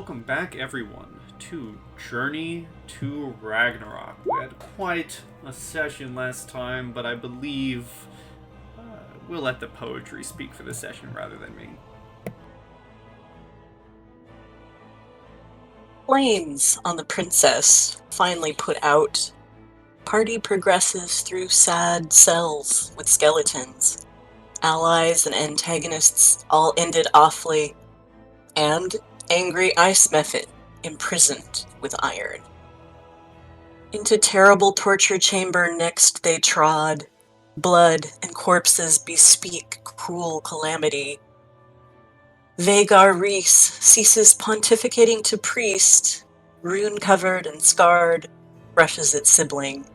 welcome back, everyone, to Journey to Ragnarok. We had quite a session last time, but I believe we'll let the poetry speak for the session rather than me. Flames on the princess finally put out. Party progresses through sad cells with skeletons. Allies and antagonists all ended awfully, and angry ice method imprisoned with iron. Into terrible torture chamber next they trod. Blood and corpses bespeak cruel calamity. Vagar Reese ceases pontificating to priest, rune-covered and scarred, brushes its sibling.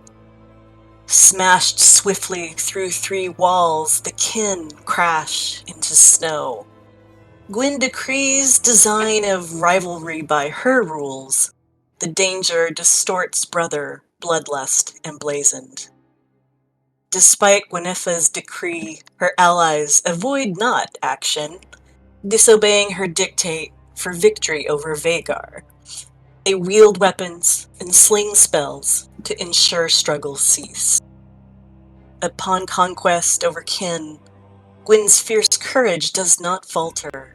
Smashed swiftly through three walls, the kin crash into snow. Gwyn decrees design of rivalry by her rules. The danger distorts brother, bloodlust emblazoned. Despite Gwyneth's decree, her allies avoid not action, disobeying her dictate for victory over Vagar. They wield weapons and sling spells to ensure struggles cease. Upon conquest over kin, Gwyn's fierce courage does not falter.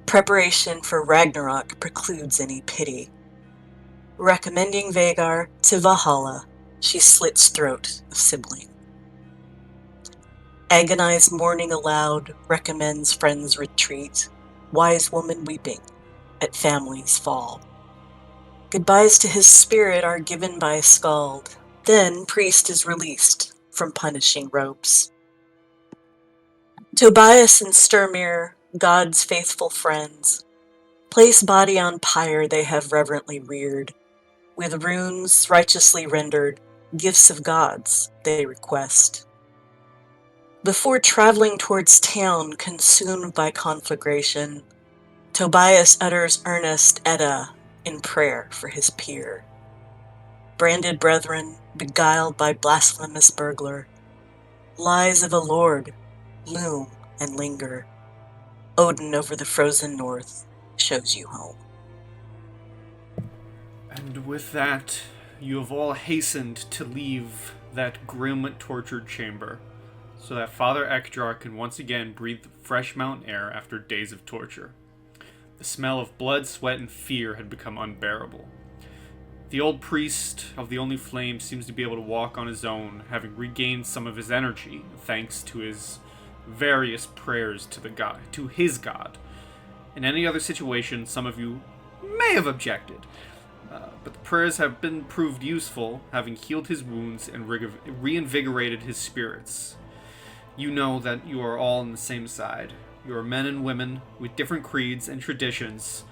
Preparation for Ragnarok precludes any pity. Recommending Vagar to Valhalla, she slits throat of sibling. Agonized mourning aloud recommends friends retreat, wise woman weeping at family's fall. Goodbyes to his spirit are given by Skald, then priest is released from punishing ropes. Tobias and Sturmir, God's faithful friends, place body on pyre they have reverently reared. With runes righteously rendered, gifts of gods they request. Before traveling towards town consumed by conflagration, Tobias utters earnest Edda in prayer for his peer. Branded brethren, beguiled by blasphemous burglar, lies of a lord loom and linger. Odin over the frozen north shows you home. And with that, you have all hastened to leave that grim, tortured chamber, so that Father Ekdrar can once again breathe fresh mountain air after days of torture. The smell of blood, sweat, and fear had become unbearable. The old priest of the Only Flame seems to be able to walk on his own, having regained some of his energy thanks to his various prayers to his god. In any other situation, some of you may have objected, but the prayers have been proved useful, having healed his wounds and reinvigorated his spirits. You know that you are all on the same side. You are men and women with different creeds and traditions,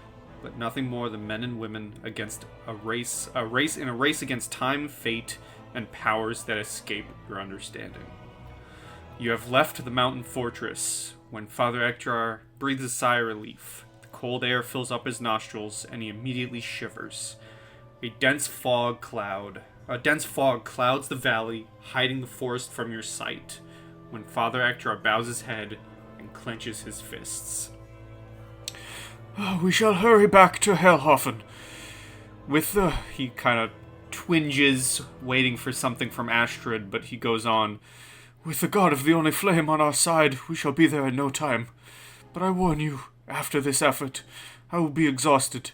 but nothing more than men and women against a race against time, fate, and powers that escape your understanding. You have left the mountain fortress when Father Ekdrar breathes a sigh of relief. The cold air fills up his nostrils, and he immediately shivers. A dense fog clouds the valley, hiding the forest from your sight, when Father Ekdrar bows his head and clenches his fists. We shall hurry back to Heil Hofn. He kind of twinges, waiting for something from Astrid, but he goes on. With the god of the Only Flame on our side, we shall be there in no time. But I warn you, after this effort, I will be exhausted.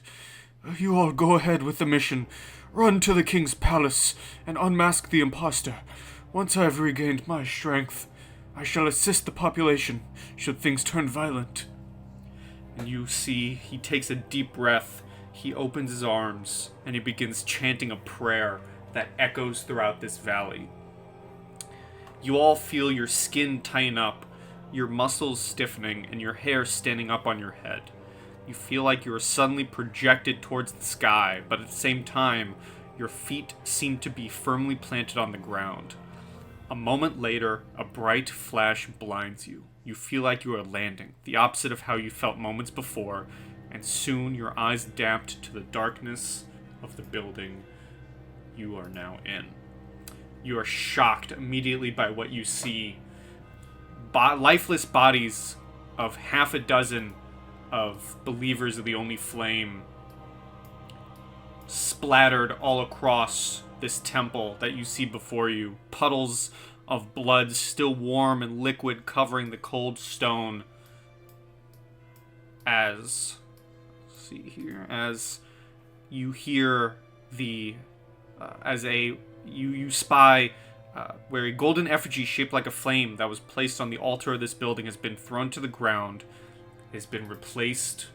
You all go ahead with the mission. Run to the king's palace and unmask the impostor. Once I have regained my strength, I shall assist the population should things turn violent. And you see, he takes a deep breath, he opens his arms, and he begins chanting a prayer that echoes throughout this valley. You all feel your skin tighten up, your muscles stiffening, and your hair standing up on your head. You feel like you are suddenly projected towards the sky, but at the same time, your feet seem to be firmly planted on the ground. A moment later, a bright flash blinds you. You feel like you are landing, the opposite of how you felt moments before, and soon your eyes adapt to the darkness of the building you are now in. You are shocked immediately by what you see. Lifeless bodies of half a dozen of believers of the Only Flame splattered all across this temple that you see before you. Puddles of blood still warm and liquid covering the cold stone as you hear you spy where a golden effigy shaped like a flame that was placed on the altar of this building has been thrown to the ground, has been replaced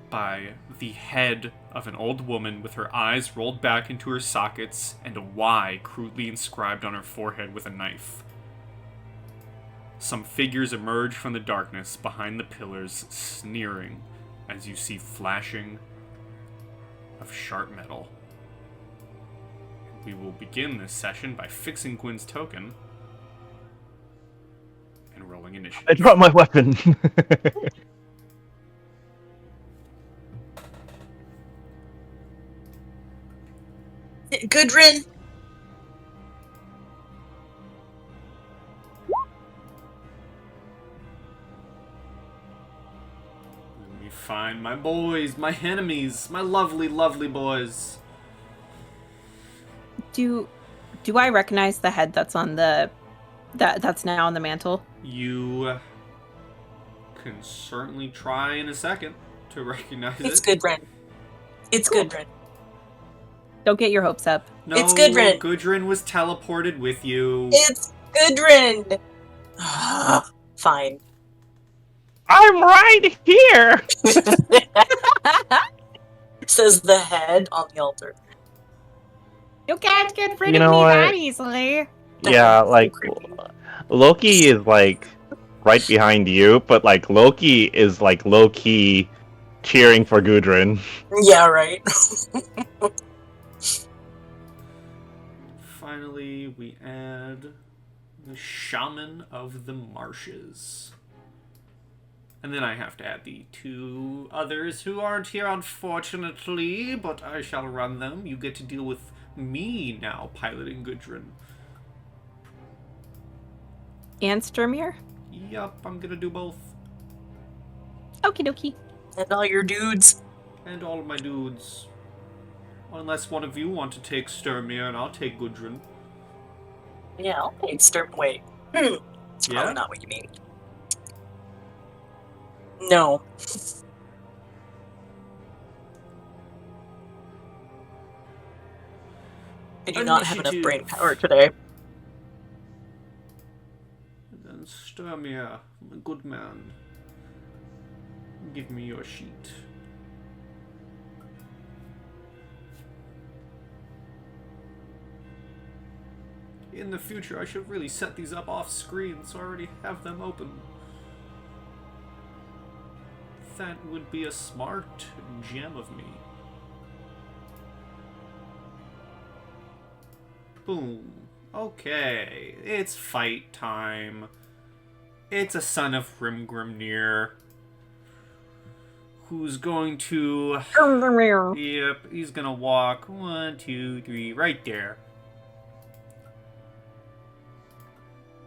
by the head of an old woman with her eyes rolled back into her sockets and a Y crudely inscribed on her forehead with a knife. Some figures emerge from the darkness behind the pillars, sneering as you see flashing of sharp metal. We will begin this session by fixing Gwyn's token and rolling initiative. I dropped my weapon. Gudrun. Let me find my boys, my enemies, my lovely, lovely boys. Do I recognize the head that's on that's now on the mantle? You can certainly try in a second to recognize It's it. Gudrun. It's Gudrun. Don't get your hopes up. No, It's Gudrun. Gudrun was teleported with you. It's Gudrun. Fine. I'm right here. Says the head on the altar. You can't get rid You of know me what? that easily. Yeah, like Loki is like right behind you, but like Loki is like low key cheering for Gudrun. Yeah, right. Finally, we add the Shaman of the Marshes. And then I have to add the two others who aren't here, unfortunately, but I shall run them. You get to deal with me now, piloting Gudrun. And Sturmir? Yup, I'm gonna do both. Okie dokie. And all your dudes. And all of my dudes. Unless one of you want to take Sturmir, and I'll take Gudrun. Yeah, I'll take Wait. It's probably Yeah? not what you mean. No. I do not have enough Initiative. brain power today. And then Sturmir, my good man. Give me your sheet. In the future, I should really set these up off screen, so I already have them open. That would be a smart gem of me. Boom. Okay, it's fight time. It's a son of Grimgrimnir who's going to... Yep, he's gonna walk 1, 2, 3, right there.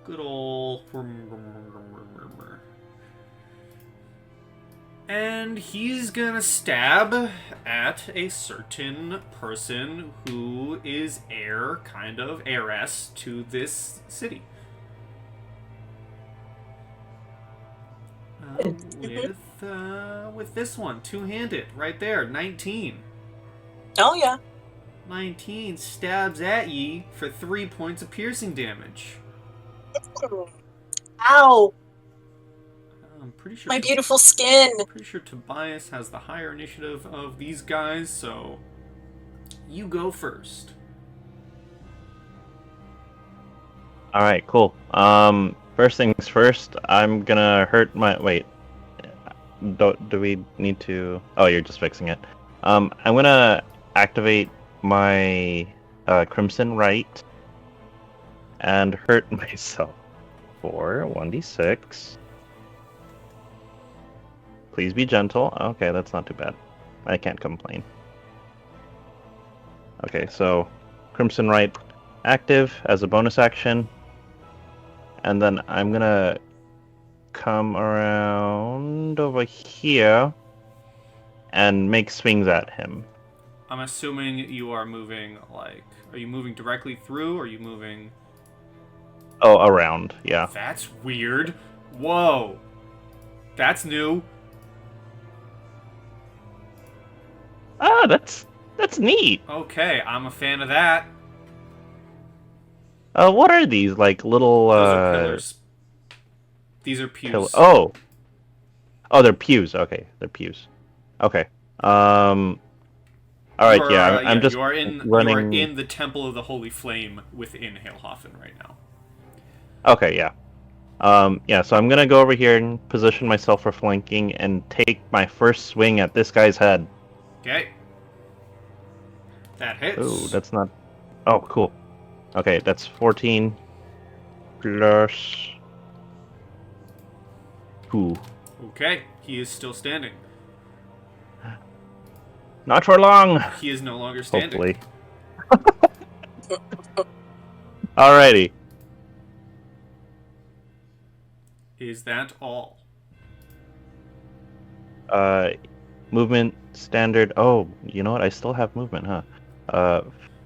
Good old... And he's gonna stab at a certain person who is heiress to this city. With this one, two-handed, right there, 19. Oh, yeah. 19 stabs at ye for 3 points of piercing damage. Ow! I'm pretty sure My beautiful skin! pretty sure Tobias has the higher initiative of these guys, so you go first. All right, cool. First things first. I'm gonna hurt my. Wait. Do we need to? Oh, you're just fixing it. I'm gonna activate my Crimson Right and hurt myself for 1d6. Please be gentle. Okay, that's not too bad. I can't complain. Okay, so Crimson Right active as a bonus action. And then I'm gonna come around over here and make swings at him. I'm assuming you are moving, like... Are you moving directly through, or are you moving... Oh, around, yeah. That's weird. Whoa. That's new. Ah, that's neat. Okay, I'm a fan of that. What are these, like, little, Those are pillars. These are pews. Oh, they're pews. Okay, they're pews. Okay. All right. I'm just you are in the Temple of the Holy Flame within Heil Hofn right now. Okay. Yeah. So I'm gonna go over here and position myself for flanking and take my first swing at this guy's head. Okay. That hits. Oh, that's not. Oh, cool. Okay, that's 14 plus 2. Okay, he is still standing. Not for long. He is no longer standing. Hopefully. Alrighty. Is that all? Movement standard. Oh, you know what? I still have movement, huh?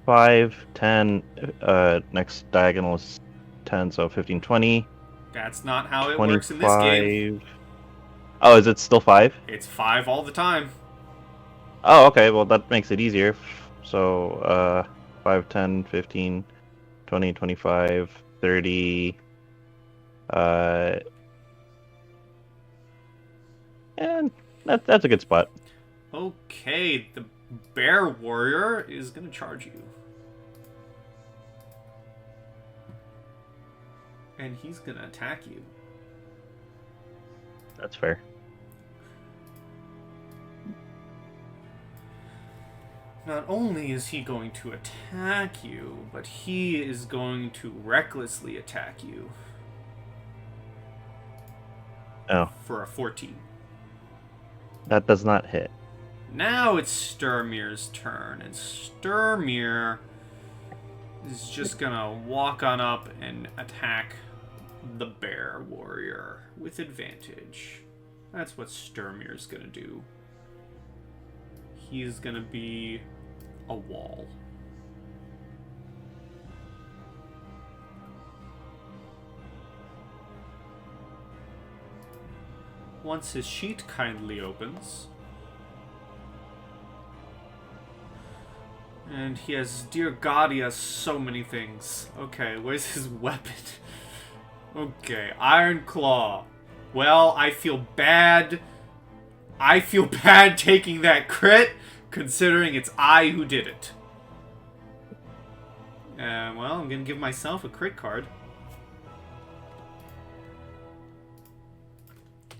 5, 10. Next diagonal is 10, so 15, 20. That's not how it 25. works in this game. Oh, is it still 5? It's 5 all the time. Oh, okay. Well, that makes it easier. So, 5, 10, 15, 20, 25, 30. And that's a good spot. Okay, the bear warrior is going to charge you. And he's going to attack you. That's fair. Not only is he going to attack you, but he is going to recklessly attack you. Oh. For a 14. That does not hit. Now it's Sturmir's turn, and Sturmir is just gonna walk on up and attack the bear warrior with advantage. That's what Sturmir's gonna do. He's gonna be a wall. Once his sheet kindly opens, and he has, dear God, he has so many things. Okay, where's his weapon? Okay, Iron Claw. Well, I feel bad. I feel bad taking that crit, considering it's I who did it. Well, I'm gonna give myself a crit card.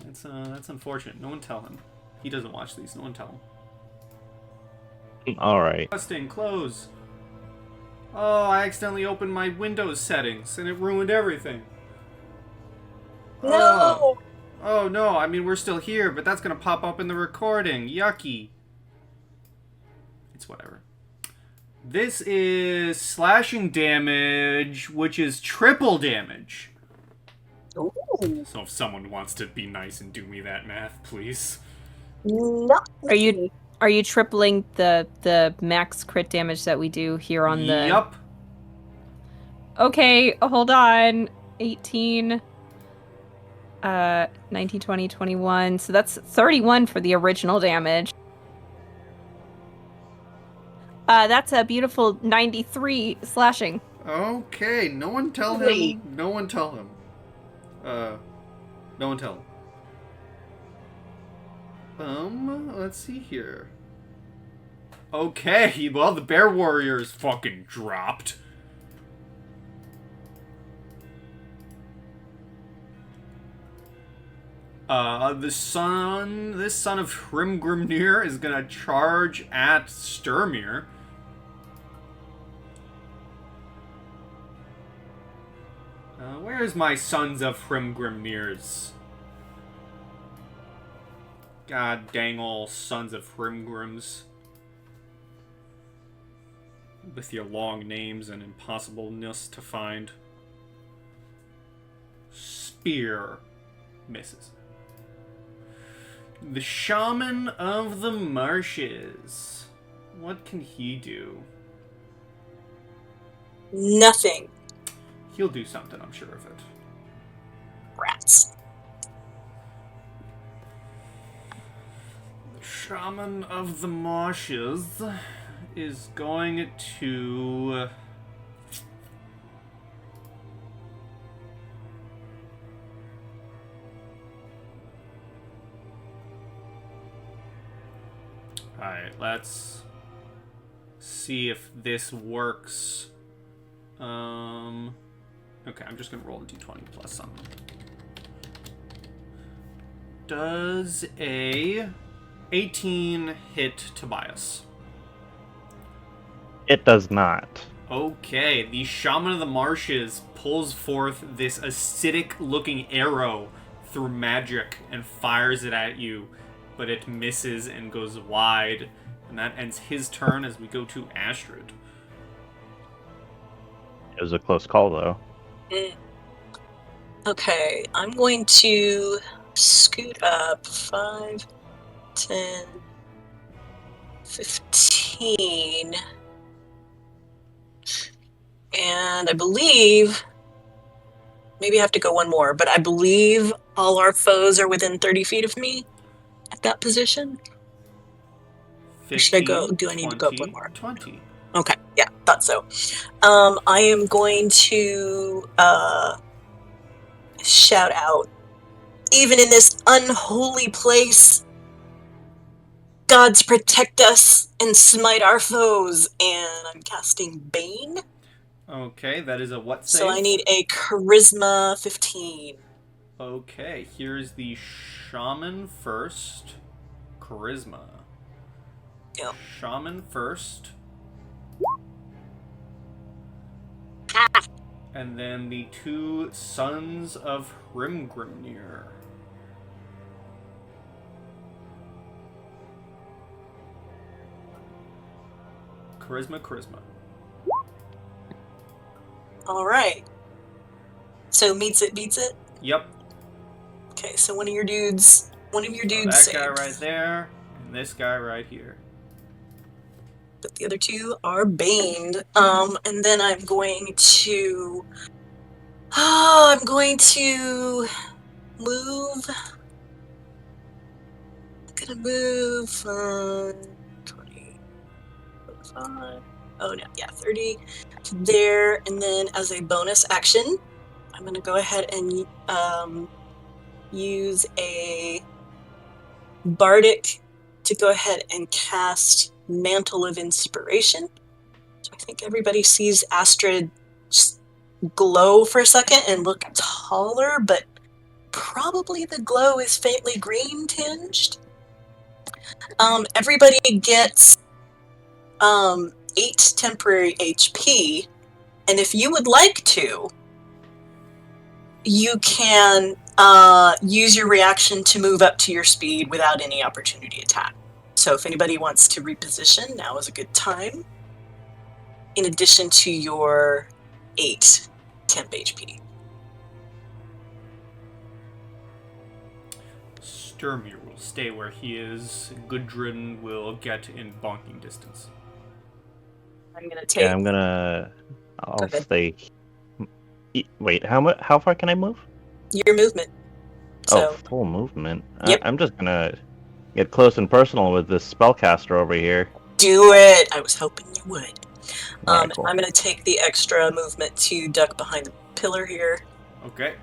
That's unfortunate. No one tell him. He doesn't watch these. No one tell him. Alright. Busting, close. Oh, I accidentally opened my Windows settings, and it ruined everything. No! Oh, no, I mean, we're still here, but that's gonna pop up in the recording. Yucky. It's whatever. This is slashing damage, which is triple damage. Ooh. So if someone wants to be nice and do me that math, please. Not Are you tripling the max crit damage that we do here on the... Yup. Okay, hold on. 18, 19, 20, 21. So that's 31 for the original damage. That's a beautiful 93 slashing. Okay, no one tell him. No one tell him. No one tell him. Let's see here. Okay, well, the bear warrior is fucking dropped. This son of Hrimgrimnir is gonna charge at Sturmir. Where's my sons of Hrimgrimnirs? God dang all sons of Hrimgrims. With your long names and impossibleness to find. Spear misses. The Shaman of the Marshes. What can he do? Nothing. He'll do something, I'm sure of it. Rats. The Shaman of the Marshes is going to... Alright, let's see if this works. Okay, I'm just gonna roll a d20 plus something. Does a 18 hit Tobias? It does not. Okay, the Shaman of the Marshes pulls forth this acidic-looking arrow through magic and fires it at you, but it misses and goes wide. And that ends his turn as we go to Astrid. It was a close call, though. Okay, I'm going to scoot up 5, 10, 15. And I believe... Maybe I have to go one more, but I believe all our foes are within 30 feet of me at that position. 15, Or should I go? Do I need to go up one more? 20. Okay, yeah, thought so. I am going to shout out, even in this unholy place, gods protect us and smite our foes. And I'm casting Bane. Okay, that is a what save? So I need a Charisma 15. Okay, here's the Shaman first. Charisma. Yep. Shaman first. And then the two Sons of Hrimgrimnir. Charisma. All right. So meets it, beats it. Yep. Okay, so one of your dudes That saved. guy right there, and this guy right here. But the other two are baned. And then I'm going to move. I'm gonna move 20, 25. Oh no, yeah, 30 to there, and then as a bonus action, I'm gonna go ahead and use a bardic to go ahead and cast Mantle of Inspiration. So I think everybody sees Astrid just glow for a second and look taller, but probably the glow is faintly green tinged. Everybody gets 8 temporary HP, and if you would like to, you can use your reaction to move up to your speed without any opportunity attack. So if anybody wants to reposition, now is a good time, in addition to your 8 temp HP. Sturmir will stay where he is. Gudrun will get in bonking distance. I'm gonna take. Yeah, I'll Go ahead. stay. Wait, how far can I move? Your movement. So, Oh, full movement. Yep. I'm just gonna get close and personal with this spellcaster over here. do it. I was hoping you would. Alright, cool. I'm gonna take the extra movement to duck behind the pillar here, Okay.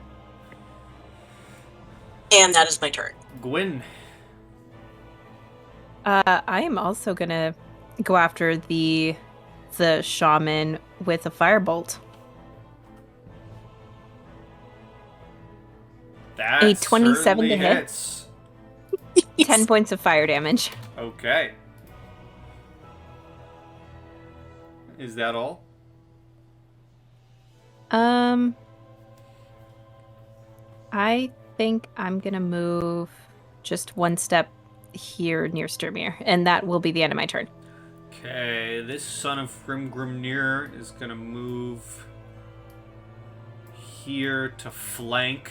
and that is my turn. Gwyn. I am also gonna go after the shaman with a firebolt. That A 27 certainly to hit. hits. 10 points of fire damage. Okay. Is that all? I think I'm gonna move just one step here near Sturmir, and that will be the end of my turn. Okay, this son of Hrimgrimnir is gonna move here to flank.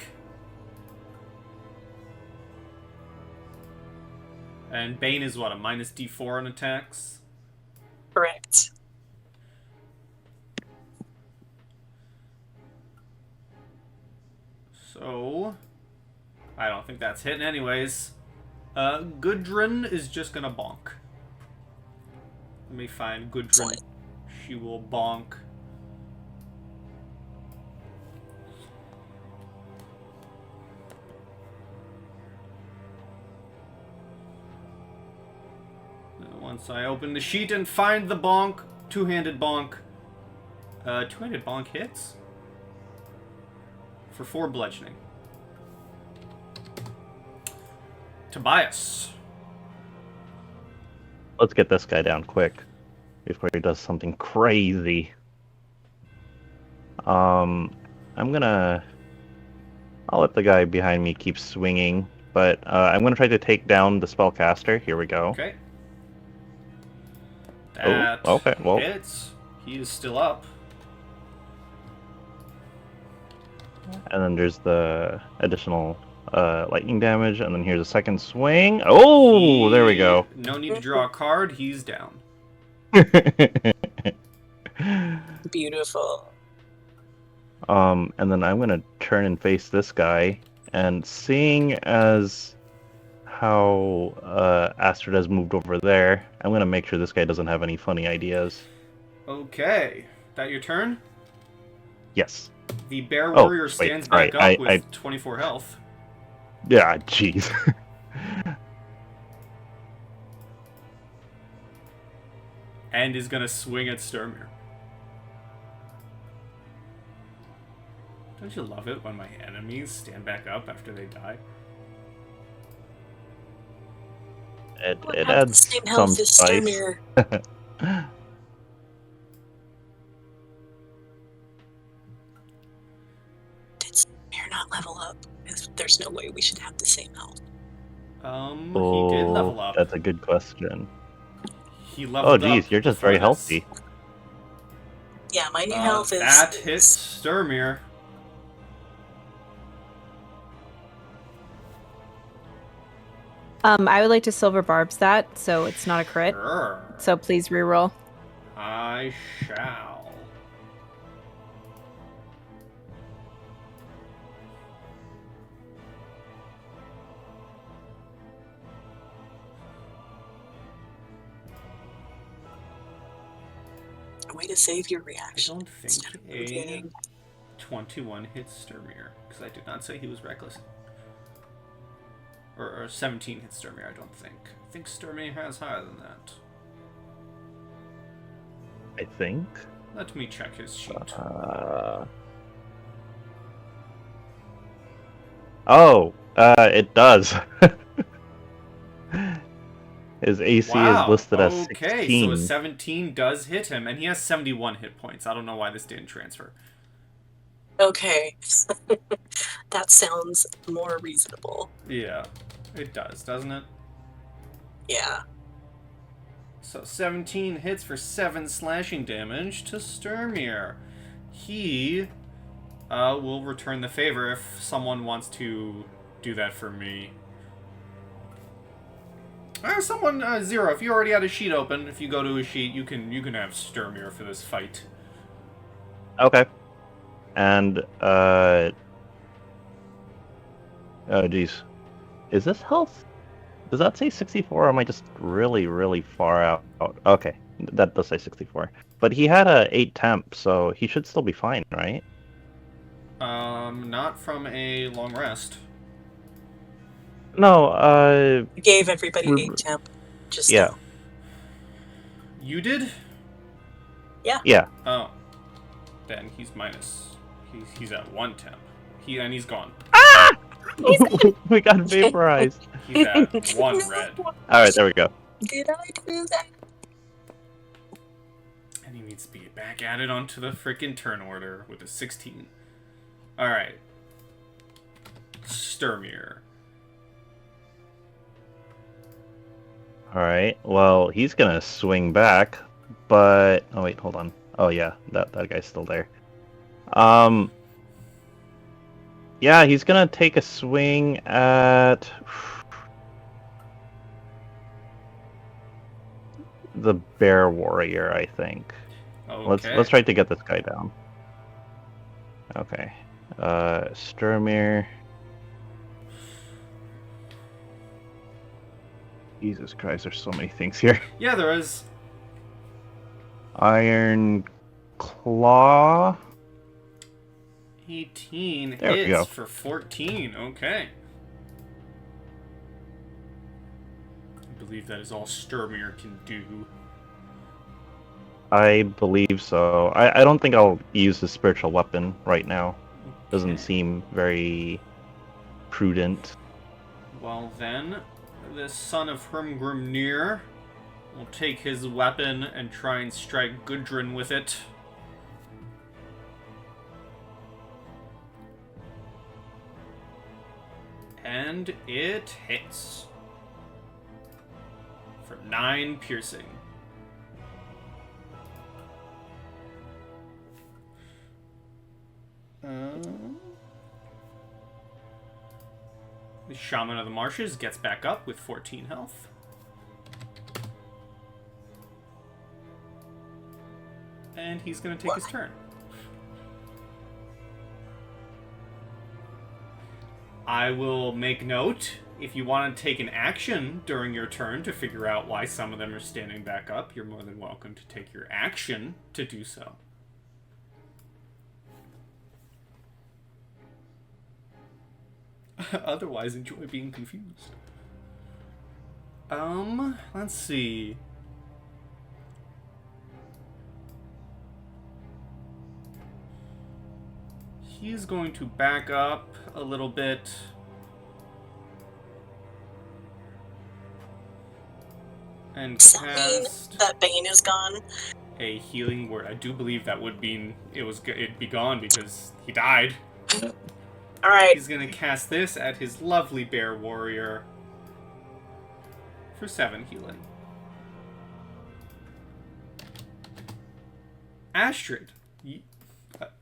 And Bane is what, a minus D4 on attacks? Correct. So, I don't think that's hitting anyways. Gudrun is just gonna bonk. Let me find Gudrun. Excellent. She will bonk. Once I open the sheet and find the bonk, two-handed bonk. Two-handed bonk hits? For 4 bludgeoning. Tobias. Let's get this guy down quick before he does something crazy. I'll let the guy behind me keep swinging, but I'm gonna try to take down the spellcaster. Here we go. Okay. That okay, well. hits. He is still up. And then there's the additional lightning damage, and then here's a second swing. Oh, there we go. No need to draw a card. He's down. Beautiful. And then I'm gonna turn and face this guy, and seeing as how Astrid has moved over there, I'm gonna make sure this guy doesn't have any funny ideas. Okay. That your turn? Yes. The bear warrior stands back up with 24 health. Yeah, jeez. And is gonna swing at Sturmir. Don't you love it when my enemies stand back up after they die? It Have adds the same some health as spice. Sturmir. Did Sturmir not level up? 'Cause there's no way we should have the same health. He did level up. That's a good question. He Oh, leveled up. geez, you're just before very this. healthy. Yeah, my new health is... That hits Sturmir. I would like to silver barbs that, so it's not a crit. Sure. So please reroll. I shall. A way to save your I reaction. don't think instead of a rotating. 21 hits Sturmir, because I did not say he was reckless. Or 17 hits Sturmir, I don't think. I think Sturmir has higher than that. I think. Let me check his sheet. It does. His AC Wow. is listed as Okay, 16. so a 17 does hit him, and he has 71 hit points. I don't know why this didn't transfer. Okay. That sounds more reasonable. Yeah, it does, doesn't it? Yeah. So 17 hits for 7 slashing damage to Sturmir. He will return the favor if someone wants to do that for me. Someone, Zero, if you already had a sheet open, if you go to a sheet, you can have Sturmir for this fight. Okay. And, oh, geez. Is this health? Does that say 64, or am I just really, really far out? Okay, that does say 64. But he had a 8 temp, so he should still be fine, right? Not from a long rest. No, You gave everybody We're- 8 temp. Just yeah. You did? Yeah. Oh. Then he's minus. He's at 1 temp. He's gone. We got vaporized. He's at 1 red. Alright, there we go. Did I do that? And he needs to be back at it onto the frickin' turn order with a 16. Alright. Sturmir. Alright, well, he's gonna swing back, but... Oh, wait, hold on. Oh, yeah, that guy's still there. Yeah, he's gonna take a swing at... the bear warrior, I think. Okay. Let's try to get this guy down. Okay. Sturmir. Jesus Christ, there's so many things here. Yeah, there is. Iron Claw. 18 There we go. hits for 14. Okay. I believe that is all Sturmir can do. I believe so. I don't think I'll use the spiritual weapon right now. Doesn't Okay. seem very prudent. Well then, the son of Hrumgrimnir will take his weapon and try and strike Gudrun with it. And it hits. For 9 piercing. The Shaman of the Marshes gets back up with 14 health. And he's going to take his turn. I will make note, if you want to take an action during your turn to figure out why some of them are standing back up, you're more than welcome to take your action to do so. Otherwise, enjoy being confused. Let's see. He's going to back up a little bit. And Does that mean cast that Bane is gone? a healing word. I do believe that would mean it'd be gone because he died. Alright. He's gonna cast this at his lovely bear warrior for 7 healing. Astrid.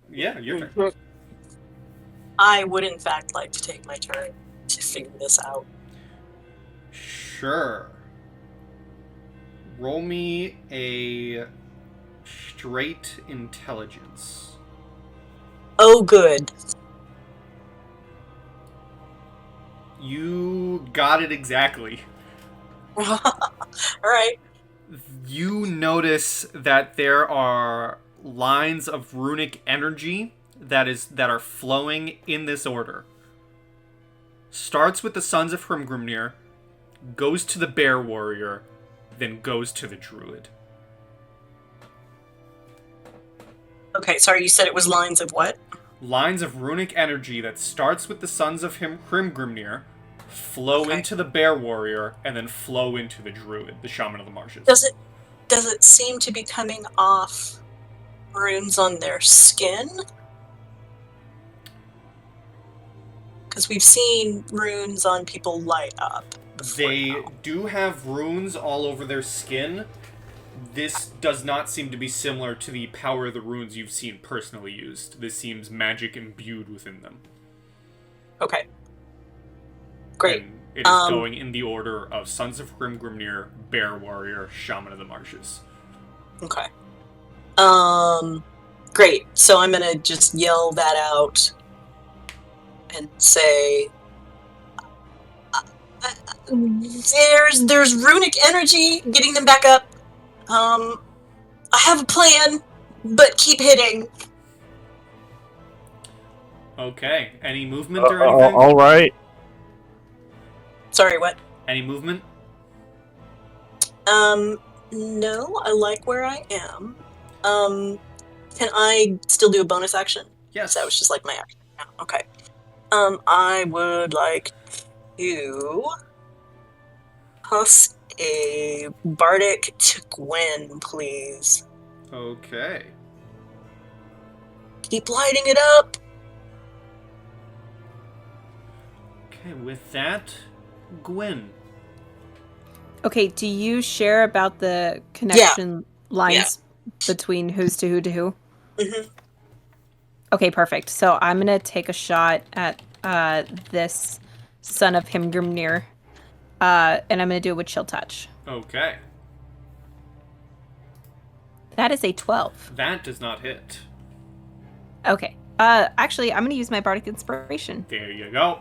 Yeah, your turn. I would in fact like to take my turn to figure this out. Sure. Roll me a straight intelligence. Oh, good. You got it exactly. Alright. You notice that there are lines of runic energy that are flowing in this order. Starts with the Sons of Hrumgrimnir, goes to the Bear Warrior, then goes to the Druid. Okay, sorry, you said it was lines of what? Lines of runic energy that starts with the Sons of Hrumgrimnir, flow Okay. into the Bear Warrior, and then flow into the Druid, the Shaman of the Marshes. Does it seem to be coming off runes on their skin? Because we've seen runes on people light up before They now. do have runes all over their skin. This does not seem to be similar to the power of the runes you've seen personally used. This seems magic imbued within them. Okay. Great. And it is going in the order of Sons of Hrumgrimnir, Bear Warrior, Shaman of the Marshes. Okay. Great. So I'm gonna just yell that out and say, there's runic energy getting them back up. I have a plan, but keep hitting. Okay. Any movement or anything? All right. Sorry, what? Any movement? No, I like where I am. Can I still do a bonus action? Yes. That was just like my action. Yeah, okay. I would like to toss a bardic to Gwen, please. Okay. Keep lighting it up. Okay, with that, Gwyn. Okay, do you share about the connection lines between who's to who? Mm-hmm. Okay, perfect. So I'm gonna take a shot at this Son of Hrumgrimnir, and I'm gonna do it with Chill Touch. Okay. That is a 12. That does not hit. Okay. Actually, I'm going to use my Bardic Inspiration. There you go.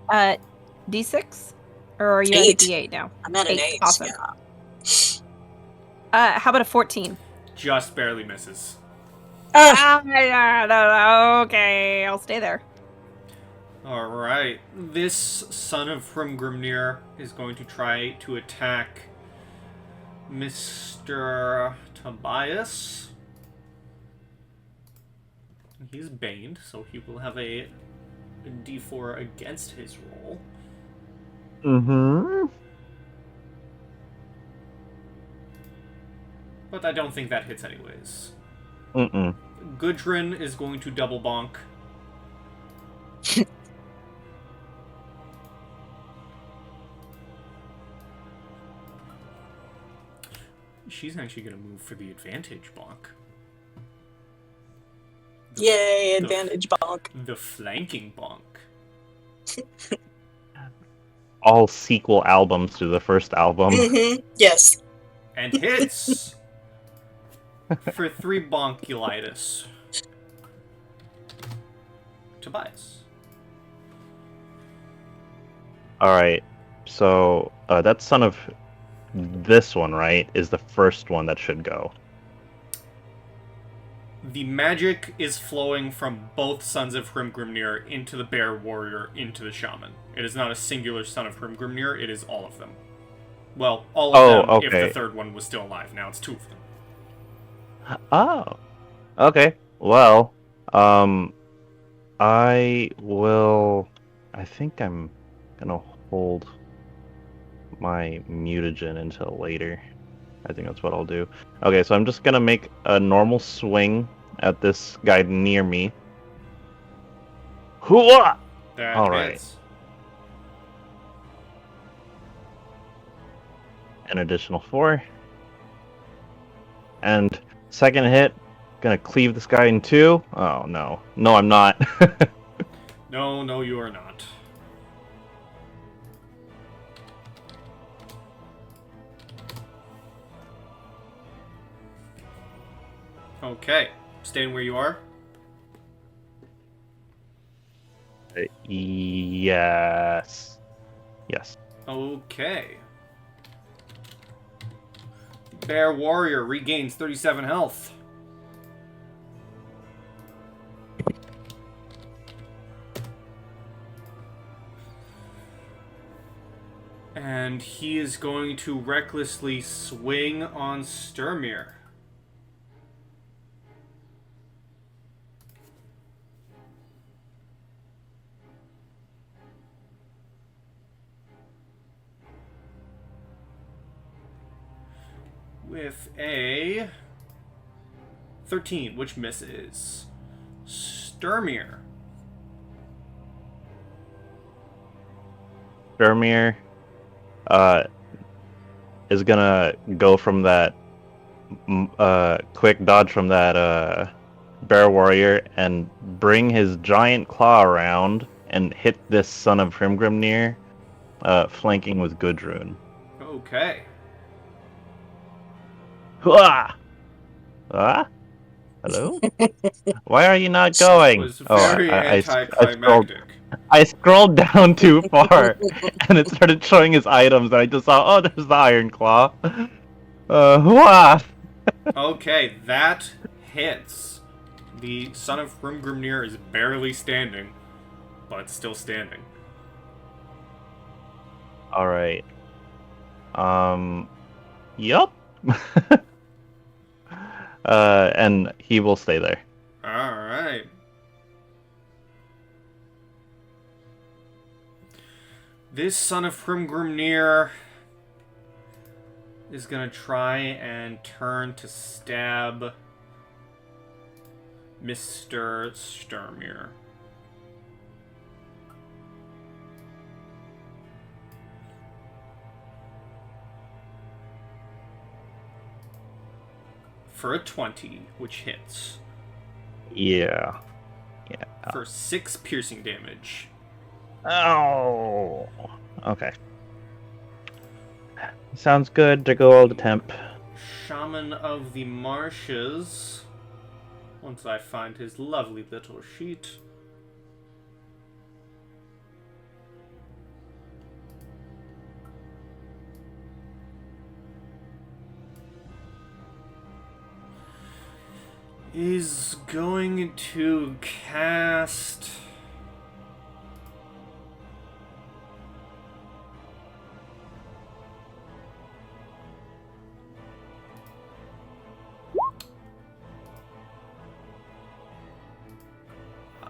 D6? Or are you 8. at a D8 now? I'm at an 8. Awesome. Yeah. How about a 14? Just barely misses. Okay, I'll stay there. Alright. This son of Hrimgrimnir is going to try to attack Mr. Tobias. He's baned, so he will have a D4 against his roll. Mm-hmm. But I don't think that hits anyways. Mm-mm. Gudrun is going to double bonk. She's actually going to move for the advantage bonk. Yay, advantage bonk. The flanking bonk. All sequel albums to the first album. Mm-hmm. Yes. And hits for 3 bonkulitis. Tobias. Alright, so that son of this one, right, is the first one that should go. The magic is flowing from both sons of Hrimgrimnir into the bear warrior, into the shaman. It is not a singular son of Hrimgrimnir, it is all of them. Well, all of them if okay. the third one was still alive. Now it's 2 of them. Oh. Okay. Well, I think I'm gonna hold my mutagen until later. I think that's what I'll do. Okay, so I'm just gonna make a normal swing at this guy near me. Hooah! That All right. hits. An additional 4. And second hit, gonna cleave this guy in 2. Oh no. No, I'm not. No, you are not. Okay. Staying where you are. Yes. Yes. Okay. Bear warrior regains 37 health. And he is going to recklessly swing on Sturmir. With a 13, which misses. Sturmir. Sturmir is gonna go from that quick dodge from that bear warrior and bring his giant claw around and hit this son of Hrimgrimnir, flanking with Gudrun. Okay. Hua! Ah? Hello? Why are you not going? It was very anticlimactic. I scrolled down too far, and it started showing his items, and I just saw, oh, there's the Iron Claw. Hua! Okay, that hits. The son of Hrimgrimnir is barely standing, but still standing. Alright. Yup. And he will stay there. Alright. This son of Hrimgrimnir is gonna try and turn to stab Mr. Sturmir. For a 20, which hits. Yeah. For 6 piercing damage. Oh. Okay. Sounds good to go all the temp. Shaman of the Marshes. Once I find his lovely little sheet. Is going to cast...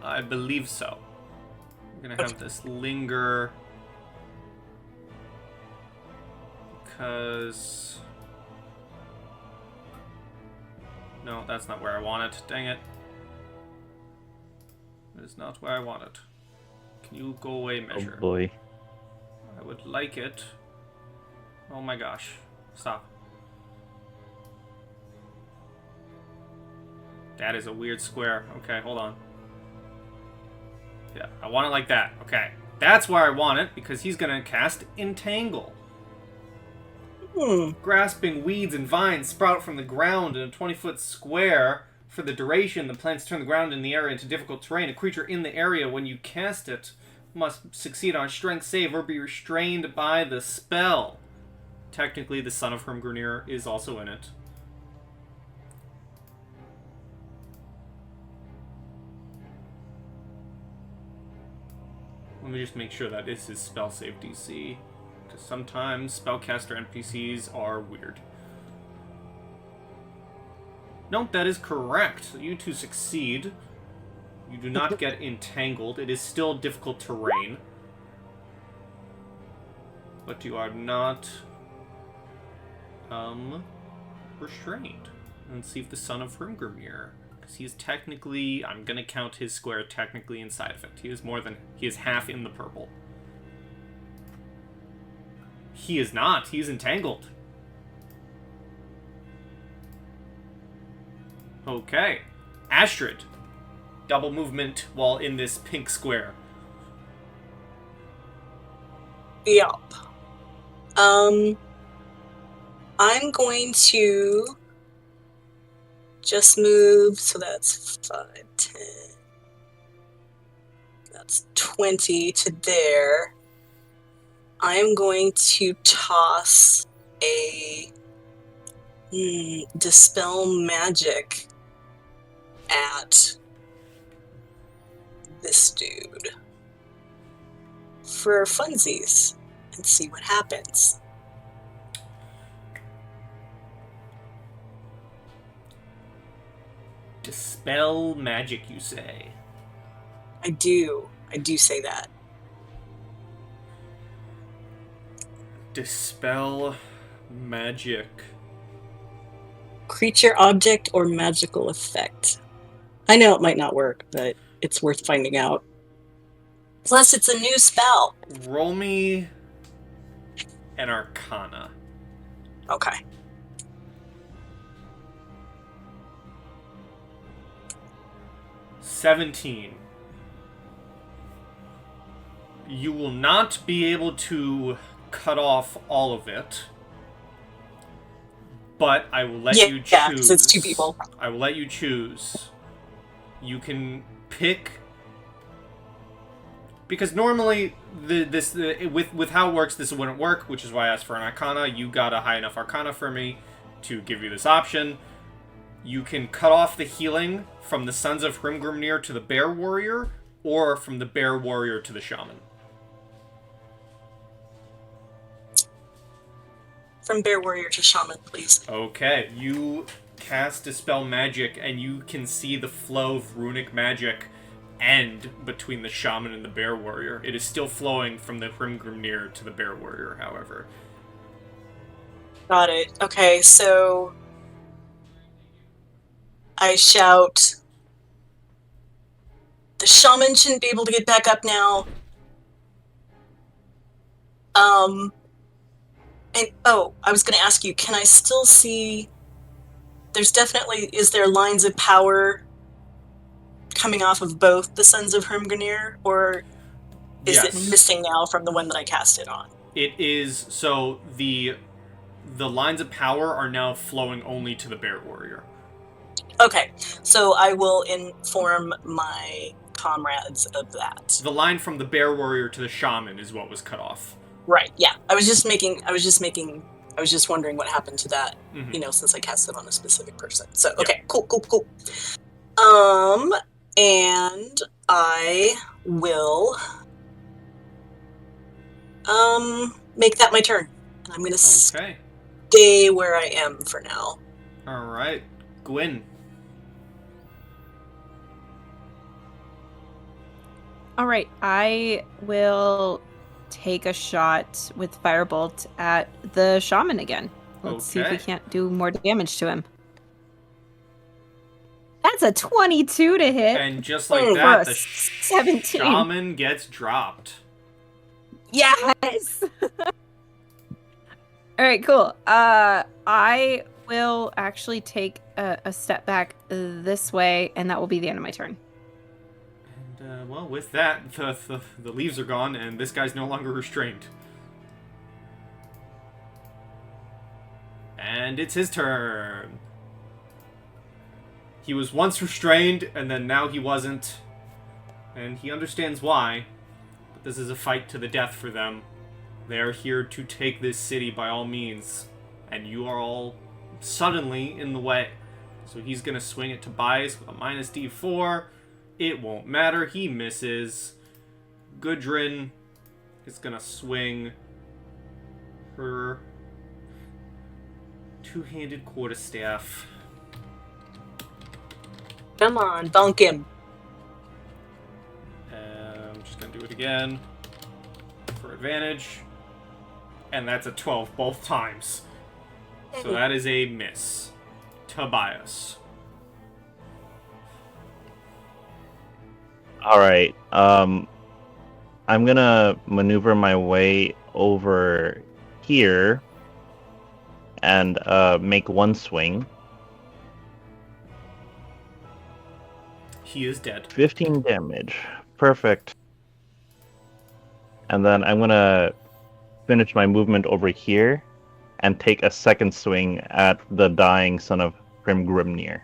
I believe so. We're gonna have this linger because... No, that's not where I want it. Dang it. That is not where I want it. Can you go away, measure? Oh boy. I would like it. Oh my gosh. Stop. That is a weird square. Okay, hold on. Yeah, I want it like that. Okay. That's where I want it, because he's gonna cast Entangle. Grasping weeds and vines sprout from the ground in a 20-foot square. For the duration, the plants turn the ground in the area into difficult terrain. A creature in the area, when you cast it, must succeed on a strength save or be restrained by the spell. Technically, the Son of Hrimgrimnir is also in it. Let me just make sure that is his spell save DC. Because sometimes spellcaster NPCs are weird. Nope, that is correct. So you two succeed. You do not get entangled. It is still difficult terrain. But you are not restrained. Let's see if the Son of Hrimgrimnir, because he is technically, I'm gonna count his square technically inside of it. He is half in the purple. He is not. He is entangled. Okay. Astrid. Double movement while in this pink square. Yup. I'm going to just move, so that's 5, 10. That's 20 to there. I'm going to toss a Dispel Magic at this dude for funsies and see what happens. Dispel magic, you say? I do say that. Dispel magic. Creature, object, or magical effect. I know it might not work, but it's worth finding out. Plus, it's a new spell. Roll me an Arcana. Okay. $17. You will not be able to cut off all of it, but I will let you choose. Yeah, because it's 2 people. I will let you choose. You can pick, because normally with how it works, this wouldn't work, which is why I asked for an Arcana. You got a high enough Arcana for me to give you this option. You can cut off the healing from the Sons of Hrimgrimnir to the Bear Warrior, or from the Bear Warrior to the Shaman. From Bear Warrior to Shaman, please. Okay, you cast Dispel Magic, and you can see the flow of runic magic end between the Shaman and the Bear Warrior. It is still flowing from the Hrimgrimnir to the Bear Warrior, however. Got it. Okay, so I shout, the Shaman shouldn't be able to get back up now. And, I was going to ask you, can I still see... is there lines of power coming off of both the Sons of Hrimgrimnir, or is it missing now from the one that I cast it on? It is, so the the lines of power are now flowing only to the bear warrior. Okay, so I will inform my comrades of that. The line from the bear warrior to the shaman is what was cut off. Right, yeah. I was just wondering what happened to that, Mhm. since I cast it on a specific person. So, Yeah. okay, cool. And I will, make that my turn. I'm gonna Okay. stay where I am for now. All right. Gwyn. All right, I will take a shot with Firebolt at the shaman again. Let's see if we Okay. can't do more damage to him. That's a 22 to hit. And just like for that, a the 17. shaman gets dropped. Yes! All right, cool. I will actually take a step back this way, and that will be the end of my turn. And, well, with that, the leaves are gone, and this guy's no longer restrained. And it's his turn. He was once restrained, and then now he wasn't. And he understands why. But this is a fight to the death for them. They are here to take this city by all means. And you are all suddenly in the way. So he's going to swing at Tobias with a minus D4. It won't matter. He misses. Gudrun is going to swing her two-handed quarterstaff. Come on, bonk him. I'm just going to do it again for advantage. And that's a 12 both times. So that is a miss. Tobias. Alright, I'm gonna maneuver my way over here and make one swing. He is dead. 15 damage. Perfect. And then I'm gonna finish my movement over here and take a second swing at the dying son of Grimnir.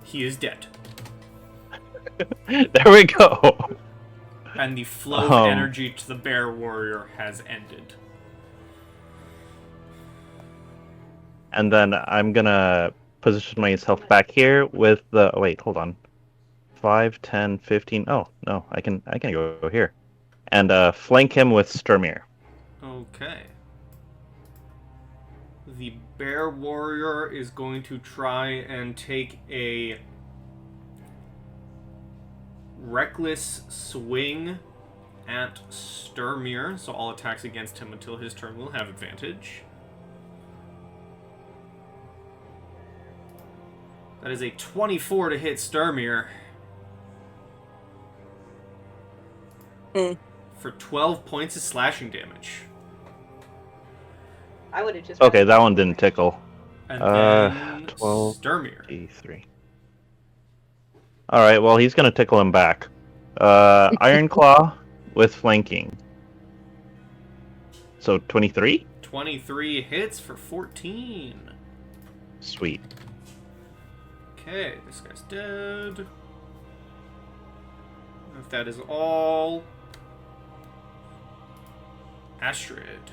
He is dead. There we go. And the flow of energy to the bear warrior has ended. And then I'm gonna position myself back here with the... Oh, wait, hold on. 5, 10, 15... Oh, no, I can go here. And flank him with Sturmir. Okay. The bear warrior is going to try and take a reckless swing at Sturmir, so all attacks against him until his turn will have advantage. That is a 24 to hit Sturmir. For 12 points of slashing damage. I would have just... Okay, that one didn't tickle. And then 12, Sturmir. D3. Alright, well, he's gonna tickle him back. Iron Claw with flanking. So, 23? 23 hits for 14. Sweet. Okay, this guy's dead. If that is all... Astrid.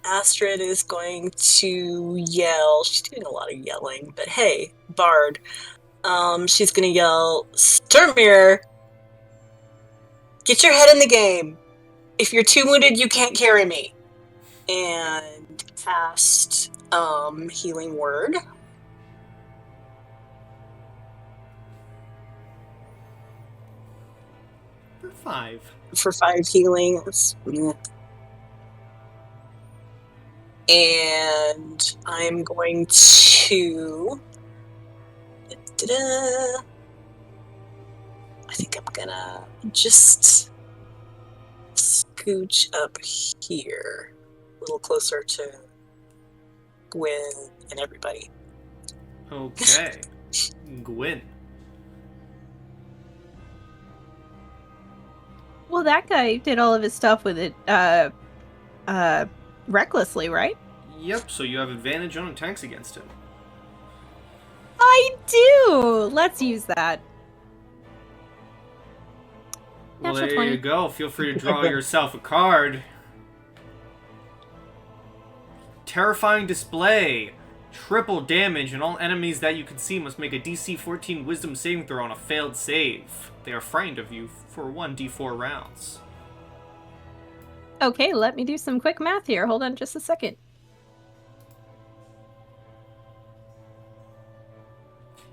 Astrid is going to yell. She's doing a lot of yelling, but hey, Bard. She's gonna yell, Sturmir, get your head in the game. If you're too wounded, you can't carry me. And cast, Healing Word. For 5. For 5 healing. And I'm going to... I think I'm gonna just scooch up here, a little closer to Gwyn and everybody. Okay. Gwyn. Well, that guy did all of his stuff with it, recklessly, right? Yep, so you have advantage on attacks against him. I do! Let's use that. Well, Natural there 20. you go. Feel free to draw yourself a card. Terrifying display. Triple damage, and all enemies that you can see must make a DC 14 Wisdom saving throw on a failed save. They are frightened of you for 1d4 rounds. Okay, let me do some quick math here. Hold on just a second.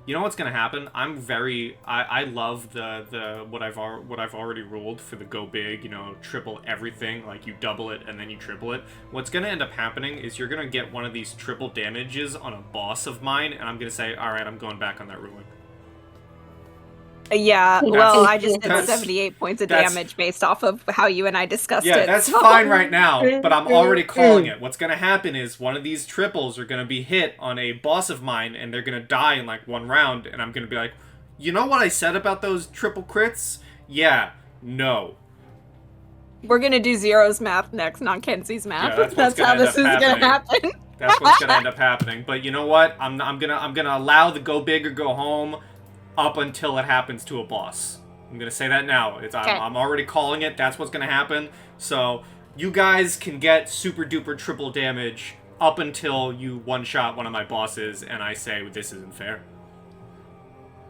You know what's gonna happen? I love the what I've already ruled for the go big, you know, triple everything, like you double it and then you triple it. What's gonna end up happening is you're gonna get one of these triple damages on a boss of mine, and I'm gonna say, alright, I'm going back on that ruling. Yeah, well, I just did that's- 78 points of that's- damage based off of how you and I discussed Yeah, it. that's so- fine right now, but I'm already calling it. What's gonna happen is one of these triples are gonna be hit on a boss of mine, and they're gonna die in like one round, and I'm gonna be like, you know what I said about those triple crits? Yeah, no. We're gonna do Zero's math next, not Kenzie's math. Yeah, that's what's that's how gonna this end is up gonna happen. That's what's gonna end up happening. But you know what? I'm gonna allow the go big or go home up until it happens to a boss. I'm gonna say that now. I'm already calling it. That's what's gonna happen. So you guys can get super duper triple damage up until you one shot one of my bosses, and I say this isn't fair.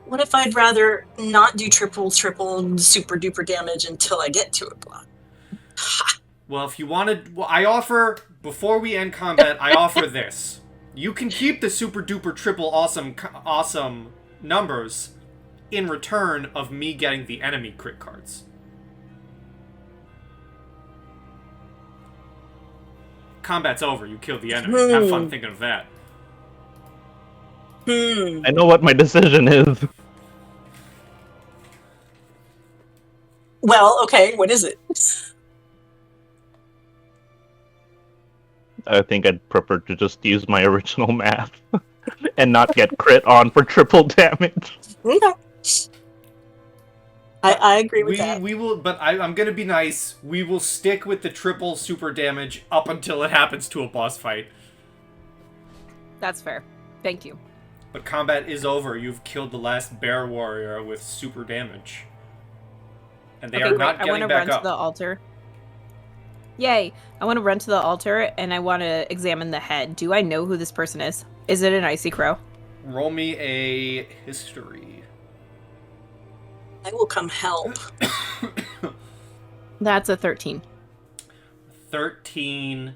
What if I'd rather not do triple super duper damage until I get to a block? Well, if you wanted, I offer before we end combat. I offer this. You can keep the super duper triple awesome numbers in return of me getting the enemy crit cards. Combat's over. You killed the enemy. Have fun thinking of that. I know what my decision is. Well, okay, what is it? I think I'd prefer to just use my original math and not get crit on for triple damage. Okay. I agree with that. We will, but I'm gonna be nice. We will stick with the triple super damage up until it happens to a boss fight. That's fair. Thank you. But combat is over. You've killed the last bear warrior with super damage. And they are not I want getting to back run up. to the altar. Yay! I want to run to the altar and I want to examine the head. Do I know who this person is? Is it an icy crow? Roll me a history. I will come help. That's a 13. 13.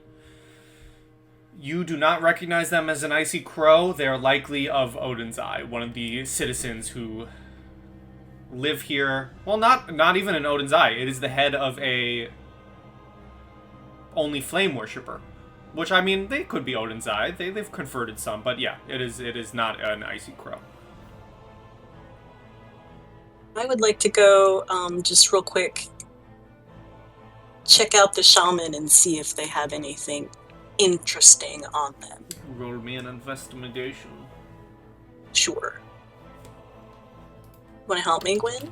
You do not recognize them as an icy crow. They are likely of Odin's Eye, one of the citizens who live here. Well, not even an Odin's Eye. It is the head of a only flame worshipper. Which, I mean, they could be Odin's Eye. They've converted some, but yeah, it is not an icy crow. I would like to go, just real quick, check out the shaman and see if they have anything interesting on them. Roll me an investigation. Sure. Want to help me, Gwen?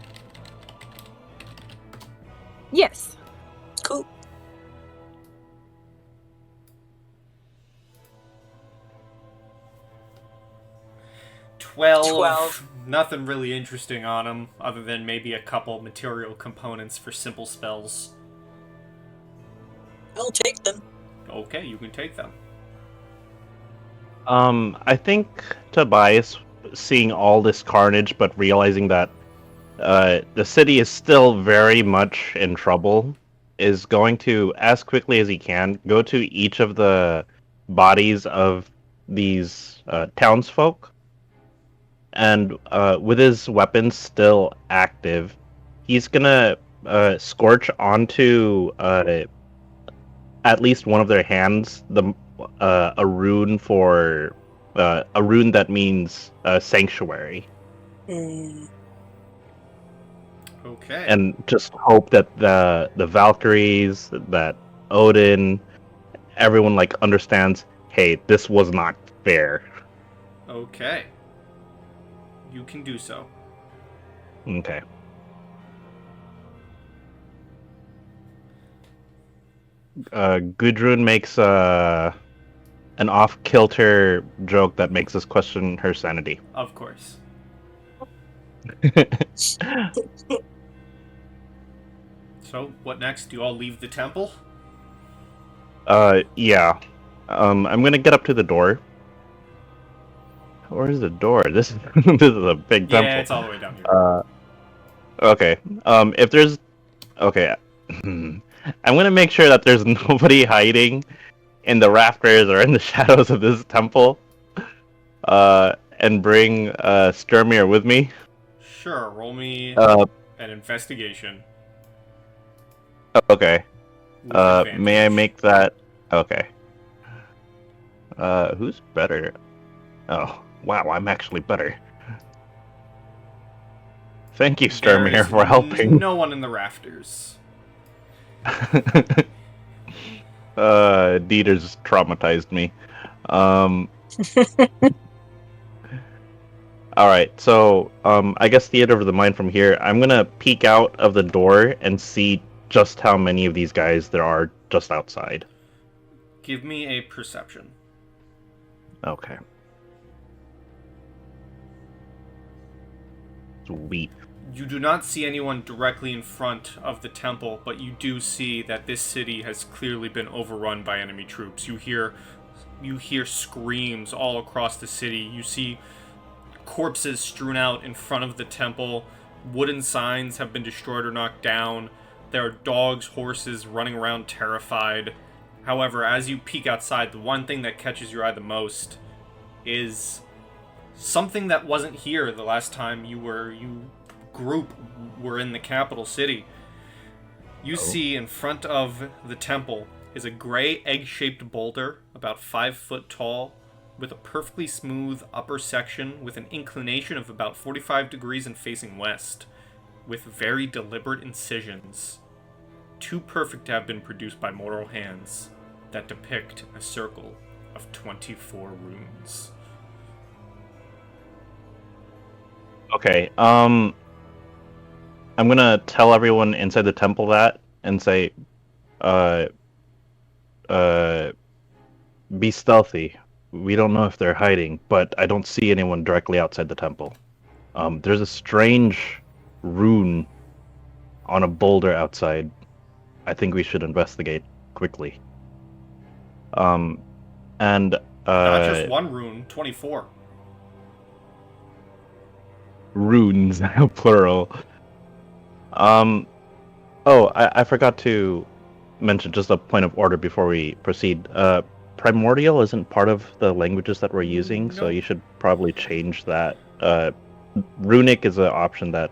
Yes. Cool. Twelve. Nothing really interesting on them, other than maybe a couple material components for simple spells. I'll take them. Okay, you can take them. I think Tobias, seeing all this carnage, but realizing that the city is still very much in trouble, is going to, as quickly as he can, go to each of the bodies of these townsfolk, and with his weapons still active, he's gonna scorch onto at least one of their hands a rune for a rune that means sanctuary, Okay. and just hope that the Valkyries, that Odin, everyone like understands. Hey, this was not fair. Okay. You can do so. Okay. Gudrun makes an off-kilter joke that makes us question her sanity. Of course. So, what next? Do you all leave the temple? Yeah. I'm gonna get up to the door. Where's the door? This is this is a big temple. Yeah, it's all the way down here. Okay. If there's... Okay. I'm gonna make sure that there's nobody hiding in the rafters or in the shadows of this temple. And bring Sturmir with me. Sure, roll me an investigation. Okay. With advantage. May I make that... Okay. Who's better? Oh, wow, I'm actually better. Thank you, Sturmir, There's for helping. no one in the rafters. Dieter's traumatized me. Alright, so, I guess theater of the mind from here. I'm gonna peek out of the door and see just how many of these guys there are just outside. Give me a perception. Okay. Sweet. You do not see anyone directly in front of the temple, but you do see that this city has clearly been overrun by enemy troops. You hear screams all across the city. You see corpses strewn out in front of the temple. Wooden signs have been destroyed or knocked down. There are dogs, horses running around terrified. However, as you peek outside, the one thing that catches your eye the most is something that wasn't here the last time you group were in the capital city. You see in front of the temple is a gray egg-shaped boulder about 5 foot tall with a perfectly smooth upper section with an inclination of about 45 degrees and facing west, with very deliberate incisions, too perfect to have been produced by mortal hands, that depict a circle of 24 runes. Okay, I'm gonna tell everyone inside the temple that, and say, be stealthy. We don't know if they're hiding, but I don't see anyone directly outside the temple. There's a strange rune on a boulder outside. I think we should investigate quickly. And Not just one rune, 24. Runes, plural. I forgot to mention just a point of order before we proceed. Primordial isn't part of the languages that we're using, so you should probably change that. Runic is an option that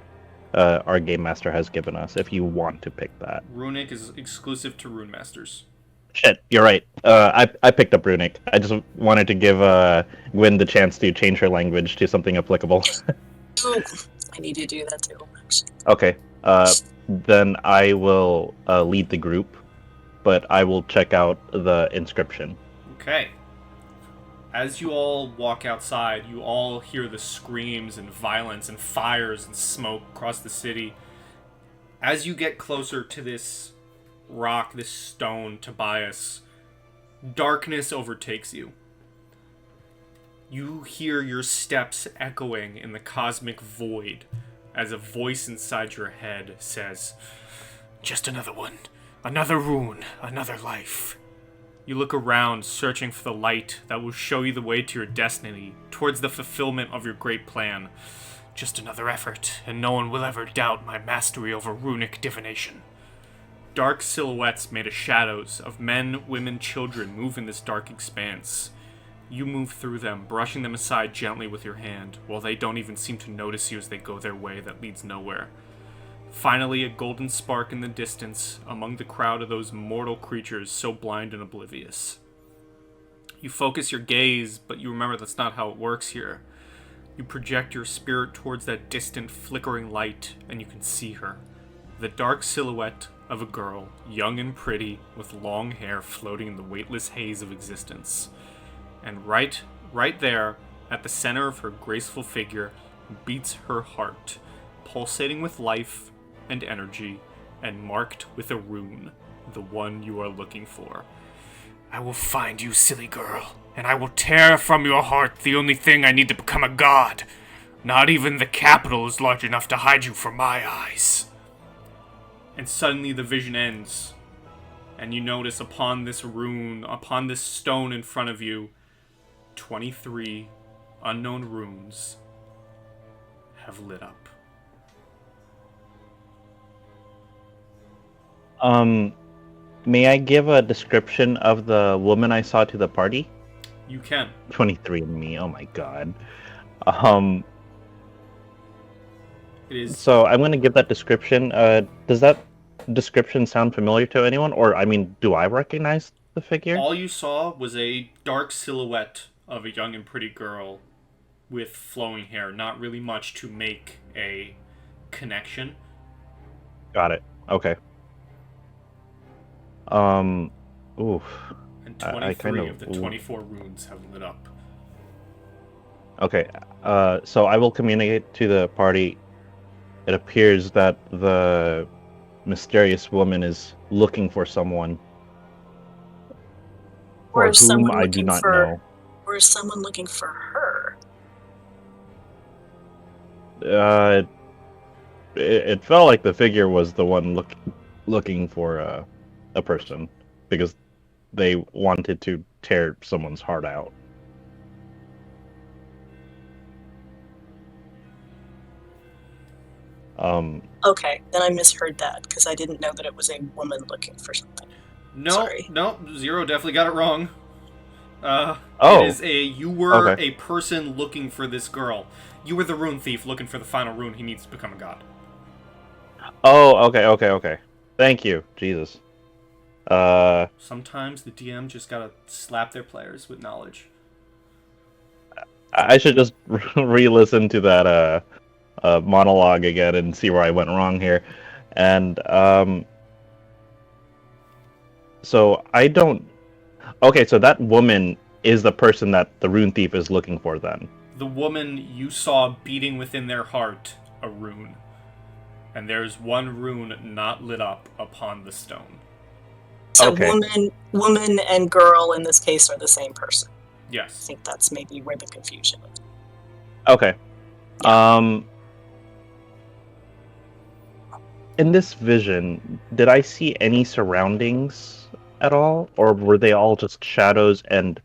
our game master has given us if you want to pick that. Runic is exclusive to Rune Masters. Shit, you're right. I picked up Runic. I just wanted to give Gwen the chance to change her language to something applicable. Oh, I need to do that too, actually. Okay. Then I will lead the group, but I will check out the inscription. Okay. As you all walk outside, you all hear the screams and violence and fires and smoke across the city. As you get closer to this rock, this stone, Tobias, darkness overtakes you. You hear your steps echoing in the cosmic void as a voice inside your head says, "Just another one. Another rune. Another life." You look around, searching for the light that will show you the way to your destiny, towards the fulfillment of your great plan. "Just another effort, and no one will ever doubt my mastery over runic divination." Dark silhouettes made of shadows of men, women, children move in this dark expanse. You move through them, brushing them aside gently with your hand, while they don't even seem to notice you as they go their way that leads nowhere. Finally, a golden spark in the distance, among the crowd of those mortal creatures so blind and oblivious. You focus your gaze, but you remember that's not how it works here. You project your spirit towards that distant, flickering light, and you can see her. The dark silhouette of a girl, young and pretty, with long hair floating in the weightless haze of existence. And right there, at the center of her graceful figure, beats her heart, pulsating with life and energy, and marked with a rune, the one you are looking for. I will find you, silly girl, and I will tear from your heart the only thing I need to become a god. Not even the capital is large enough to hide you from my eyes. And suddenly the vision ends, and you notice upon this rune, upon this stone in front of you, 23 unknown runes have lit up. May I give a description of the woman I saw to the party? You can. 23 and me, oh my god. It is. So I'm gonna give that description. Does that description sound familiar to anyone? Or, I mean, do I recognize the figure? All you saw was a dark silhouette of a young and pretty girl with flowing hair. Not really much to make a connection. Got it. Okay. Oof. And 23 of the 24 runes have lit up. Okay. So I will communicate to the party. It appears that the mysterious woman is looking for someone. Or is whom someone I do looking not for, know. or is someone looking for her? It felt like the figure was the one looking for a person, because they wanted to tear someone's heart out. Okay, then I misheard that, because I didn't know that it was a woman looking for something. No, Sorry. no, Zero definitely got it wrong. Oh. It is you were Okay. a person looking for this girl. You were the Rune Thief looking for the final rune he needs to become a god. Oh, okay. Thank you, Jesus. Sometimes the DM just gotta slap their players with knowledge. I should just re-listen to that monologue again and see where I went wrong here. And so I don't. Okay, so that woman is the person that the Rune Thief is looking for, then. The woman you saw beating within their heart a rune. And there's one rune not lit up upon the stone. So Okay. woman and girl in this case are the same person. I Yes. think that's maybe where the confusion is. Okay. In this vision, did I see any surroundings at all? Or were they all just shadows and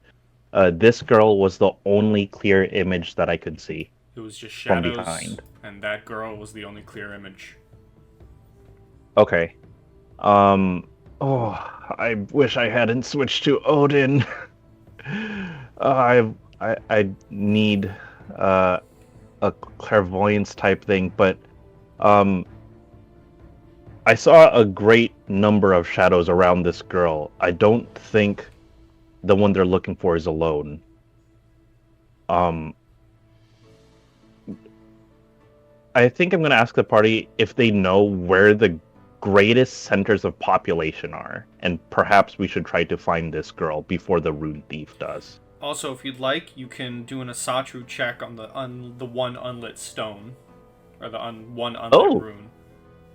this girl was the only clear image that I could see? It was just From shadows, behind. and that girl was the only clear image. Okay. Oh, I wish I hadn't switched to Odin. I need a clairvoyance type thing, but I saw a great number of shadows around this girl. I don't think the one they're looking for is alone. I think I'm going to ask the party if they know where the greatest centers of population are, and perhaps we should try to find this girl before the Rune Thief does. Also, if you'd like, you can do an Asatru check on the one unlit stone, or the one unlit rune.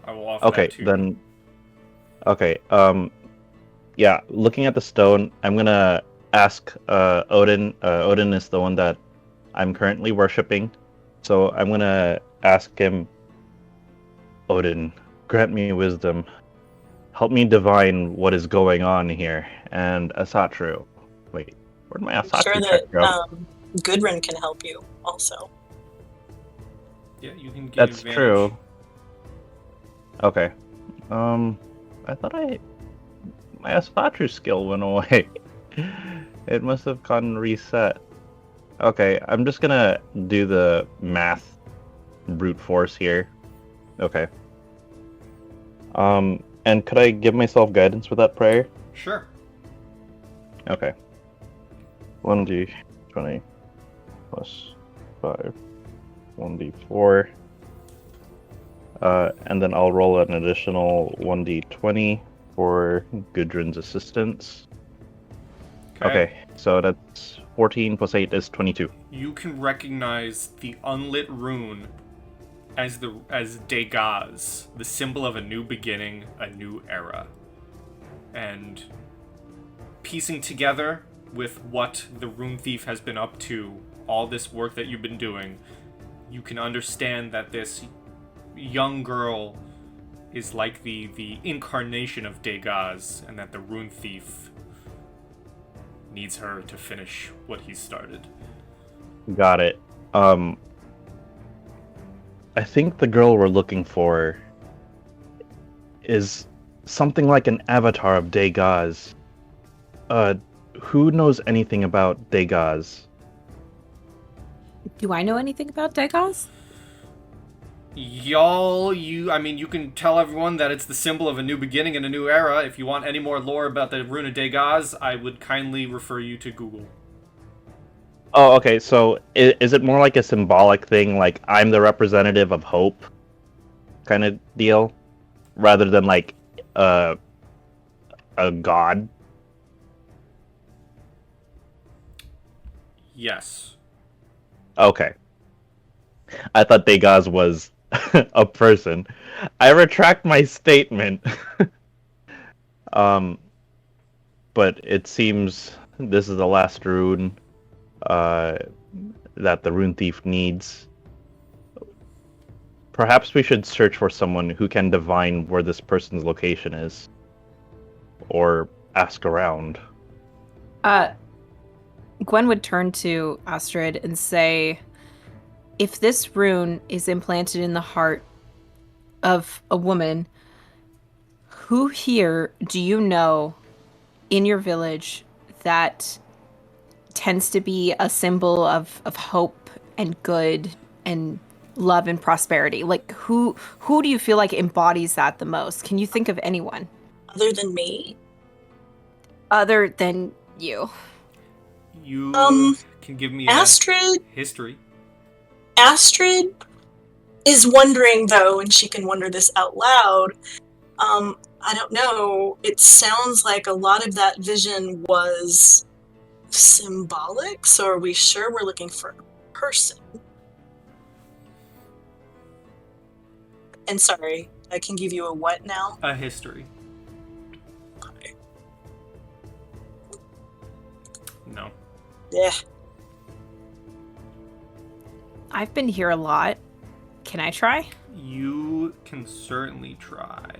I will offer Okay, that to you. then. Okay. Yeah. Looking at the stone, I'm gonna ask Odin. Odin is the one that I'm currently worshiping, so I'm gonna ask him. Odin, grant me wisdom. Help me divine what is going on here. And Asatru. Wait, where'd my I'm Asatru sure check go? that Gudrun can help you also. Yeah, you can get That's advantage. true. Okay. I thought my Asatru skill went away. It must have gotten reset. Okay, I'm just gonna do the math brute force here. Okay. And could I give myself guidance with that prayer? Sure. Okay. 1d20 plus 5. 1d4. And then I'll roll an additional 1d20 for Gudrun's assistance. Okay, so that's 14 plus 8 is 22. You can recognize the unlit rune as Degaz, the symbol of a new beginning, a new era. And piecing together with what the Rune Thief has been up to, all this work that you've been doing, you can understand that this young girl is like the incarnation of Degaz, and that the Rune Thief needs her to finish what he started. Got it. I think the girl we're looking for is something like an avatar of Degaz. Who knows anything about Degaz? Do I know anything about Degaz? You can tell everyone that it's the symbol of a new beginning and a new era. If you want any more lore about the Rune of Degaz, I would kindly refer you to Google. Oh, okay, so is it more like a symbolic thing, like I'm the representative of hope kind of deal, rather than like a god? Yes. Okay. I thought Degaz was a person. I retract my statement. But it seems this is the last rune that the Rune Thief needs. Perhaps we should search for someone who can divine where this person's location is. Or ask around. Gwen would turn to Astrid and say, if this rune is implanted in the heart of a woman, who here do you know in your village that tends to be a symbol of hope and good and love and prosperity? Like, who do you feel like embodies that the most? Can you think of anyone? Other than me? Other than you. You can give me Astrid? a history. Astrid is wondering, though, and she can wonder this out loud. I don't know. It sounds like a lot of that vision was symbolic, so are we sure we're looking for a person? And sorry, I can give you a what now? A history. Okay. No. Yeah. I've been here a lot. Can I try? You can certainly try.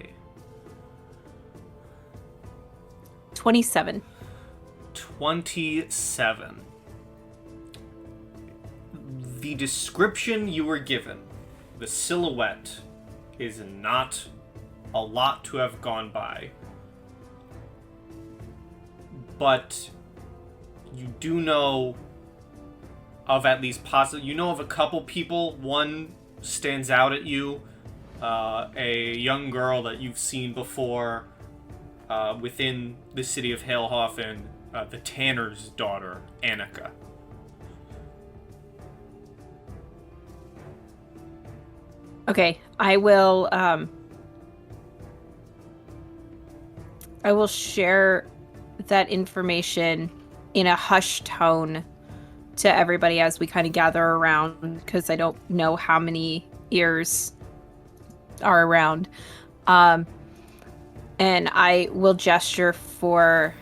27. 27. The description you were given, the silhouette, is not a lot to have gone by. But you do know of at least you know of a couple people. One stands out at you, a young girl that you've seen before within the city of Heil Hofn, the Tanner's daughter, Annika. Okay, I will share that information in a hushed tone to everybody as we kind of gather around, because I don't know how many ears are around. And I will gesture for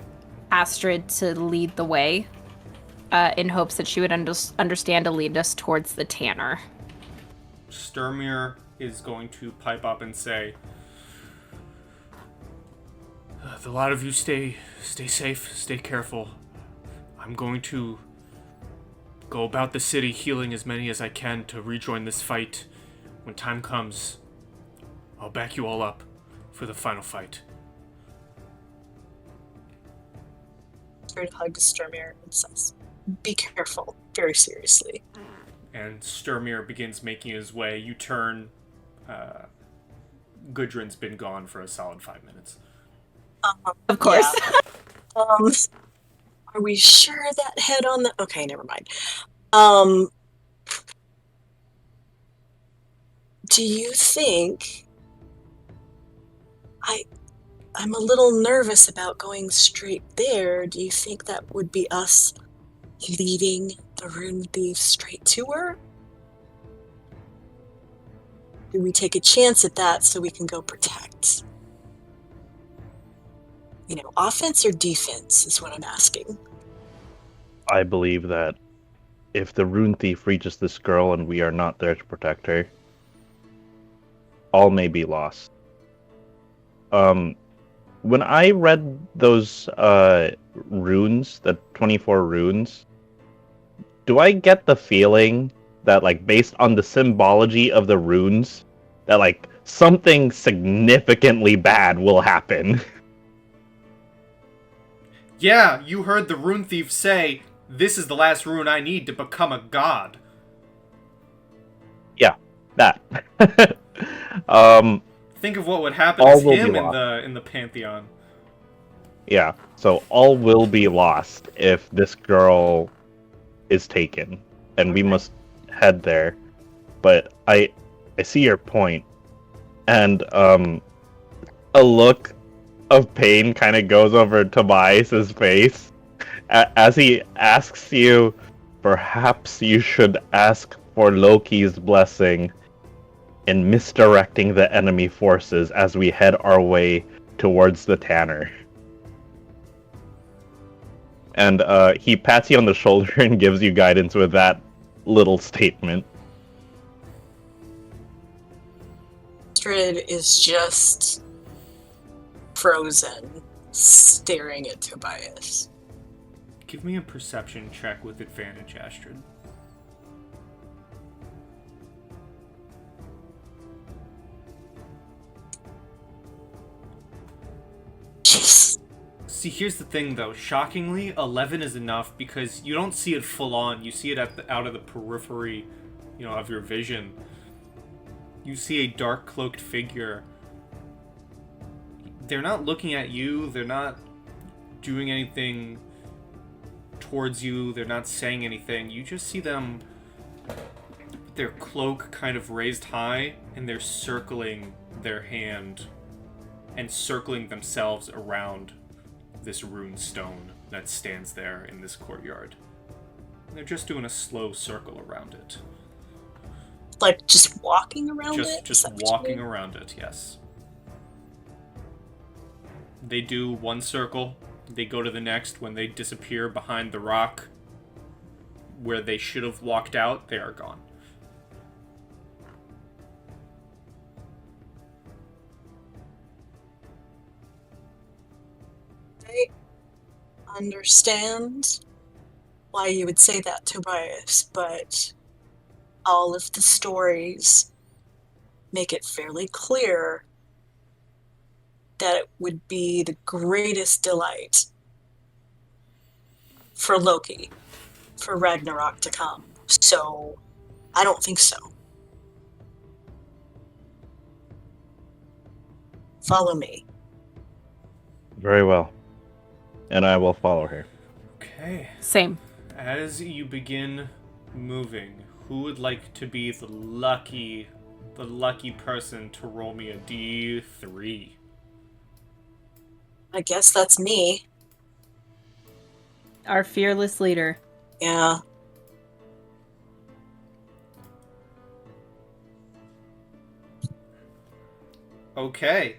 Astrid to lead the way in hopes that she would understand to lead us towards the Tanner. Sturmir is going to pipe up and say, "The lot of you stay safe, stay careful. I'm going to go about the city healing as many as I can to rejoin this fight. When time comes, I'll back you all up for the final fight." Astrid hugs Sturmir and says, "Be careful," very seriously. And Sturmir begins making his way. You turn. Gudrun's been gone for a solid 5 minutes. Of course. Yeah. Are we sure that head on the... Okay, never mind. Do you think... I'm a little nervous about going straight there. Do you think that would be us leading the Rune Thief straight to her? Do we take a chance at that so we can go protect? Offense or defense is what I'm asking. I believe that if the Rune Thief reaches this girl and we are not there to protect her, all may be lost. When I read those runes, the 24 runes, do I get the feeling that, like, based on the symbology of the runes, that, like, something significantly bad will happen? Yeah, you heard the Rune Thief say, "This is the last rune I need to become a god." Yeah, that. Think of what would happen All as will be him lost. in the pantheon. Yeah, so all will be lost if this girl is taken, and we must head there. But I see your point, and a look of pain kind of goes over Tobias's face as he asks you, perhaps you should ask for Loki's blessing in misdirecting the enemy forces as we head our way towards the Tanner. And he pats you on the shoulder and gives you guidance with that little statement. Astrid is just frozen, staring at Tobias. Give me a perception check with advantage, Astrid. Jeez. See, here's the thing, though. Shockingly, 11 is enough because you don't see it full on. You see it out of the periphery, of your vision. You see a dark cloaked figure. They're not looking at you. They're not doing anything towards you. They're not saying anything. You just see them with their cloak kind of raised high, and they're circling their hand and circling themselves around this rune stone that stands there in this courtyard. And they're just doing a slow circle around it. Like, just walking around it? Just walking around it, yes. They do one circle, they go to the next. When they disappear behind the rock where they should have walked out, they are gone. I understand why you would say that, Tobias, but all of the stories make it fairly clear that it would be the greatest delight for Loki, for Ragnarok to come. So, I don't think so. Follow me. Very well. And I will follow her. Okay. Same. As you begin moving, who would like to be the lucky person to roll me a D3? I guess that's me. Our fearless leader. Yeah. Okay.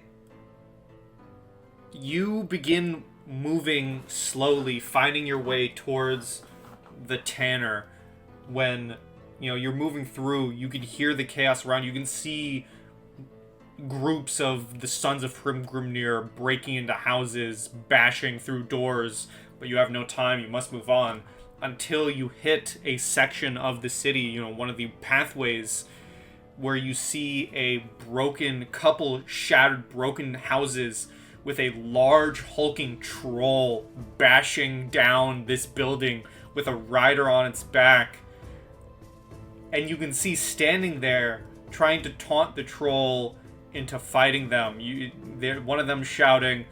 You begin moving slowly, finding your way towards the Tanner. When, you're moving through, you can hear the chaos around you. You can see groups of the Sons of Hrimgrimnir breaking into houses, bashing through doors, but you have no time. You must move on until you hit a section of the city, one of the pathways, where you see a couple shattered, broken houses with a large hulking troll bashing down this building with a rider on its back. And you can see standing there trying to taunt the troll into fighting them. One of them shouting,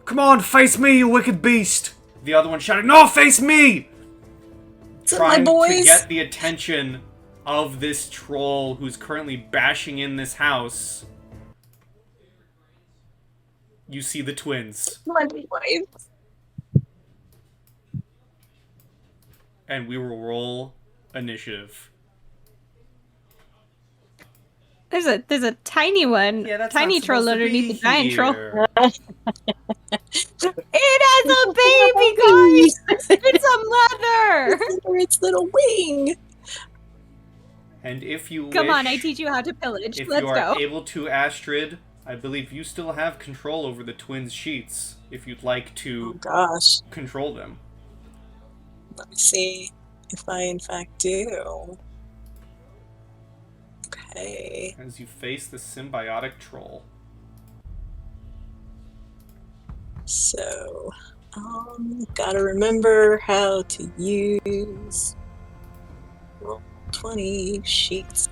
"Come on, face me, you wicked beast!" The other one shouting, "No, face me!" Trying to get the attention of this troll who's currently bashing in this house. You see the twins. My boys. and we will roll initiative. There's a tiny one. Yeah, that's tiny not troll supposed to underneath be the giant troll. here. It has a baby, guys! It's a mother! It's under its little wing. And if you Come wish, on, I teach you how to pillage. if Let's you are go. able to, Astrid, I believe you still have control over the twins' sheets. If you'd like Oh to gosh. control them. Let me see if I in fact do. Okay. As you face the symbiotic troll. So, gotta remember how to use roll 20 sheets.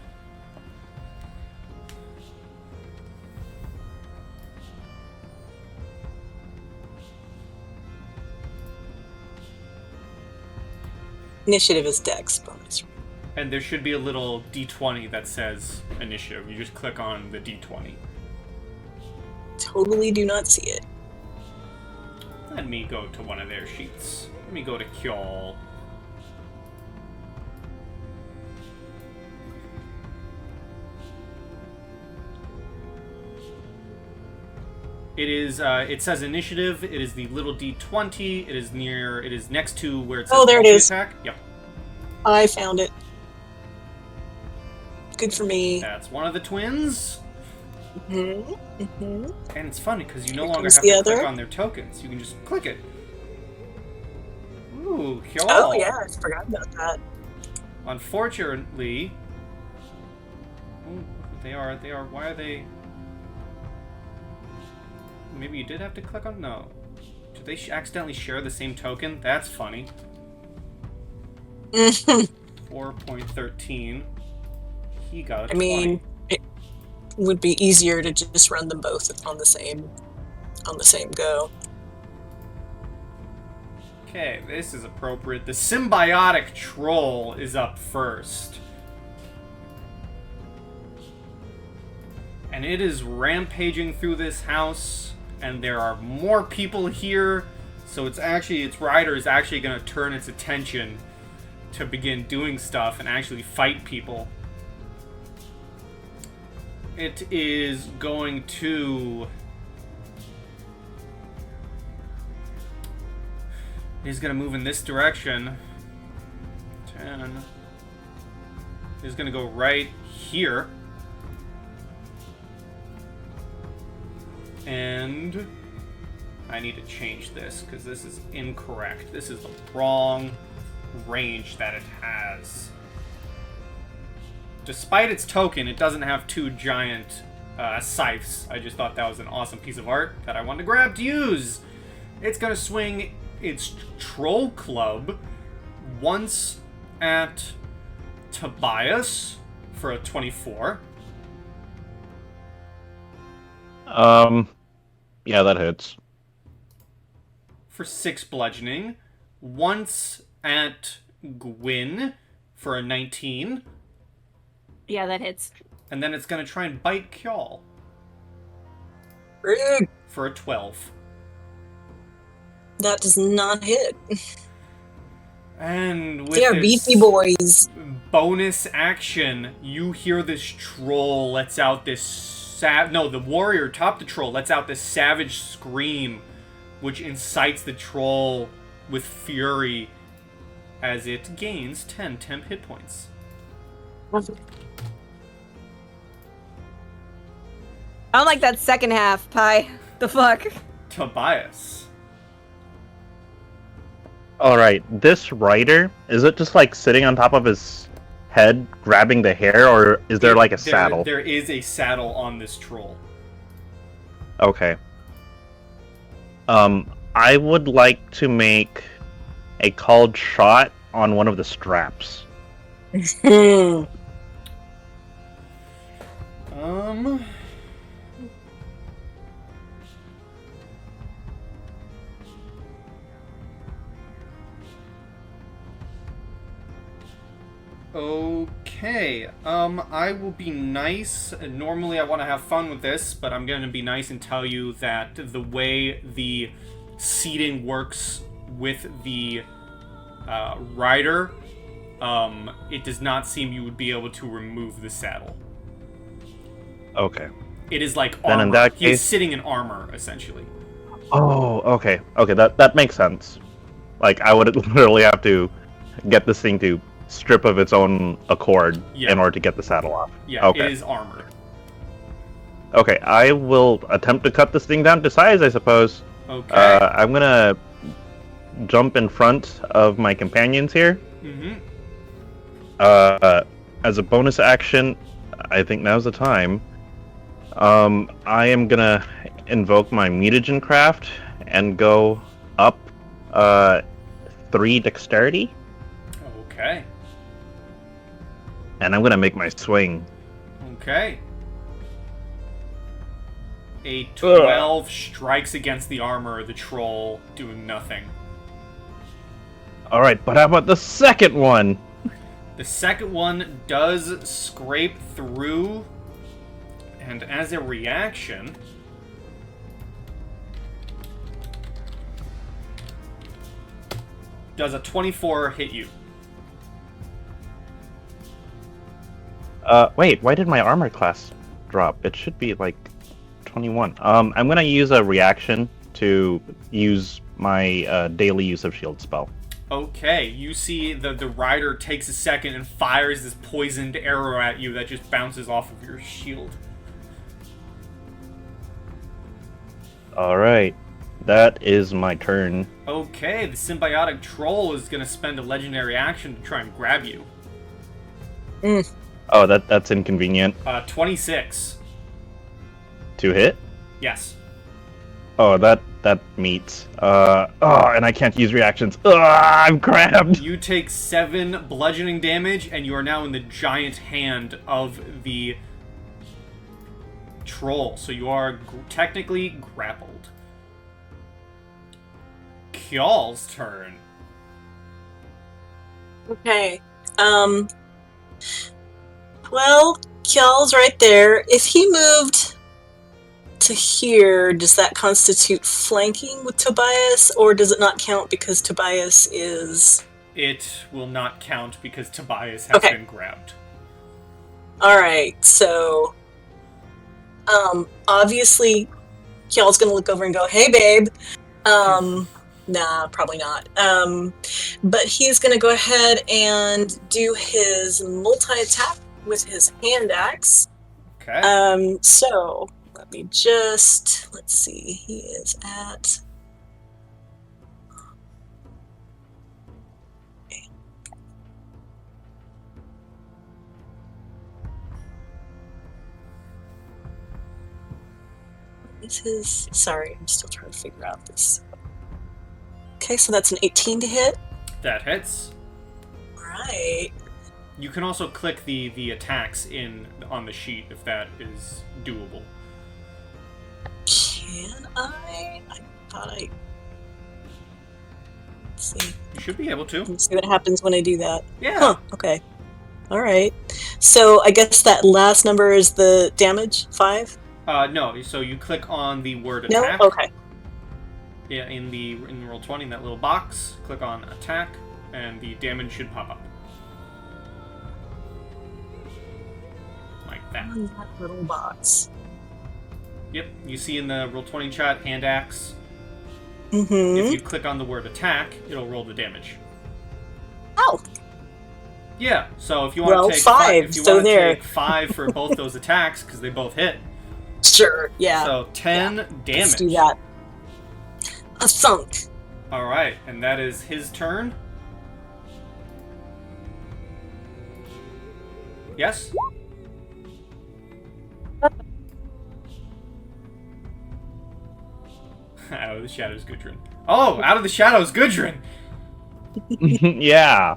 Initiative is Dex bonus. And there should be a little D20 that says initiative. You just click on the D20. Totally do not see it. Let me go to one of their sheets. Let me go to Kjol. It is, it says initiative. It is the little D20. It is next to where it says Oh, there it is. attack. Yep. I found it. Good for me. That's one of the twins. And And it's funny because you no Here longer comes have the to click other. on their tokens. You can just click it. Ooh, Kjol. Oh yeah, I forgot about that. Unfortunately, ooh, they are. Why are they? Maybe you did have to click on. No, did they accidentally share the same token? That's funny. 4.13. He got a I 20. mean, it would be easier to just run them both on the same go. Okay, this is appropriate. The symbiotic troll is up first. And it is rampaging through this house, and there are more people here, so its rider is actually going to turn its attention to begin doing stuff and actually fight people. It is going to... He's going to move in this direction. 10. He's going to go right here. And I need to change this because this is incorrect. This is the wrong range that it has. Despite its token, it doesn't have two giant scythes. I just thought that was an awesome piece of art that I wanted to grab to use. It's going to swing its troll club once at Tobias for a 24. Yeah, that hits. For 6 bludgeoning. Once at Gwyn for a 19. Yeah, that hits. And then it's going to try and bite Kjol Rude. for a 12. That does not hit. And with They are its beefy boys. bonus action, you hear this troll lets out this the warrior top the troll lets out this savage scream, which incites the troll with fury as it gains 10 temp hit points. I don't like that second half, Pie. The fuck? Tobias. Alright, this rider, is it just like sitting on top of his head, grabbing the hair, or is there like a saddle? There is a saddle on this troll. Okay. I would like to make a called shot on one of the straps. Okay, I will be nice. Normally I want to have fun with this, but I'm going to be nice and tell you that the way the seating works with the Rider, it does not seem you would be able to remove the saddle. Okay. It is like Then armor. in that He is case- sitting in armor, essentially. Oh, okay. Okay, that makes sense. Like, I would literally have to get this thing to strip of its own accord Yeah. in order to get the saddle off. Yeah, Okay. it is armored. Okay, I will attempt to cut this thing down to size, I suppose. Okay. I'm gonna jump in front of my companions here. Mm-hmm. As a bonus action, I think now's the time. I am gonna invoke my mutagen craft and go up 3 dexterity, Okay. and I'm gonna make my swing. Okay. A 12 strikes against the armor of the troll, doing nothing. Alright, but how about the second one? The second one does scrape through, and as a reaction, does a 24 hit you? Wait, why did my armor class drop? It should be like 21. I'm gonna use a reaction to use my daily use of shield spell. Okay, you see the rider takes a second and fires this poisoned arrow at you that just bounces off of your shield. Alright, that is my turn. Okay, the symbiotic troll is going to spend a legendary action to try and grab you. Oh, that's inconvenient. 26. To hit? Yes. Oh, that meets. And I can't use reactions. I'm grabbed! You take 7 bludgeoning damage, and you are now in the giant hand of the troll. So you are technically grappled. Kjall's turn. Okay. Well, Kjall's right there. If he moved to here, does that constitute flanking with Tobias, or does it not count because Tobias is... It will not count because Tobias has Okay. been grabbed. Alright, so... obviously, Kjall's gonna look over and go, "Hey, babe." Nah, probably not. But he's gonna go ahead and do his multi-attack with his hand axe. Okay. So let me just, let's see, he is at... Is his... Sorry, I'm still trying to figure out this. Okay, so that's an 18 to hit. That hits. Right. You can also click the attacks on the sheet if that is doable. Can I? I thought I... Let's see. You should be able to. Let's see what happens when I do that. Yeah. Huh, okay. Alright. So I guess that last number is the damage? 5? No. So you click on the word No? attack. Okay. Yeah, in Roll20, in that little box, click on attack, and the damage should pop up. Like that. On that little box. Yep. You see in the Roll20 chat, hand axe. Mm-hmm. If you click on the word attack, it'll roll the damage. Oh! Yeah. So if you want Well, to take 5, if you so want to there. take 5 for both those attacks, because they both hit. Sure, yeah. So 10 damage. Let's do that. A thunk. Alright, and that is his turn. Yes? Out of the shadows, Gudrun. Oh, out of the shadows, Gudrun! Yeah.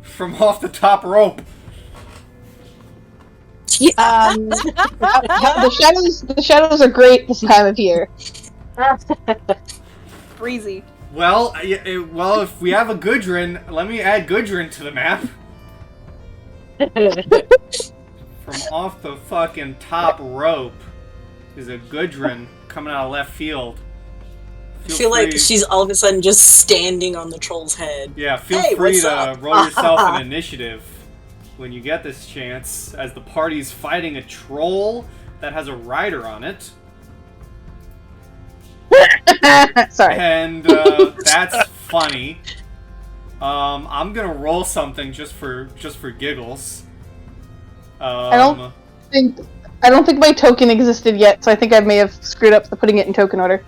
From off the top rope. Yeah. The shadows are great this time of year. Breezy. Well, if we have a Gudrun, let me add Gudrun to the map. From off the fucking top rope is a Gudrun coming out of left field. I feel like she's all of a sudden just standing on the troll's head. Yeah, feel Hey, free what's to up? roll yourself an initiative when you get this chance, as the party's fighting a troll that has a rider on it. Sorry. And that's funny. I'm gonna roll something just for giggles. I don't think my token existed yet, so I think I may have screwed up the putting it in token order.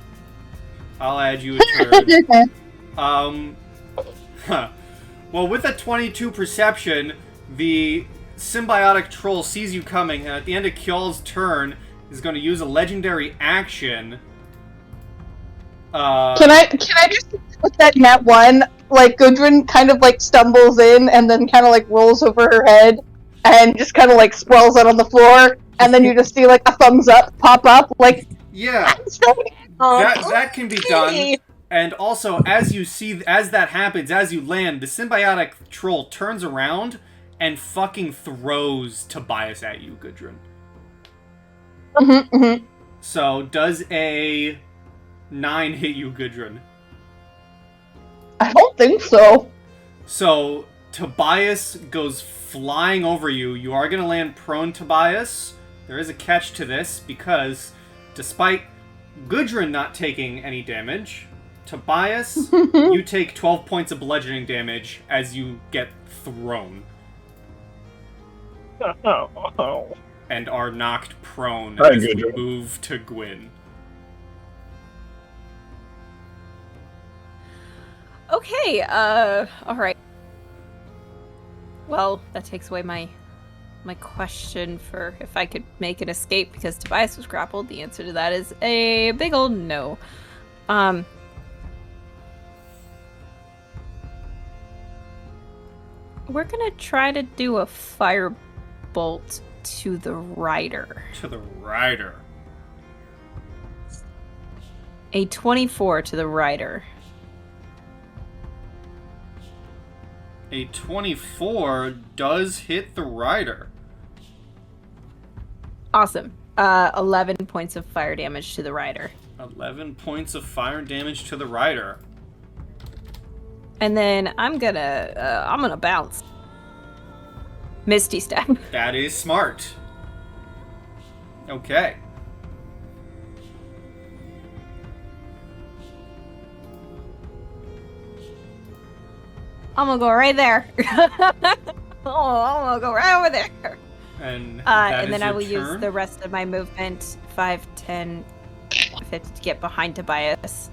I'll add you a turn. Well, with a 22 perception, the symbiotic troll sees you coming, and at the end of Kjol's turn, is going to use a legendary action. Can I just with that nat 1? Like Gudrun kind of like stumbles in and then kind of like rolls over her head and just kind of like sprawls out on the floor, and then you just see like a thumbs up pop up, like Yeah, that can be done. And also, as that happens, as you land, the symbiotic troll turns around and fucking throws Tobias at you, Gudrun. So, does a 9 hit you, Gudrun? I don't think so. So, Tobias goes flying over you. You are going to land prone, Tobias. There is a catch to this, because despite Gudrun not taking any damage, Tobias, you take 12 points of bludgeoning damage as you get thrown. And are knocked prone as we move to Gwyn. Okay, alright. Well, that takes away my question for if I could make an escape because Tobias was grappled. The answer to that is a big old no. We're gonna try to do a firebolt to the rider. To the rider. A 24 to the rider. A 24 does hit the rider. Awesome. 11 points of fire damage to the rider. 11 points of fire damage to the rider. And then I'm gonna bounce. Misty Step. That is smart. Okay. I'm gonna go right there. I'm gonna go right over there. And then I will use the rest of my movement, 5, 10, 50, to get behind Tobias.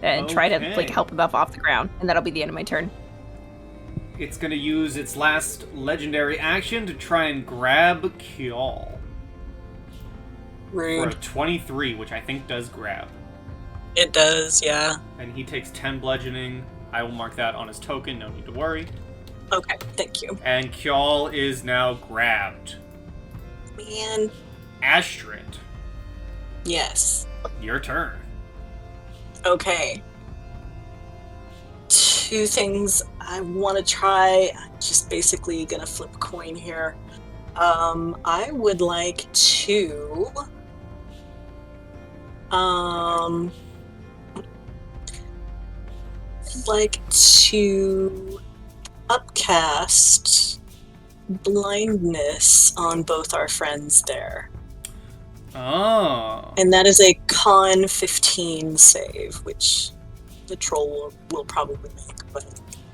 And try to help him up off the ground. And that'll be the end of my turn. It's going to use its last legendary action to try and grab Kjol. Rude. For a 23, which I think does grab. It does, yeah. And he takes 10 bludgeoning. I will mark that on his token, no need to worry. Okay, thank you. And Kjol is now grabbed. Man. Astrid. Yes. Your turn. Okay. 2 things I want to try. I'm just basically gonna flip a coin here. I would like to upcast blindness on both our friends there. Oh. And that is a con 15 save, which the troll will probably make, but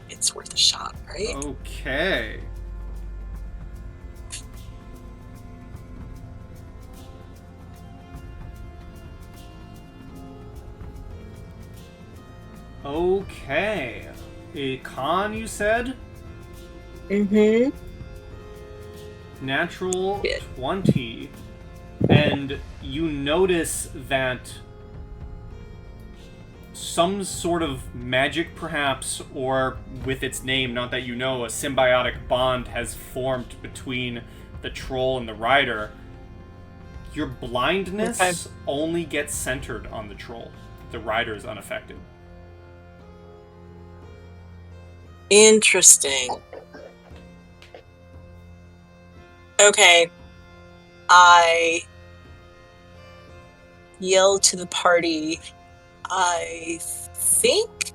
it's worth a shot, right? Okay. Okay. A con, you said? Mm-hmm. Natural 20. And you notice that some sort of magic, perhaps, or with its name, not that you know, a symbiotic bond has formed between the troll and the rider. Your blindness only gets centered on the troll. The rider is unaffected. Interesting. Okay. I yell to the party, I think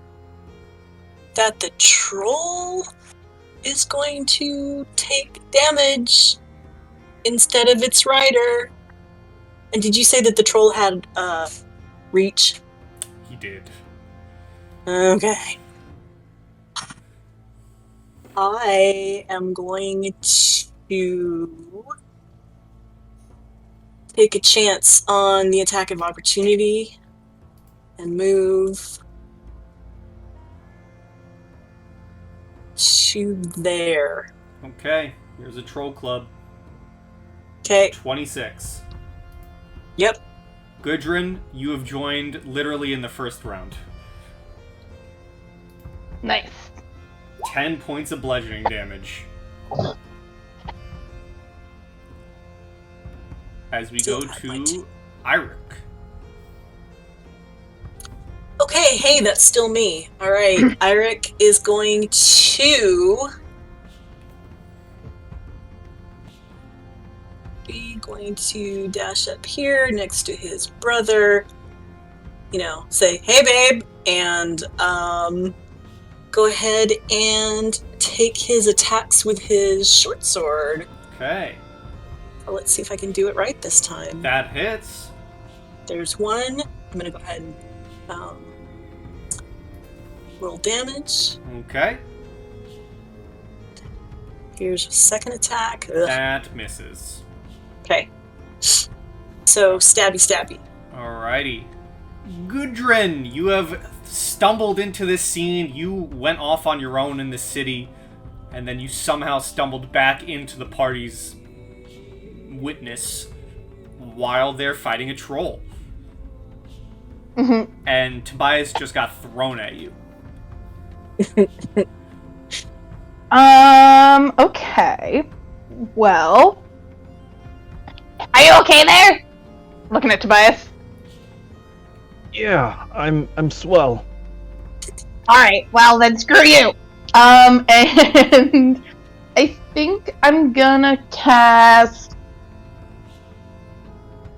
that the troll is going to take damage instead of its rider. And did you say that the troll had reach? He did. Okay. I am going to take a chance on the attack of opportunity and move to there. Okay, here's a troll club. Okay. 26. Yep. Gudrun, you have joined literally in the first round. Nice. 10 points of bludgeoning damage. As we go to Eirik. Okay, hey, that's still me. Alright, Eirik is going to be dash up here next to his brother. You know, say, hey babe, and go ahead and take his attacks with his short sword. Okay. Let's see if I can do it right this time. That hits. There's one. I'm gonna go ahead and roll damage. Okay. Here's a second attack. Ugh. That misses. Okay. So, stabby. Alrighty. Gudrun, you have stumbled into this scene. You went off on your own in the city, and then you somehow stumbled back into the party's witness while they're fighting a troll. Mm-hmm. And Tobias just got thrown at you. Okay. Well. Are you okay there? Looking at Tobias. Yeah, I'm swell. Alright, well then screw you! And I think I'm gonna cast...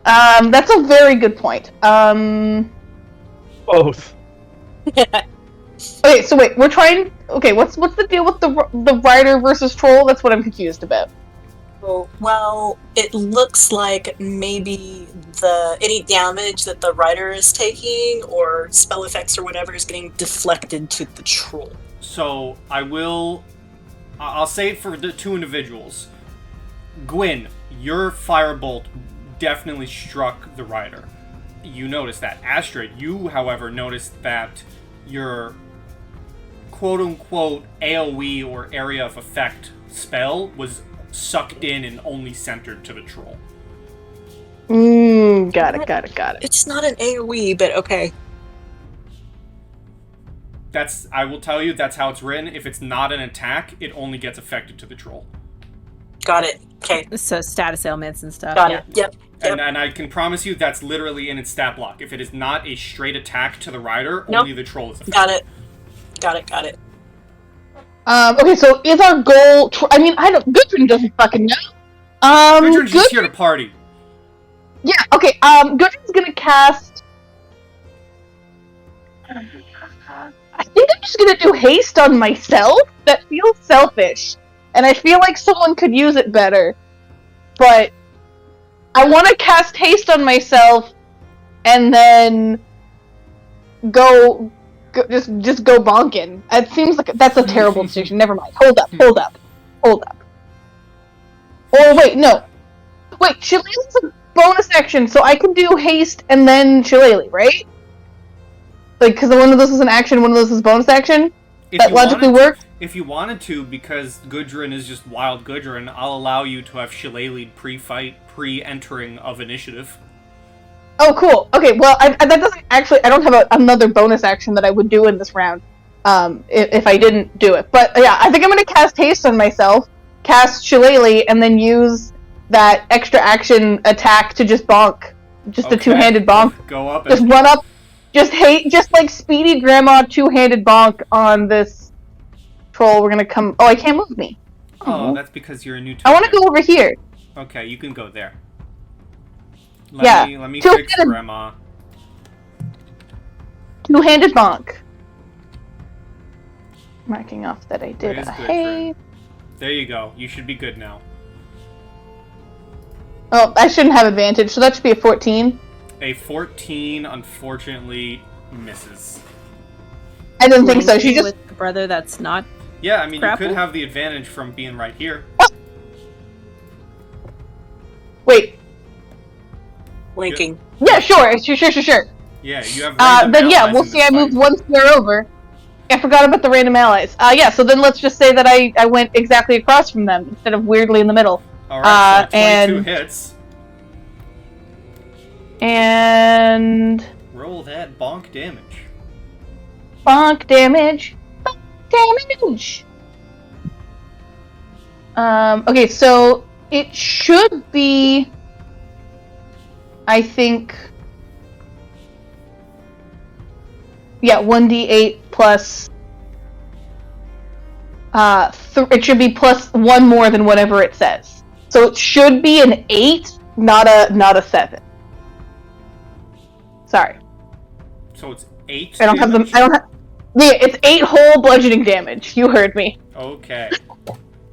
that's a very good point. Both. Okay, so wait, we're trying... Okay, what's the deal with the rider versus troll? That's what I'm confused about. Oh, well, it looks like maybe any damage that the rider is taking or spell effects or whatever is getting deflected to the troll. So, I'll say it for the two individuals. Gwyn, your firebolt definitely struck the rider. You noticed that. Astrid, you, however, noticed that your quote-unquote AoE or area of effect spell was sucked in and only centered to the troll. Got it. It's not an AoE, but okay. I will tell you, that's how it's written. If it's not an attack, it only gets affected to the troll. Got it. Okay. So status ailments and stuff. Got it. Yep. And I can promise you that's literally in its stat block. If it is not a straight attack to the rider, only the troll is affected. Got it. Okay, so is our goal... Gudrun doesn't fucking know. Gudrun's just here to party. Yeah, okay, Gudrun's gonna cast... I think I'm just gonna do haste on myself. That feels selfish. And I feel like someone could use it better. But I want to cast haste on myself and then just go bonking. It seems like that's a terrible decision. Never mind. Hold up. Or wait, no. Wait, Shillelagh's a bonus action, so I can do haste and then Shillelagh, right? Like, because one of those is an action, one of those is bonus action? That logically works? If you wanted to, because Gudrun is just wild Gudrun, I'll allow you to have Shillelagh pre-entering of initiative. Oh, cool. Okay, well, that doesn't actually... I don't have another bonus action that I would do in this round, if I didn't do it. But, yeah, I think I'm going to cast haste on myself, cast Shillelagh, and then use that extra action attack to just bonk. Just a two-handed bonk. Go up and... Just run up, just like Speedy Grandma two-handed bonk on this troll. We're going to come... Oh, I can't move me. Oh, that's because you're a new token. I want to go over here. Okay, you can go there. Let me Two-handed... fix Grandma. two-handed bonk. Marking off that I did Praise a Gudrun. hey. There you go. You should be good now. Oh, I shouldn't have advantage, so that should be a 14. A 14, unfortunately, misses. I didn't think so. Flanking She just with the brother that's not. Yeah, I mean, you Grapple? could have the advantage from being right here. wait. Linking. Yeah, sure. Yeah, you have random Then yeah, allies we'll in see. this I moved fight. one square over. I forgot about the random allies. Yeah. So then let's just say that I went exactly across from them instead of weirdly in the middle. Alright, so 22 and- hits. And Roll that bonk damage. bonk damage. Bonk damage. Okay, so it should be, I think, yeah, 1d8 plus, it should be plus one more than whatever it says. So it should be an 8, not a 7. Sorry. So it's 8 I don't have damage? yeah, it's 8 whole bludgeoning damage. You heard me. Okay.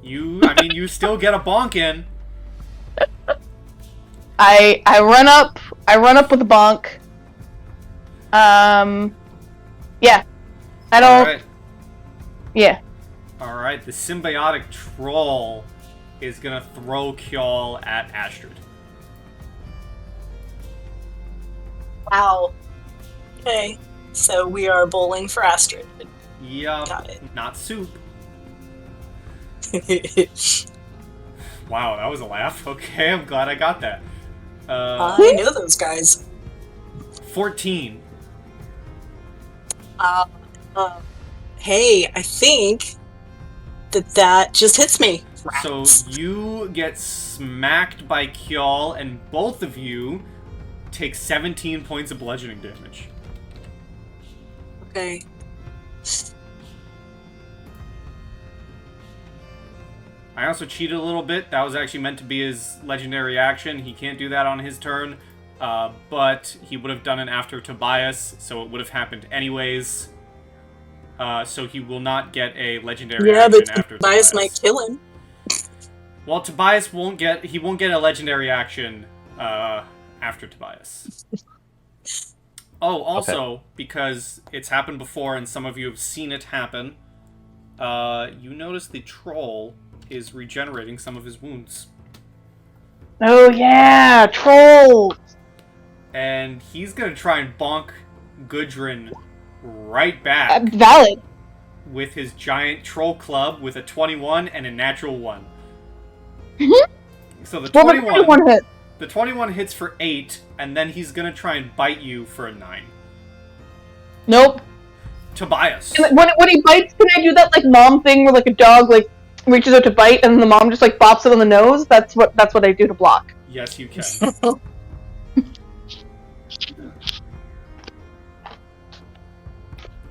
You still get a bonk in. I run up with a bonk. Yeah. I don't. Alright. Yeah. Alright, the symbiotic troll is gonna throw Kjol at Astrid. Wow. Okay, so we are bowling for Astrid. Yup. Got it. Not soup. Wow, that was a laugh. Okay, I'm glad I got that. I know those guys. 14. Hey, I think that just hits me. So you get smacked by Kjol, and both of you take 17 points of bludgeoning damage. Okay. I also cheated a little bit. That was actually meant to be his legendary action. He can't do that on his turn, but he would have done it after Tobias, so it would have happened anyways. So he will not get a legendary Yeah, action but after Tobias Tobias. might kill him. Well, Tobias won't get a legendary action after Tobias. Oh, also, because it's happened before and some of you have seen it happen, you notice the troll is regenerating some of his wounds. Oh yeah, trolls. And he's gonna try and bonk Gudrun right back Valid. with his giant troll club with a 21 and a natural 1. So the Well, 21, hit. the 21 hits for 8, and then he's gonna try and bite you for a 9. Nope. Tobias. And when he bites, can I do that like mom thing where like a dog like reaches out to bite and the mom just like bops it on the nose? That's what I do to block. Yes, you can.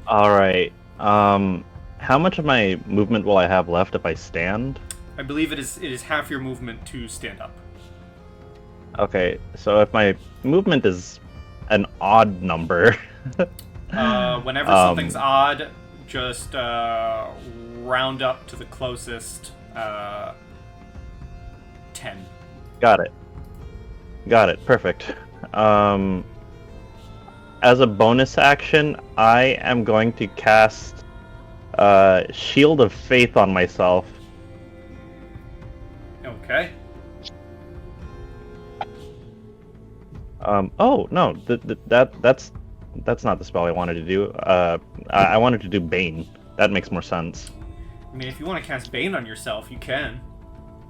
Alright. How much of my movement will I have left if I stand? I believe it is half your movement to stand up. Okay, so if my movement is an odd number. Whenever something's odd, just round up to the closest 10. Got it, perfect. As a bonus action, I am going to cast Shield of Faith on myself. Okay. Oh no, that's not the spell I wanted to do. I wanted to do Bane. That makes more sense. I mean, if you want to cast Bane on yourself, you can.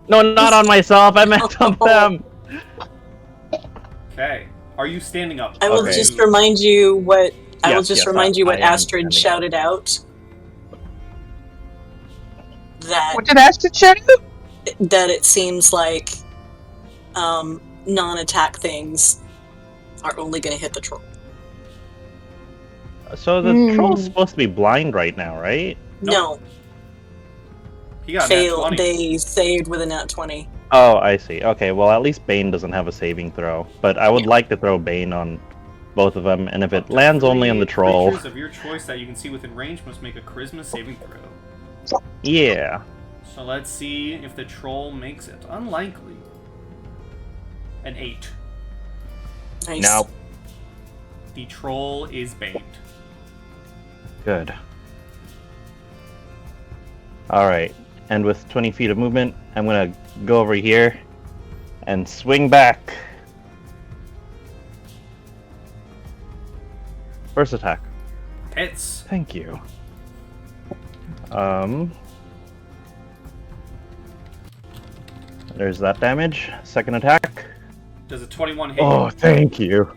No, not on myself. I meant on them. Okay. Are you standing up? I will Okay. just remind you what Yes, remind you what I am Astrid standing shouted out. What did Astrid shout out? That it seems like non-attack things are only going to hit the troll. So the troll's supposed to be blind right now, right? No, He got a nat failed. 20. They saved with a nat 20. Oh, I see. Okay, well at least Bane doesn't have a saving throw, but I would like to throw Bane on both of them, and if it lands only on the troll... Creatures of your choice that you can see within range must make a charisma saving throw. Yeah. So let's see if the troll makes it. Unlikely. An 8. Nice. No. The troll is baned. Good. Alright, and with 20 feet of movement, I'm gonna go over here and swing back. First attack. Hits. Thank you. There's that damage. Second attack. Does a 21 hit? Oh, thank you.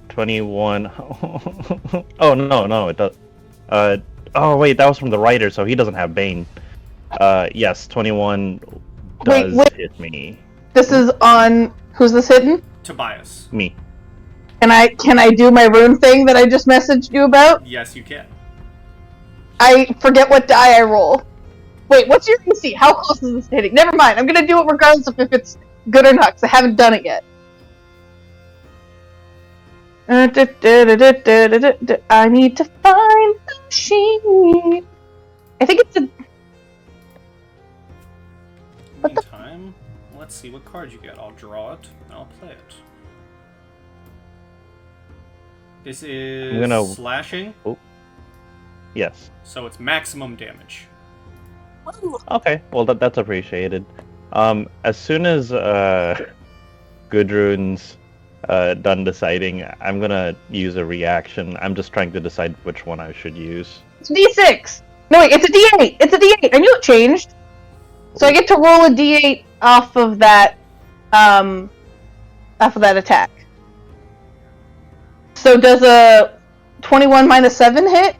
21. Oh, no, it does. Oh, wait, that was from the writer, so he doesn't have Bane. Yes, 21 does Wait. hit me. This is on... Who's this hitting? Tobias. Me. Can I do my rune thing that I just messaged you about? Yes, you can. I forget what die I roll. Wait, what's your AC? How close is this to hitting? Never mind, I'm gonna do it regardless of if it's good or not, because I haven't done it yet. I need to find the machine. I think it's a... Meantime, let's see what card you get. I'll draw it, and I'll play it. This is slashing. Oh. Yes. So it's maximum damage. Woo. Okay, well that's appreciated. As soon as Gudrun's done deciding, I'm gonna use a reaction. I'm just trying to decide which one I should use. It's D6! No wait, it's a D8! It's a D8! I knew it changed! So I get to roll a D8 off of that, attack. So does a 21 minus 7 hit?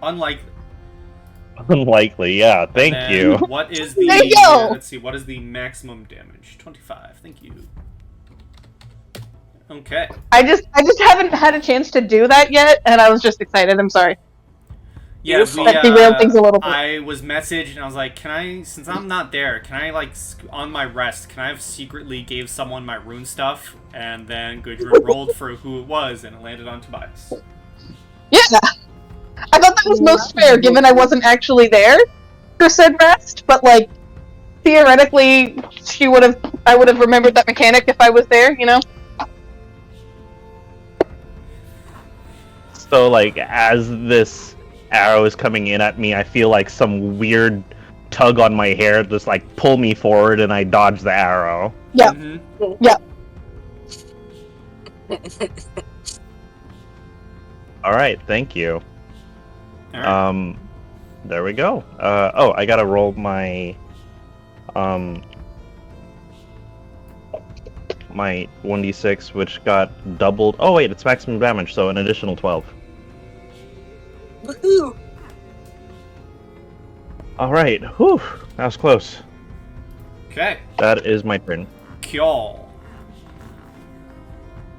Unlikely. Unlikely, yeah. Thank Then you. What is the... There you go! Let's see, what is the maximum damage? 25, thank you. Okay. I just haven't had a chance to do that yet, and I was just excited, I'm sorry. Yeah, That derailed things a little bit. I was messaged and I was like, can I, since I'm not there, can I, like, on my rest, can I have secretly gave someone my rune stuff? And then Gudrun rolled for who it was, and it landed on Tobias. Yeah! I thought that was most fair, given I wasn't actually there for said rest, but, like, theoretically, I would have remembered that mechanic if I was there, you know? So, like, as this arrow is coming in at me, I feel like some weird tug on my hair just, like, pull me forward, and I dodge the arrow. Yeah. Mm-hmm. Yeah. Alright, thank you. All right. There we go. I gotta roll my my 1d6, which got doubled. Oh wait, it's maximum damage, so an additional 12. Woohoo! Alright, whew, that was close. Okay. That is my turn. Kjol.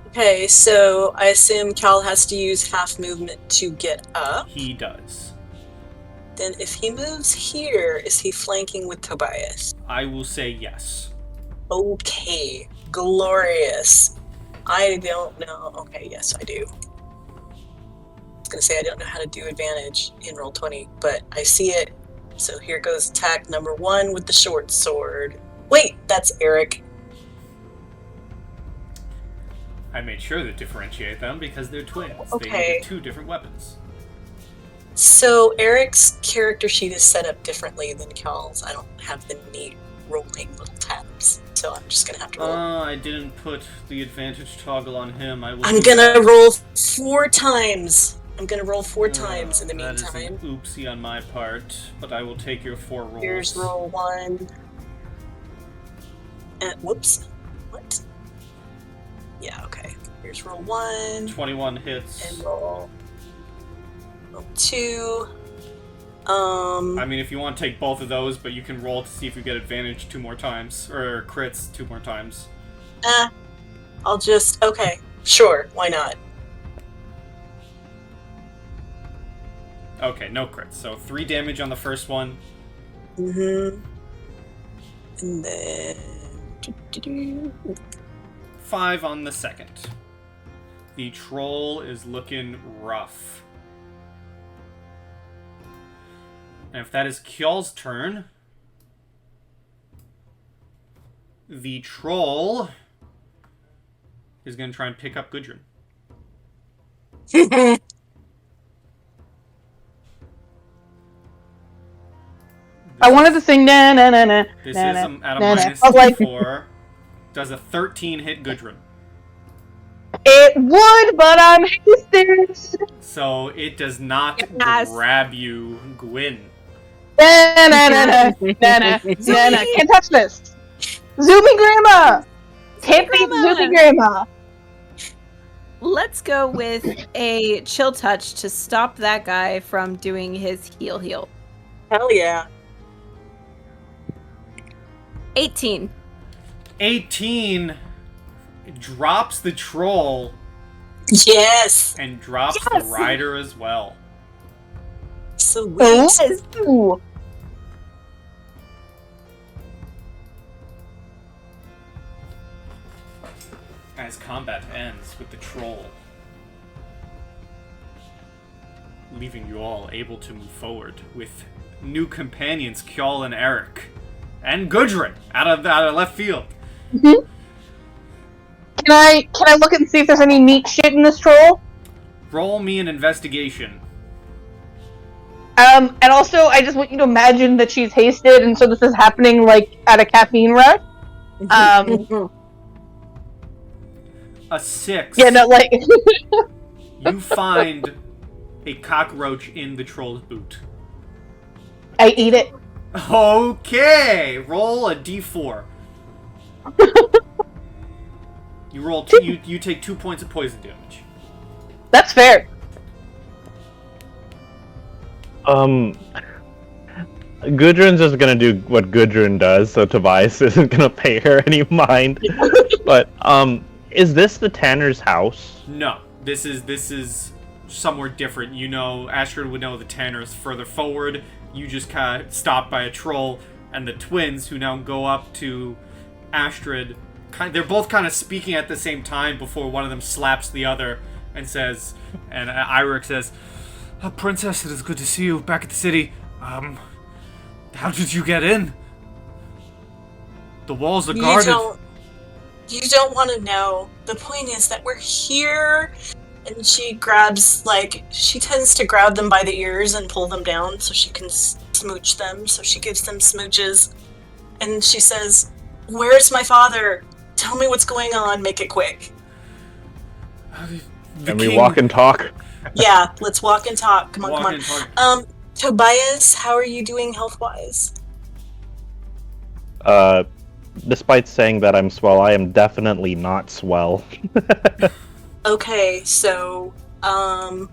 Okay, so I assume Cal has to use half movement to get up. He does. Then if he moves here, is he flanking with Tobias? I will say yes. Okay, glorious. I don't know. Okay, yes, I do. I was gonna say I don't know how to do advantage in Roll20, but I see it. So here goes attack number 1 with the short sword. Wait, that's Eric. I made sure to differentiate them because they're twins. Okay. They need 2 different weapons. So Eric's character sheet is set up differently than Cal's. I don't have the neat rolling little tabs, so I'm just gonna have to roll. I didn't put the advantage toggle on him. I'm gonna roll 4 times. I'm gonna roll 4 times in the That meantime. is an oopsie on my part, but I will take your 4 rolls. Here's roll 1. And whoops. What? Yeah, okay. Here's roll 1. 21 hits. And roll 2. I mean, if you want to take both of those, but you can roll to see if you get advantage 2 more times, or crits 2 more times. I'll just, okay, sure, why not? Okay, no crits. So 3 damage on the first one. Mm-hmm. And then... 5 on the second. The troll is looking rough. And if that is Kjall's turn, the troll is going to try and pick up Gudrun. I wanted to sing na na na na. This na, is na, at a na, na. minus I was like, 4. Does a 13 hit Gudrun? it would, but I'm hasted. So it does not Yes. grab you, Gwyn. Na na na na na na na na. Can't touch this. Zoomy grandma. Can't beat Grandma. Zoomy grandma. Let's go with a chill touch to stop that guy from doing his heal. Hell yeah. 18. 18 drops the troll Yes. and drops Yes. the rider as well. Sweet. Ooh. As combat ends with the troll, leaving you all able to move forward with new companions, Kjall and Eric, and Gudrun out of left field. Can I look and see if there's any neat shit in this troll? Roll me an investigation. And also, I just want you to imagine that she's hasted, and so this is happening, like, at a caffeine rush. A 6. Yeah, no, like... You find a cockroach in the troll's boot. I eat it. Okay, roll a d4. You roll you take 2 points of poison damage. That's fair. Gudrun's just gonna do what Gudrun does, so Tobias isn't gonna pay her any mind. But, is this the Tanner's house? No, this is somewhere different. You know, Astrid would know the Tanner is further forward. You just kind of stopped by a troll, and the twins who now go up to Astrid. They're both kind of speaking at the same time before one of them slaps the other and says, and Eirik says, Princess, it is good to see you back at the city. How did you get in? The walls are guarded. You don't want to know. The point is that we're here, and she tends to grab them by the ears and pull them down so she can smooch them, so she gives them smooches. And she says, "Where's my father? Tell me what's going on, make it quick." And we walk and talk. Yeah, let's walk and talk. Come on, Walk come and talk. on. Tobias, how are you doing health-wise? Despite saying that I'm swell, I am definitely not swell. Okay, so, I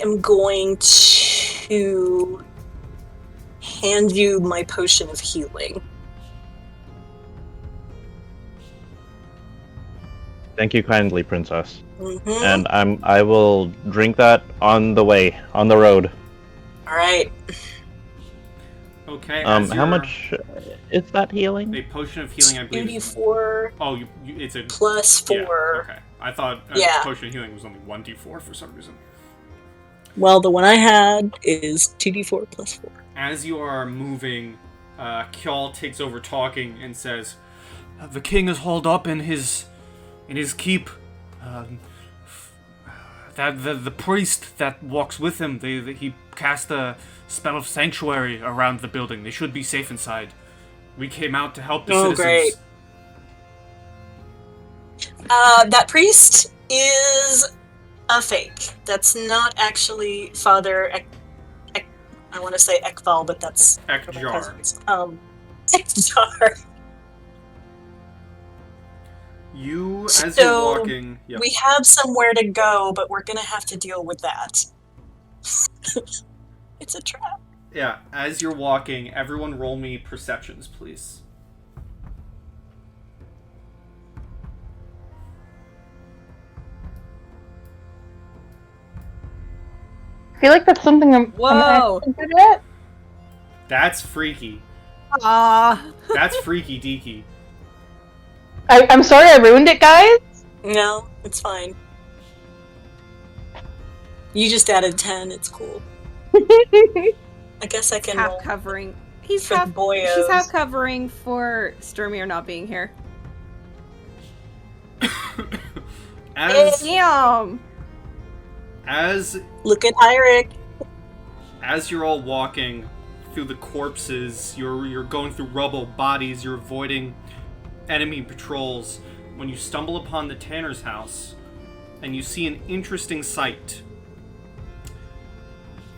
am going to hand you my potion of healing. Thank you kindly, Princess. Mm-hmm. And I will drink that on the way, on the road. All right. Okay. How much is that healing? A potion of healing, I believe. 2d4 Oh, it's a plus 4. Yeah, okay. I thought Yeah. potion of healing was only 1d4 for some reason. Well, the one I had is 2d4 plus 4. As you are moving, Kjall takes over talking and says, The king is hauled up in his keep. The priest that walks with him, he cast a spell of sanctuary around the building. They should be safe inside. We came out to help the citizens. Great. That priest is a fake. That's not actually Father I want to say Ekval, but that's Ekjar. Ekjar. You, as So, you're walking... Yep. We have somewhere to go, but we're gonna have to deal with that. It's a trap. Yeah, as you're walking, everyone roll me perceptions, please. I feel like that's something I'm Whoa. actually good at. That's freaky. Ah. That's freaky deaky. I'm sorry I ruined it, guys. No, it's fine. You just added 10, it's cool. I guess I can Half roll covering. He's for the half. boyos. She's half covering for Sturmir not being here. Damn. As Look at Hyric. as you're all walking through the corpses, you're going through rubble, bodies, you're avoiding enemy patrols, when you stumble upon the Tanner's house, and you see an interesting sight.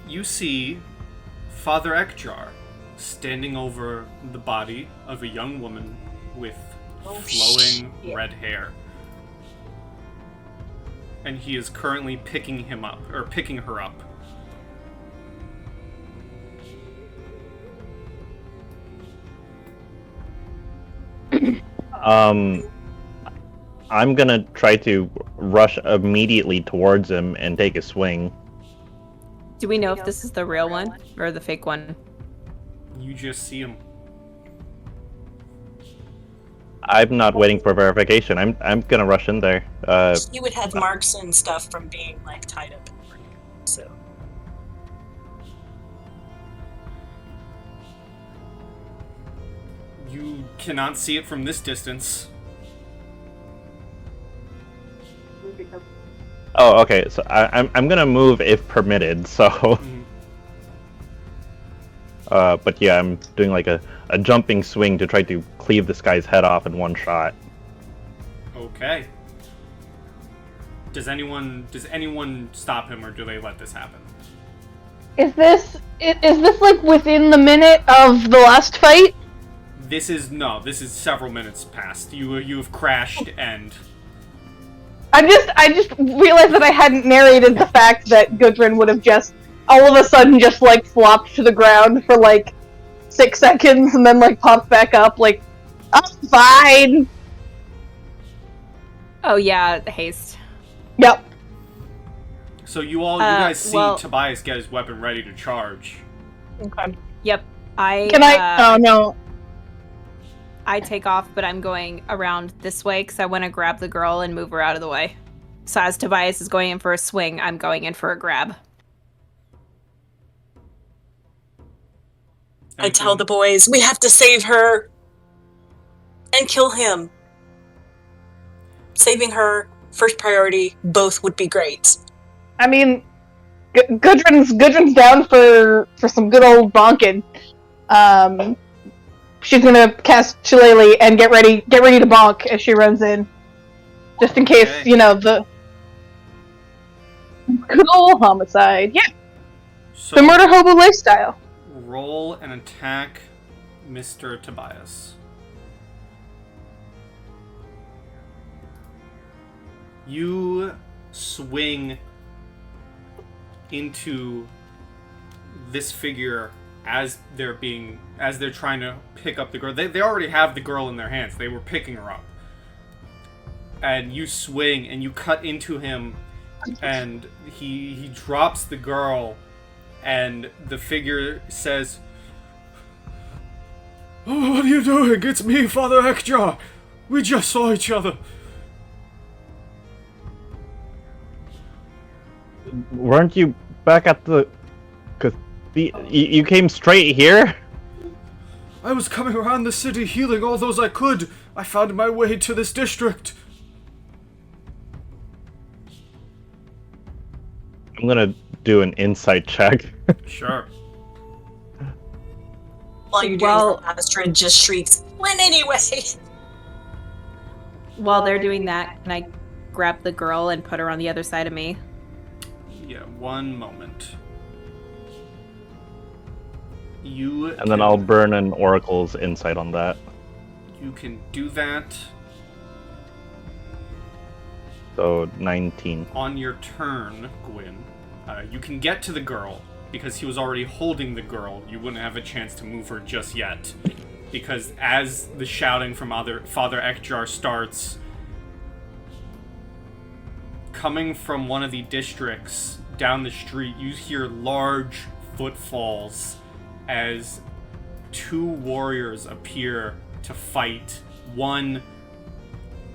You see Father Ekjar standing over the body of a young woman with flowing red hair. And he is currently picking her up. I'm gonna try to rush immediately towards him and take a swing. Do we know if this is the real one or the fake one? You just see him. I'm not waiting for verification. I'm gonna rush in there. You would have marks and stuff from being like tied up. So You cannot see it from this distance. Oh, okay. So I'm gonna move if permitted. So, but yeah, I'm doing like a jumping swing to try to cleave this guy's head off in one shot. Okay. Does anyone stop him, or do they let this happen? Is this like within the minute of the last fight? This is several minutes past. You have crashed and I just realized that I hadn't narrated the fact that Gudrun would have just all of a sudden just like flopped to the ground for like 6 seconds and then like popped back up like, I'm fine. Oh yeah, haste. Yep. so you guys see well- Tobias get his weapon ready to charge. Okay. Yep. Can I? Oh no. I take off, but I'm going around this way because I want to grab the girl and move her out of the way. So as Tobias is going in for a swing, I'm going in for a grab. I tell the boys, we have to save her and kill him. Saving her, first priority, both would be great. I mean, Gudrun's down for some good old bonking. She's gonna cast Shillelagh and get ready to bonk as she runs in, just in case the good old homicide. Yeah, So the murder hobo lifestyle. roll and attack Mr. Tobias. You swing into this figure as they're trying to pick up the girl. They already have the girl in their hands. They were picking her up. And you swing and you cut into him, and he drops the girl, and the figure says, Oh, what are you doing? It's me, Father Ekjar. We just saw each other. Weren't you back at the? You came straight here? I was coming around the city healing all those I could. I found my way to this district. I'm gonna do an insight check. sure. While you're doing that, Astrid just shrieks, win anyway! While they're doing that, can I grab the girl and put her on the other side of me? Yeah, one moment. And then I'll burn an oracle's insight on that. You can do that. So 19. On your turn, Gwyn, you can get to the girl, because he was already holding the girl. You wouldn't have a chance to move her just yet. Because as the shouting from Father Ekjar starts, coming from one of the districts down the street, you hear large footfalls as two warriors appear to fight. One,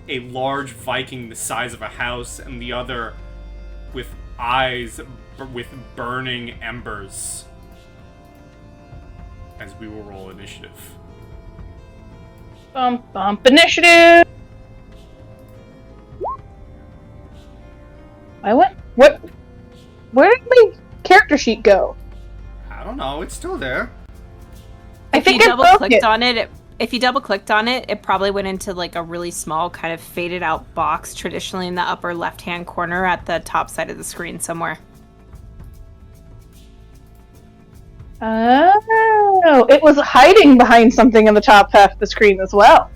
a large Viking the size of a house, and the other with eyes with burning embers. As we will roll initiative. Bump, bump, initiative! What? Where did my character sheet go? I don't know, it's still there. I If think you I double broke clicked it. on it, if you double clicked on it, it probably went into like a really small kind of faded out box traditionally in the upper left hand corner at the top side of the screen somewhere. Oh, it was hiding behind something in the top half of the screen as well.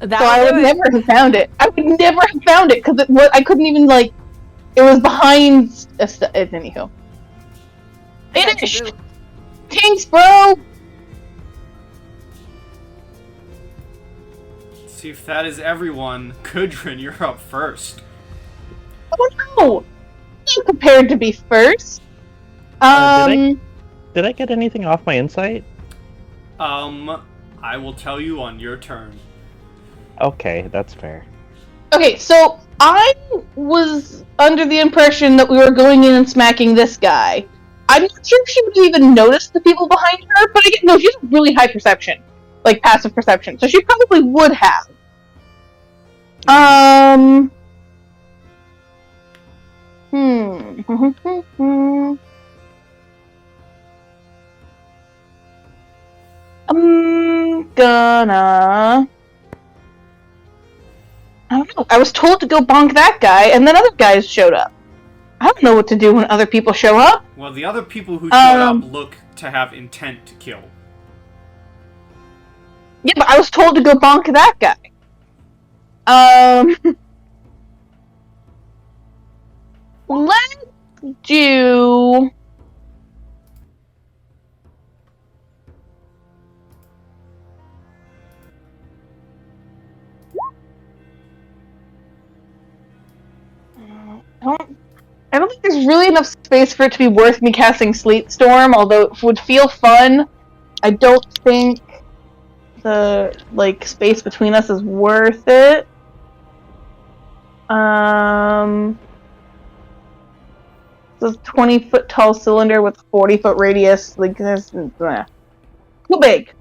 That So I will would do it. never have found it. I would never have found it because I couldn't even like. It was behind. Anywho. That's Finished. true. Thanks, bro. See if that is everyone. Gudrun, you're up first. Oh no! I'm prepared to be first. Did I get anything off my insight? I will tell you on your turn. Okay, that's fair. Okay, so I was under the impression that we were going in and smacking this guy. I'm not sure if she would even notice the people behind her, but again, no, she has really high perception, like passive perception, so she probably would have. I'm gonna. I don't know. I was told to go bonk that guy, and then other guys showed up. I don't know what to do when other people show up. Well, the other people who showed up look to have intent to kill. Yeah, but I was told to go bonk that guy. Let's do. I don't think there's really enough space for it to be worth me casting Sleet Storm, although it would feel fun. I don't think the space between us is worth it. It's a 20-foot tall cylinder with a 40-foot radius. Like this, too big.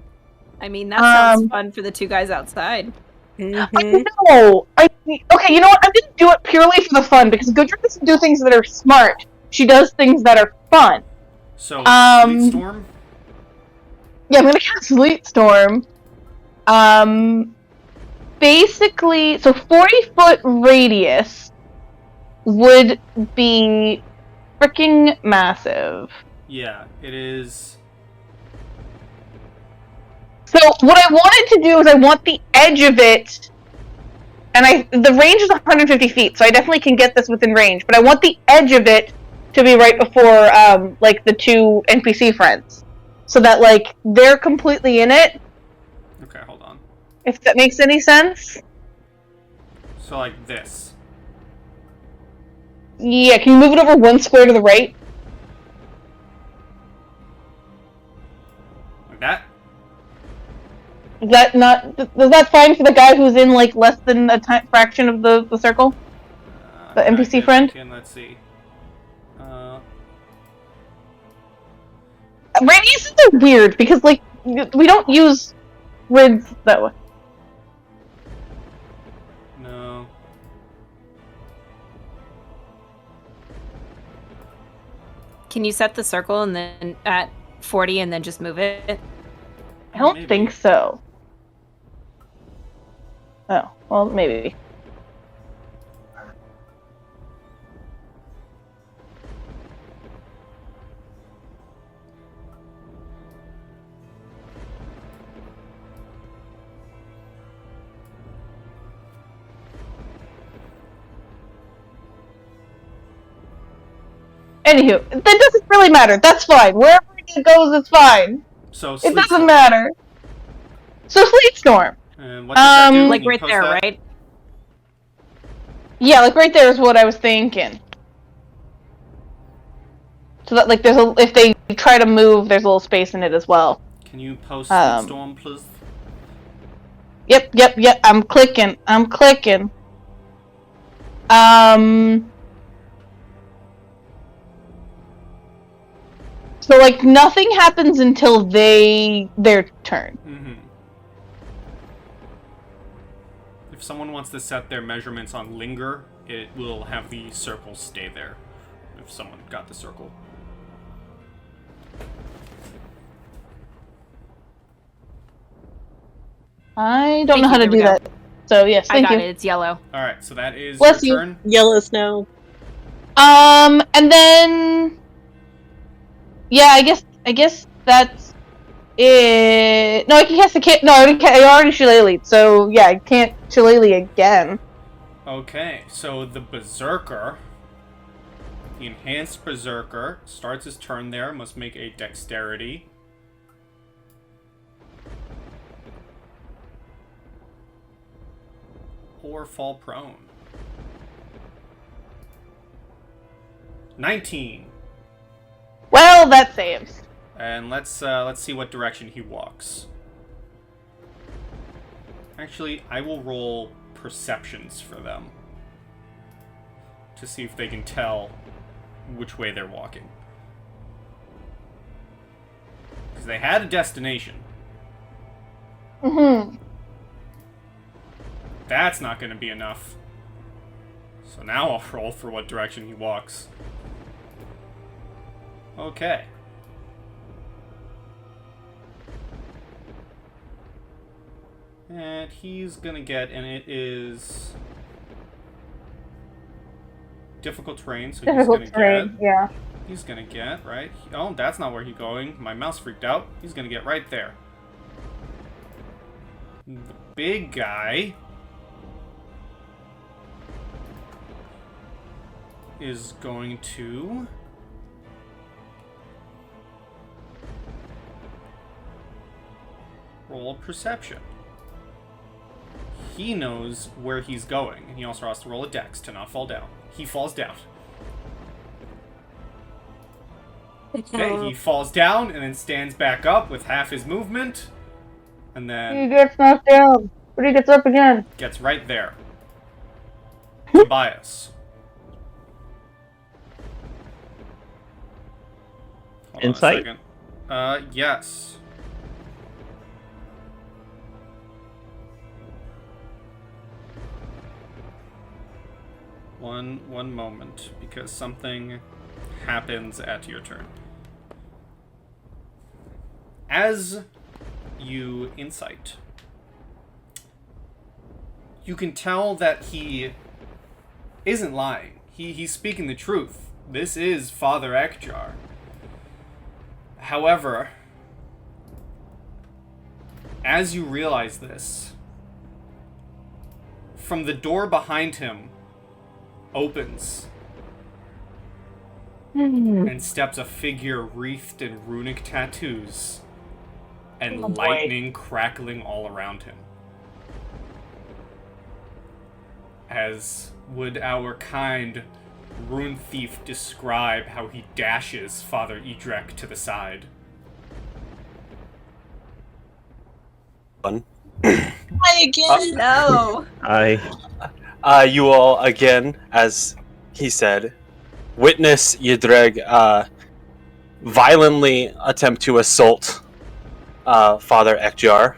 I mean, that sounds fun for the two guys outside. I know. Okay, you know what? I'm gonna do it purely for the fun because Gudrun doesn't do things that are smart. She does things that are fun. So, Sleet Storm? Yeah, I'm gonna cast Sleet Storm. Basically, so 40-foot radius would be freaking massive. Yeah, it is. So what I wanted to do is I want the edge of it, and the range is 150 feet, so I definitely can get this within range, but I want the edge of it to be right before, the two NPC friends. So that, they're completely in it. Okay, hold on. If that makes any sense. So, like this. Yeah, can you move it over one square to the right? Like that? Is that fine for the guy who's in, less than a fraction of the circle? The NPC friend? Let's see. Radiuses are weird, because, we don't use grids that way. No. Can you set the circle and then at 40 and then just move it? I don't Maybe. think so. Oh, well, maybe. Anywho, that doesn't really matter. That's fine. Wherever it goes, it's fine. So, It Sleet doesn't Storm. matter. So Sleet Storm. And what does that do? Like Can you right post there, that? right? Yeah, right there is what I was thinking. So that if they try to move, there's a little space in it as well. Can you post Um, Storm, please? Yep. I'm clicking. So like nothing happens until their turn. Mm-hmm. If someone wants to set their measurements on linger, it will have the circle stay there. If someone got the circle. I don't Thank know how you, to there we do go. that. So yes, I thank got you. it. It's yellow. Alright, so that is Bless your you. turn. Yellow snow. And then yeah, I guess that's it. No, I can cast I already shillelied, so yeah, I can't shillelagh again. Okay, so the Berserker, the Enhanced Berserker, starts his turn there, must make a Dexterity. Or fall prone. 19. Well, that saves. And let's see what direction he walks. Actually, I will roll perceptions for them to see if they can tell which way they're walking. Because they had a destination. Mm-hmm. That's not going to be enough. So now I'll roll for what direction he walks. Okay. And he's gonna get, and it is difficult terrain, so Yeah. he's gonna get, right? Oh, that's not where he's going. My mouse freaked out. He's gonna get right there. The big guy is going to roll perception. He knows where he's going, and he also has to roll a dex to not fall down. He falls down. Okay, he falls down and then stands back up with half his movement, and then He gets knocked down, but he gets up again. gets right there. Tobias. Hold on a Insight? second. Yes. One moment, because something happens at your turn. As you insight, you can tell that he isn't lying. He's speaking the truth. This is Father Ekjar. However, as you realize this, from the door behind him opens and steps a figure wreathed in runic tattoos and Oh, boy. lightning crackling all around him. As would our kind Rune Thief describe how he dashes Father Edrek to the side. Fun. Hi again. No. You all, again, as he said, witness Yidreg violently attempt to assault Father Ekjar,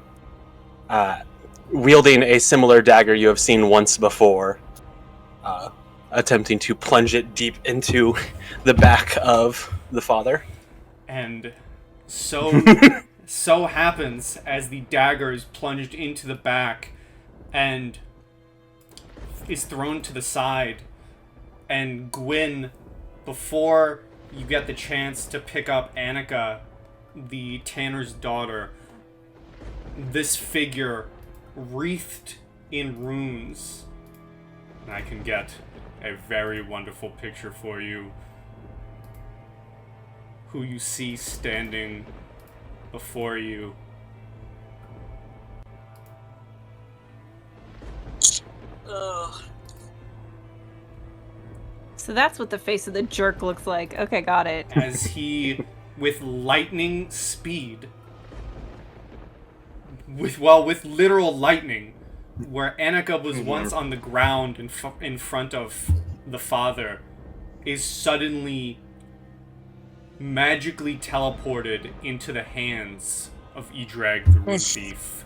wielding a similar dagger you have seen once before, attempting to plunge it deep into the back of the father. And so happens as the dagger is plunged into the back and is thrown to the side, and Gwyn, before you get the chance to pick up Annika, the Tanner's daughter, this figure wreathed in runes, and I can get a very wonderful picture for you, who you see standing before you. Ugh. So that's what the face of the jerk looks like. Okay, got it. As he, with lightning speed, with literal lightning, where Annika was once on the ground in front of the father, is suddenly magically teleported into the hands of Edrag the Rune Thief.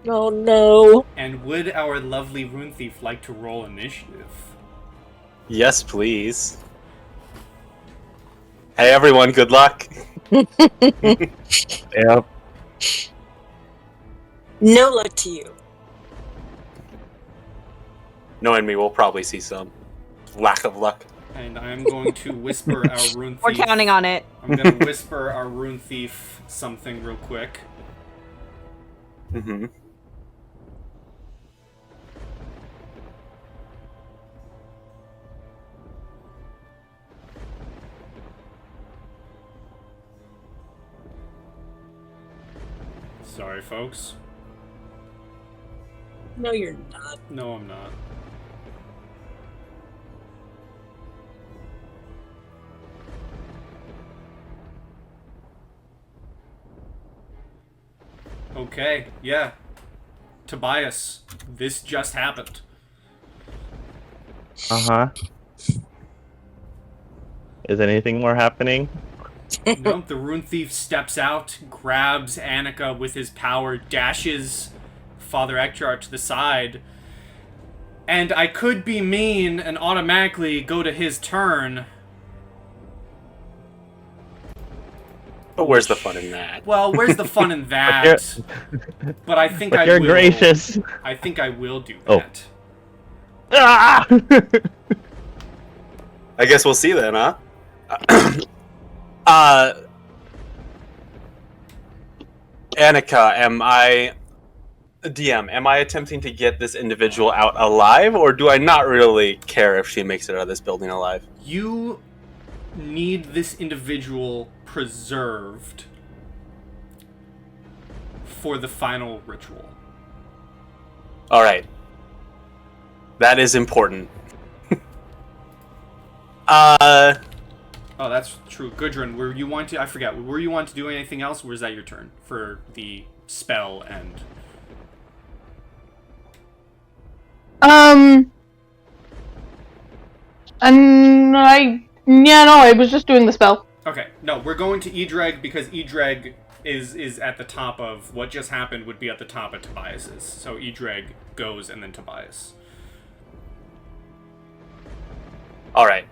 Oh no. And would our lovely Rune Thief like to roll initiative? Yes, please. Hey everyone, good luck. Yep. No luck to you. Knowing me, we'll probably see some lack of luck. And I'm going to whisper our Rune Thief. We're counting on it. I'm going to whisper our Rune Thief something real quick. Mm-hmm. Sorry, folks. No, you're not. No, I'm not. Okay, yeah. Tobias, this just happened. Uh-huh. Is anything more happening? No, the Rune Thief steps out, grabs Annika with his power, dashes Father Ekjar to the side, and I could be mean and automatically go to his turn. But where's the fun in that? Well, where's the fun in that? But I think I You're will. gracious. I think I will do Oh. that. Ah! I guess we'll see then, huh? Annika, am I attempting to get this individual out alive, or do I not really care if she makes it out of this building alive? You need this individual preserved for the final ritual. Alright. That is important. Oh, that's true. Gudrun, were you want to... I forget. Were you want to do anything else, or was that your turn for the spell and... And I was just doing the spell. Okay, no, we're going to Edrag because Edrag is at the top of... What just happened would be at the top of Tobias's. So Edrag goes and then Tobias. Alright.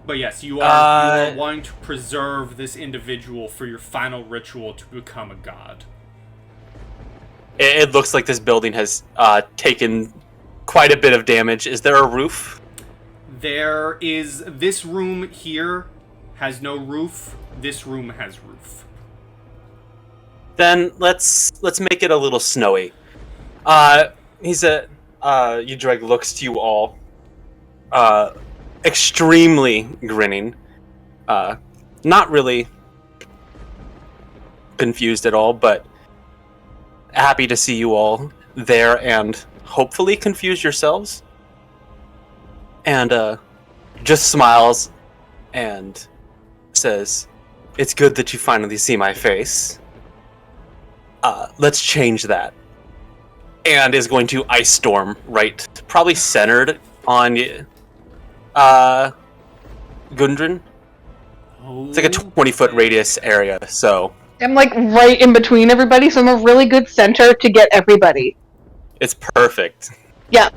But yes, you are wanting to preserve this individual for your final ritual to become a god. It looks like this building has taken quite a bit of damage. Is there a roof? There is... This room here has no roof. This room has roof. Then let's make it a little snowy. Edrag looks to you all, extremely grinning, not really confused at all, but happy to see you all there and hopefully confused yourselves. And just smiles and says, "It's good that you finally see my face. Let's change that." And is going to ice storm right, probably centered on Gundren. It's like a 20-foot radius area, so I'm like right in between everybody, so I'm a really good center to get everybody. it's perfect. Yeah.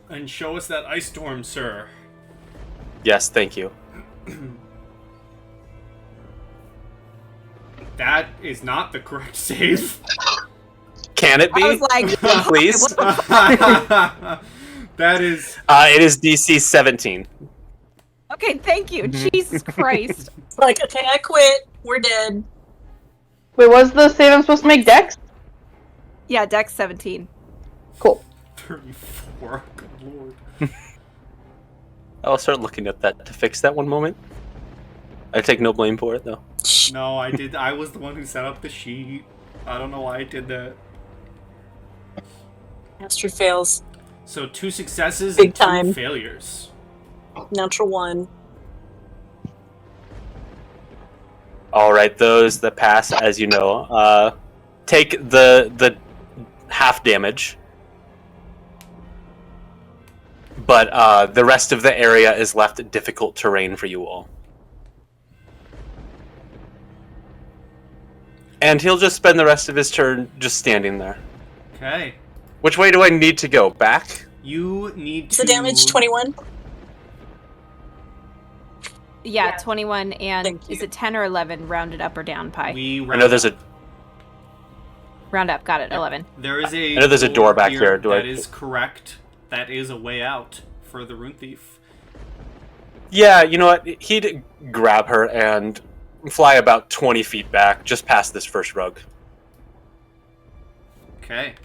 And show us that ice storm, sir. Yes, thank you. That is not the correct save. Can it be? I was like, Please? That is... It is DC 17. okay, thank you. Jesus Christ. Like, okay, I quit. We're dead. Wait, what's the save I'm supposed to make? Dex? Yeah, Dex 17. Cool. 34. Good lord. I'll start looking at that to fix that one moment. I take no blame for it, though. No, I did. I was the one who set up the sheet. I don't know why I did that. Master fails. So 2 successes Big and 2 time. failures. Natural 1. All right, those that pass, as you know, take the half damage, but the rest of the area is left difficult terrain for you all. And he'll just spend the rest of his turn just standing there. Okay. Which way do I need to go? Back? You need Is to... the damage 21? Yeah, 21, and Thank you. is it 10 or 11 rounded up or down, Pi? I know there's a... Round up, got it, 11. There is a. I know there's a door back here. That is correct. That is a way out for the Rune Thief. Yeah, you know what? He'd grab her and fly about 20 feet back, just past this first rug, Okay.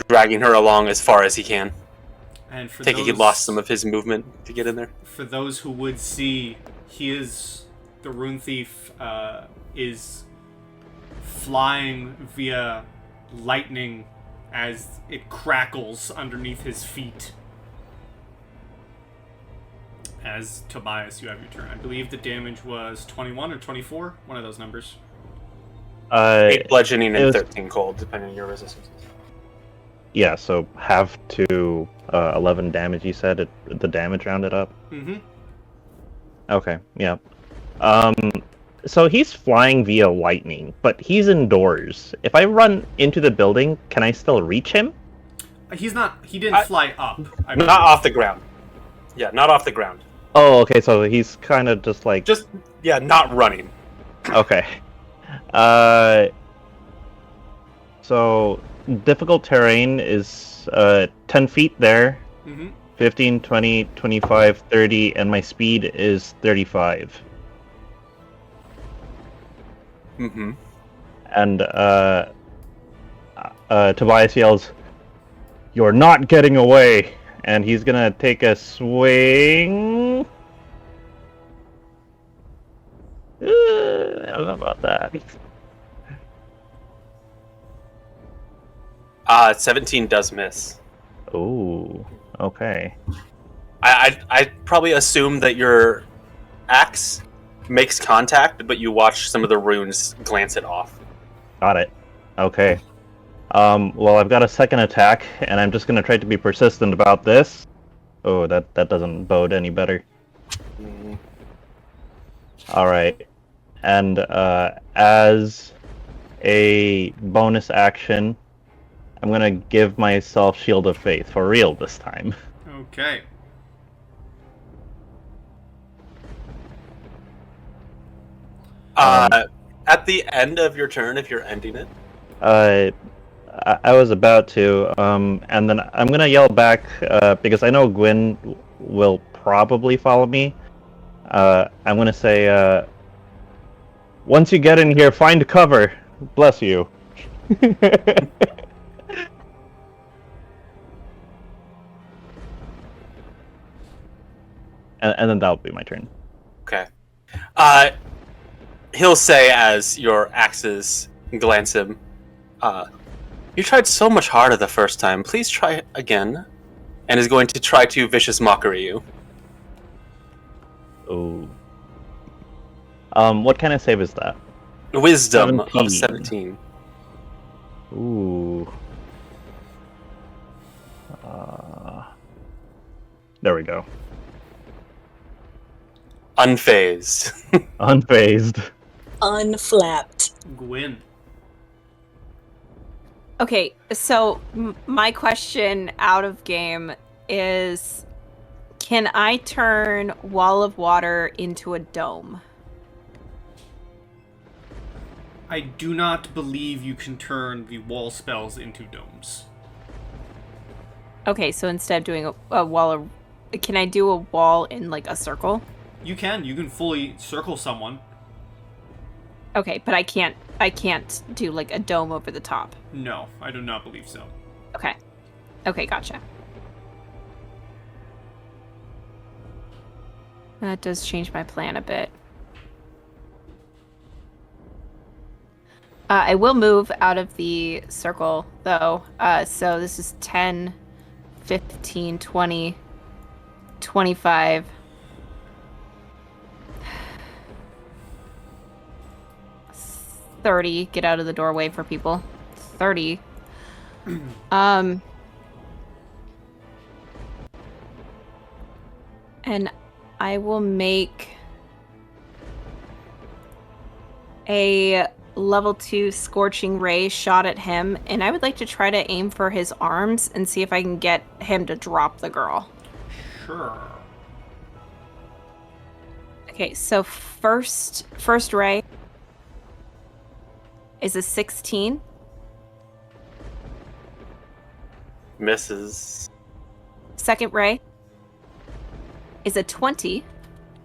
dragging her along as far as he can. And for Taking he those, lost some of his movement to get in there. For those who would see, the Rune Thief is flying via lightning as it crackles underneath his feet. As Tobias, you have your turn. I believe the damage was 21 or 24, one of those numbers. 8 bludgeoning and was- 13 cold, depending on your resistance. Yeah, so half to 11 damage, you said, the damage rounded up? Mm-hmm. Okay, yeah. So he's flying via lightning, but he's indoors. If I run into the building, can I still reach him? He didn't fly up. I believe. Not off the ground. Yeah, not off the ground. Oh, okay, so he's kind of just like... Not running. Okay. So, difficult terrain is 10 feet there, Mm-hmm. 15, 20, 25, 30, and my speed is 35. Mm-hmm. And Tobias yells, "You're not getting away!" And he's gonna take a swing. I don't know about that. 17 does miss. Ooh, okay. I'd probably assume that your axe makes contact, but you watch some of the runes glance it off. Got it. Okay. Well, I've got a second attack, and I'm just gonna try to be persistent about this. Oh, that doesn't bode any better. Alright. And, as a bonus action, I'm gonna give myself Shield of Faith, for real this time. Okay. At the end of your turn, if you're ending it, I was about to, and then I'm gonna yell back, because I know Gwyn will probably follow me. I'm gonna say, once you get in here, find cover. Bless you. and then that'll be my turn. okay. He'll say as your axes glance him, you tried so much harder the first time. Please try again. And is going to try to vicious mockery you. Ooh. What kind of save is that? Wisdom 17. of 17. Ooh. There we go. Unfazed. Unfazed. Unflapped. Gwyn. Okay, so my question out of game is, can I turn Wall of Water into a dome? I do not believe you can turn the wall spells into domes. Okay, so instead of doing a wall of... Can I do a wall in, like, a circle? You can fully circle someone. Okay, but I can't do, like, a dome over the top. No, I do not believe so. Okay. Okay, gotcha. That does change my plan a bit. I will move out of the circle, though. So this is 10, 15, 20, 25, 30. Get out of the doorway for people. 30. And I will make a level 2 Scorching Ray shot at him, and I would like to try to aim for his arms and see if I can get him to drop the girl. Sure. Okay, so first ray is a 16. Misses. Second ray is a 20.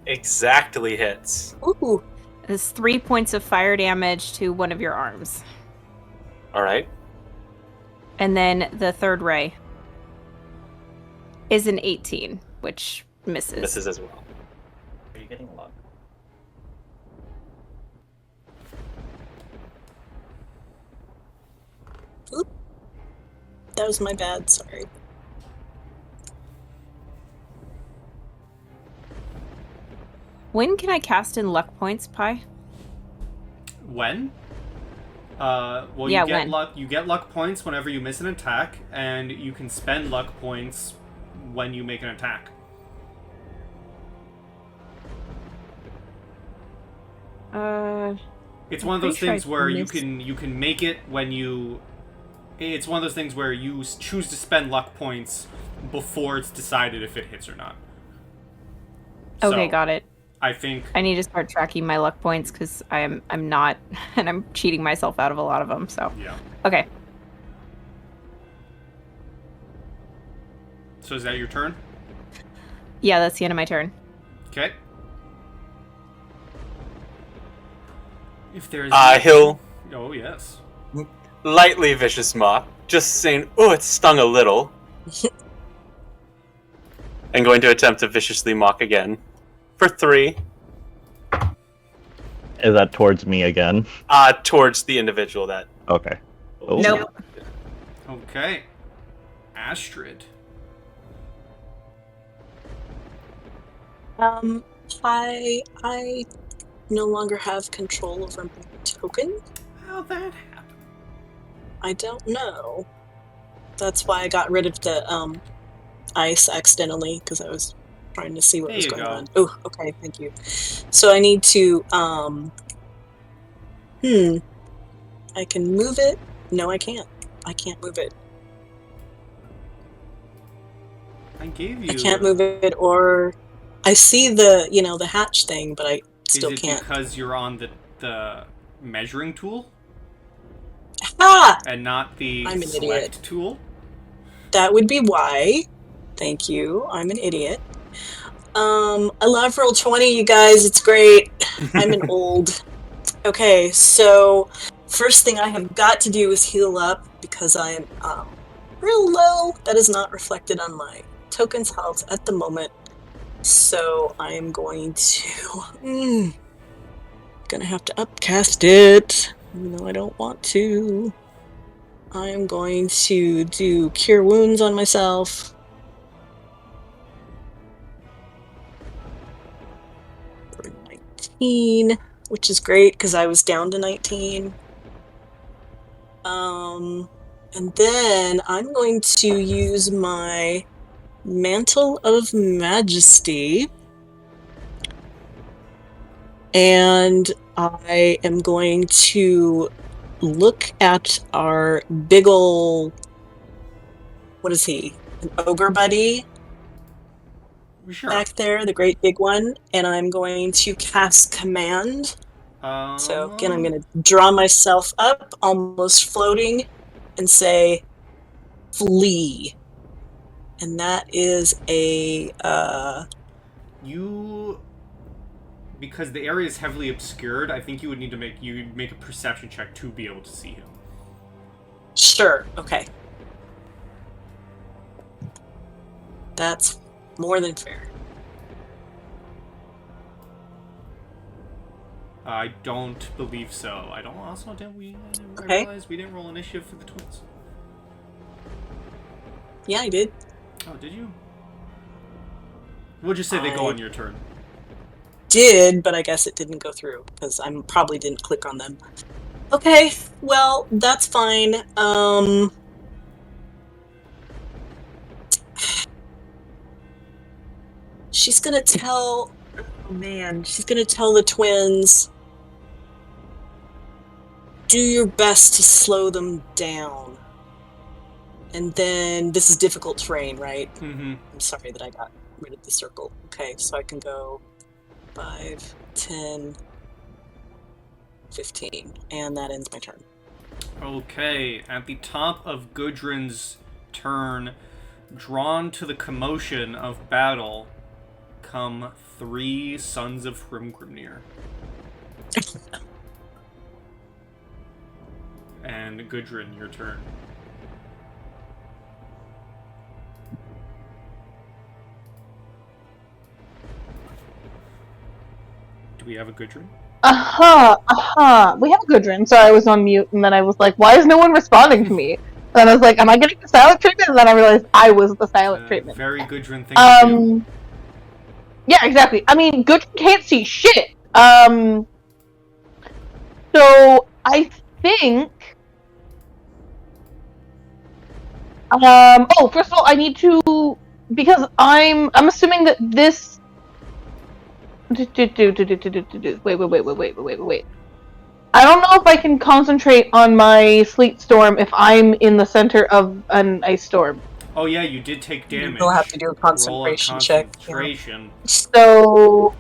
Exactly hits. Ooh. It's 3 points of fire damage to one of your arms. All right. And then the third ray is an 18, which misses. Misses as well. Are you getting luck? Oop. That was my bad, sorry. When can I cast in luck points, Pi? When? Well, Yeah, you get when? luck. You get luck points whenever you miss an attack, and you can spend luck points when you make an attack. It's one of those pretty sure things I where you missed- can make it when you. It's one of those things where you choose to spend luck points before it's decided if it hits or not. Okay, So, got it. I think. I need to start tracking my luck points because I'm not, and I'm cheating myself out of a lot of them. So Yeah. okay, So is that your turn? yeah, that's the end of my turn. Okay. If there's. He'll Oh yes. lightly vicious mock, just saying, "Oh, it stung a little," and going to attempt to viciously mock again for 3. Is that towards me again? Towards the individual that. Okay. Oh. Nope. Okay. Astrid. I no longer have control over my token. How'd that happen? I don't know. That's why I got rid of the ice accidentally, because I was trying to see what There was you going go. on. Oh, okay, thank you. So I need to I can move it. No, I can't. I can't move it. I gave you. I can't move it, or I see the the hatch thing, but I still Is it can't. because you're on the measuring tool Ah! and not the I'm an select idiot. tool? That would be why. Thank you. I'm an idiot. I love Roll20, you guys. It's great. I'm an old. Okay, so first thing I have got to do is heal up because I am real low. That is not reflected on my token's health at the moment. So I am going to gonna have to upcast it, even though I don't want to. I am going to do Cure Wounds on myself. For 19, which is great because I was down to 19. And then I'm going to use my Mantle of Majesty. And I am going to look at our big ol'... What is he? An ogre buddy Sure. back there, the great big one. And I'm going to cast Command. So again, I'm going to draw myself up, almost floating, and say, flee. And that is a... Because the area is heavily obscured, I think you would need to make a perception check to be able to see him. Sure, okay. That's more than fair. I don't believe so. I don't. Also, did we? I didn't Okay. realize we didn't roll initiative for the twins. Yeah, I did. Oh, did you? We'll just say they go I- on your turn. Did, but I guess it didn't go through because I probably didn't click on them. Okay, well, that's fine. She's gonna tell. Oh man, she's gonna tell the twins. Do your best to slow them down. And then this is difficult terrain, right? Mm-hmm. I'm sorry that I got rid of the circle. Okay, so I can go 5, 10, 15, and that ends my turn. Okay, at the top of Gudrun's turn, drawn to the commotion of battle, come 3 Sons of Hrimgrimnir. And Gudrun, your turn. Do we have a Gudrun? We have a Gudrun. Sorry, I was on mute, and then I was like, why is no one responding to me? And then I was like, am I getting the silent treatment? And then I realized I was the silent treatment. Very Gudrun thing to do. Yeah, exactly. I mean, Gudrun can't see shit. So I think. Oh, first of all, I need to, because I'm assuming that this. Wait. I don't know if I can concentrate on my sleet storm if I'm in the center of an ice storm. Oh yeah, you did take damage. You'll have to do a concentration check. Concentration. Yeah. So,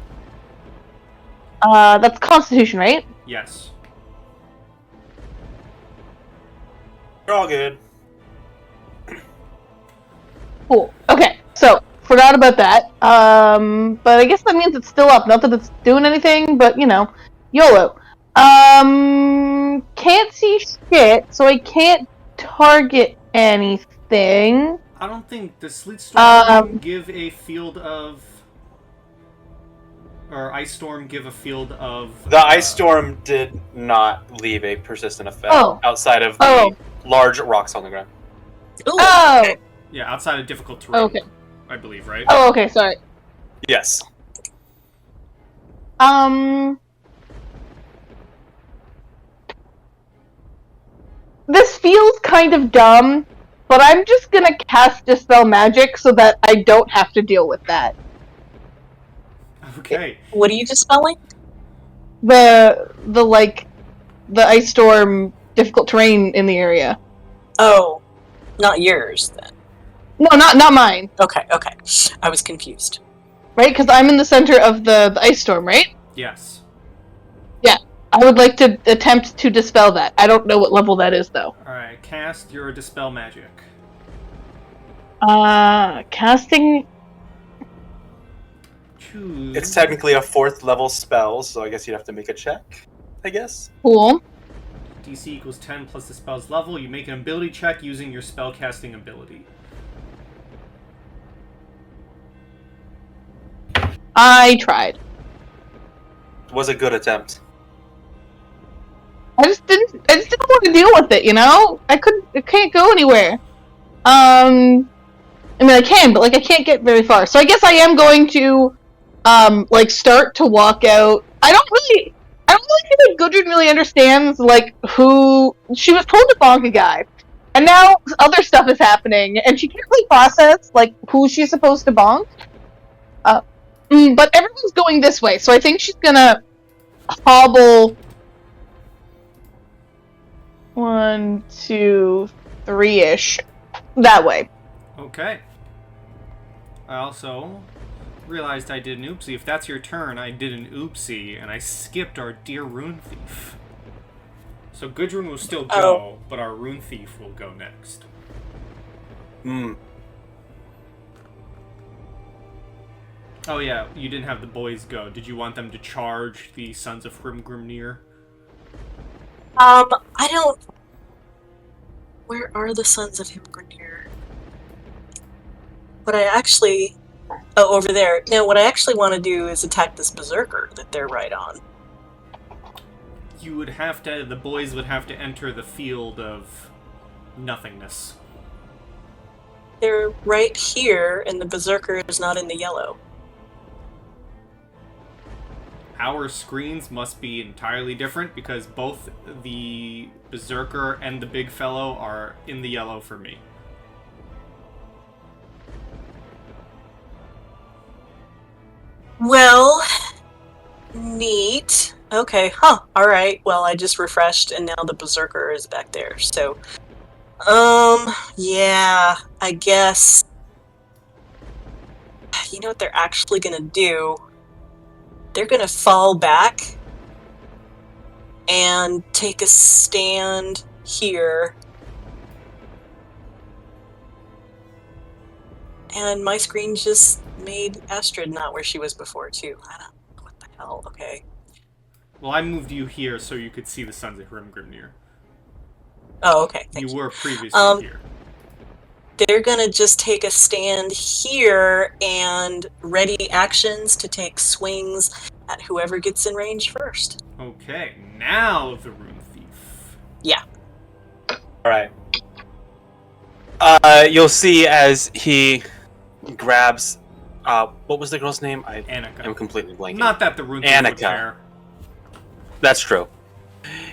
that's Constitution, right? Yes. You're all good. Cool. Okay, so forgot about that. But I guess that means it's still up. Not that it's doing anything, but you know, YOLO. Can't see shit, so I can't target anything. I don't think the sleet storm give a field of, or ice storm give a field of. The ice storm did not leave a persistent effect outside of the large rocks on the ground. Ooh, Oh. okay. Yeah, outside of difficult terrain. Okay. I believe, right? Oh, okay. Sorry. Yes. This feels kind of dumb, but I'm just gonna cast Dispel Magic so that I don't have to deal with that. Okay. What are you dispelling? The ice storm difficult terrain in the area. Oh, not yours then. No, not mine. Okay. I was confused. Right, because I'm in the center of the ice storm, right? Yes. Yeah, I would like to attempt to dispel that. I don't know what level that is, though. Alright, cast your Dispel Magic. Casting. Choose. It's technically a 4th level spell, so I guess you'd have to make a check, I guess. Cool. DC equals 10 plus the spell's level. You make an ability check using your spellcasting ability. I tried. Was a good attempt. I just didn't want to deal with it, you know? I can't go anywhere. I mean, I can, but, like, I can't get very far. So I guess I am going to, start to walk out. I don't really think that Gudrun really understands, like, who... She was told to bonk a guy. And now other stuff is happening, and she can't really process, like, who she's supposed to bonk. But everyone's going this way, so I think she's gonna hobble 1, 2, 3-ish that way. Okay. I also realized I did an oopsie. If that's your turn, I did an oopsie, and I skipped our dear Rune Thief. So Gudrun will still go, but our Rune Thief will go next. Oh yeah, you didn't have the boys go. Did you want them to charge the Sons of Hrimgrimnir? I don't... Where are the Sons of Hrimgrimnir? What I actually... Oh, over there. No, what I actually want to do is attack this berserker that they're right on. You would have to... The boys would have to enter the field of nothingness. They're right here, and the berserker is not in the yellow. our screens must be entirely different because both the Berserker and the big fellow are in the yellow for me. Well, neat. Okay, alright. Well, I just refreshed and now the Berserker is back there, so... yeah, I guess... You know what they're actually gonna do? They're gonna fall back and take a stand here. And my screen just made Astrid not where she was before, too. I don't know what the hell, okay. Well, I moved you here so you could see the Sons of Hrimgrimnir. Oh, okay, thank You you. were previously here. They're gonna just take a stand here and ready actions to take swings at whoever gets in range first. Okay, now the Rune Thief. Yeah. Alright. You'll see as he grabs... what was the girl's name? I'm Annika. completely blanking. Not that the Rune Thief would Annika. care. That's true.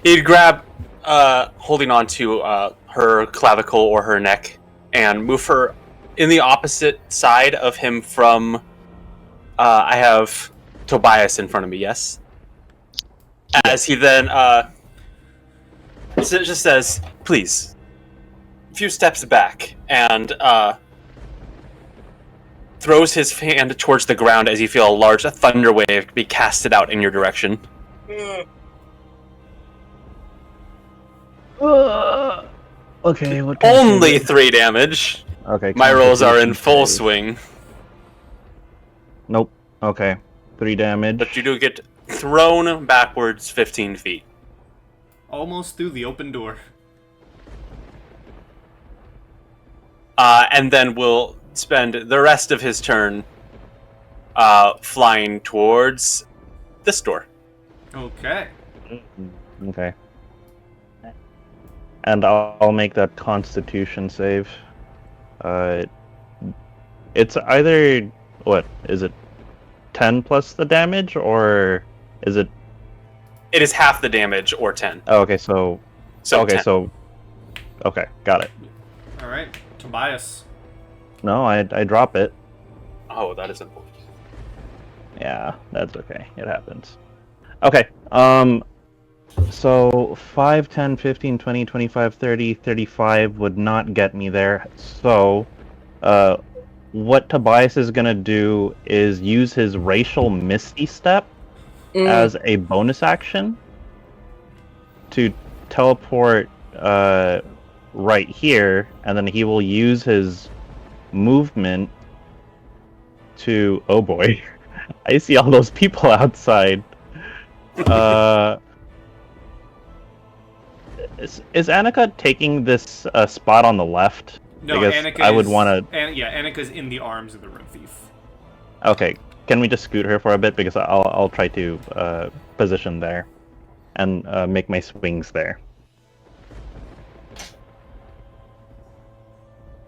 He'd grab, holding on to her clavicle or her neck, and move her in the opposite side of him from... I have Tobias in front of me, yes? As he then just says, please, a few steps back, and throws his hand towards the ground as you feel a large thunder wave be casted out in your direction. Okay, what Only 3 damage. Okay. My rolls are in Constitution full save. swing. Nope. Okay. 3 damage. But you do get thrown backwards 15 feet. Almost through the open door. And then will spend the rest of his turn flying towards this door. Okay. Okay. And I'll make that Constitution save. It's either... What? Is it 10 plus the damage, or is it... It is half the damage, or 10. Oh, okay, so... So okay, 10. so... Okay, got it. Alright, Tobias. No, I drop it. Oh, that is important. Yeah, that's okay. It happens. Okay, so 5, 10, 15, 20, 25, 30, 35 would not get me there. So, what Tobias is gonna do is use his racial Misty Step as a bonus action to teleport right here, and then he will use his movement to... Oh boy. I see all those people outside. Is Annika taking this spot on the left? No, because Annika I would is... want to... Annika's in the arms of the Rune Thief. Okay, can we just scoot her for a bit? Because I'll try to position there and make my swings there.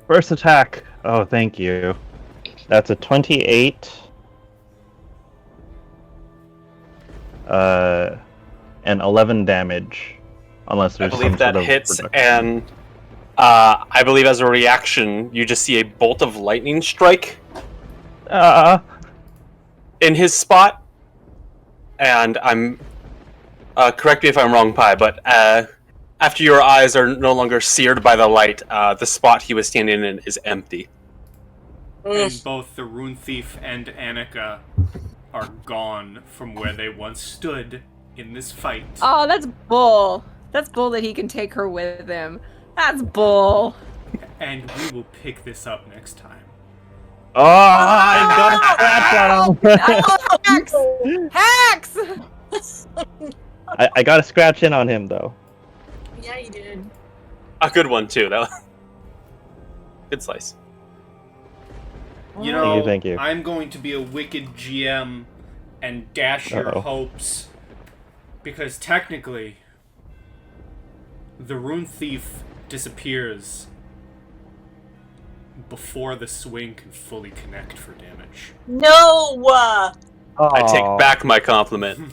First attack. Oh, thank you. That's a 28. And 11 damage. Unless I there's believe some that sort of hits, reduction. and I believe as a reaction, you just see a bolt of lightning strike in his spot. And I'm... correct me if I'm wrong, Pi, but after your eyes are no longer seared by the light, the spot he was standing in is empty. And both the Rune Thief and Annika are gone from where they once stood in this fight. Oh, that's bull. That's bull that he can take her with him. That's bull. And we will pick this up next time. Oh, I got a scratch on him! Hacks! I got a scratch in on him, though. Yeah, you did. A good one, too. That was... Good slice. You know, Thank you. I'm going to be a wicked GM and dash your hopes. Because technically, the Rune Thief disappears before the swing can fully connect for damage. No! I take Oh, back my compliment.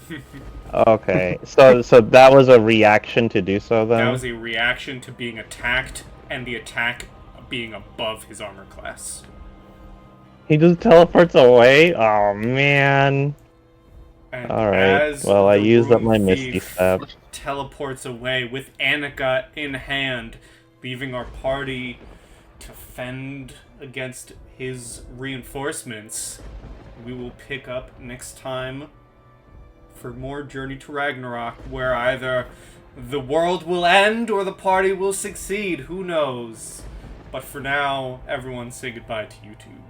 Okay, so that was a reaction to do so then? That was a reaction to being attacked, and the attack being above his armor class. He just teleports away? Oh, man. And Alright, as well, I the used up Rune my Misty Thief Step. teleports away with Annika in hand, leaving our party to fend against his reinforcements, we will pick up next time for more Journey to Ragnarok, where either the world will end or the party will succeed. Who knows? But for now, everyone say goodbye to YouTube.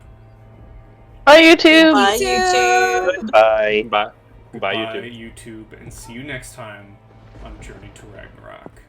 Bye, YouTube. Bye, YouTube. Bye. Bye. Bye, Bye, YouTube. YouTube, and see you next time on Journey to Ragnarok.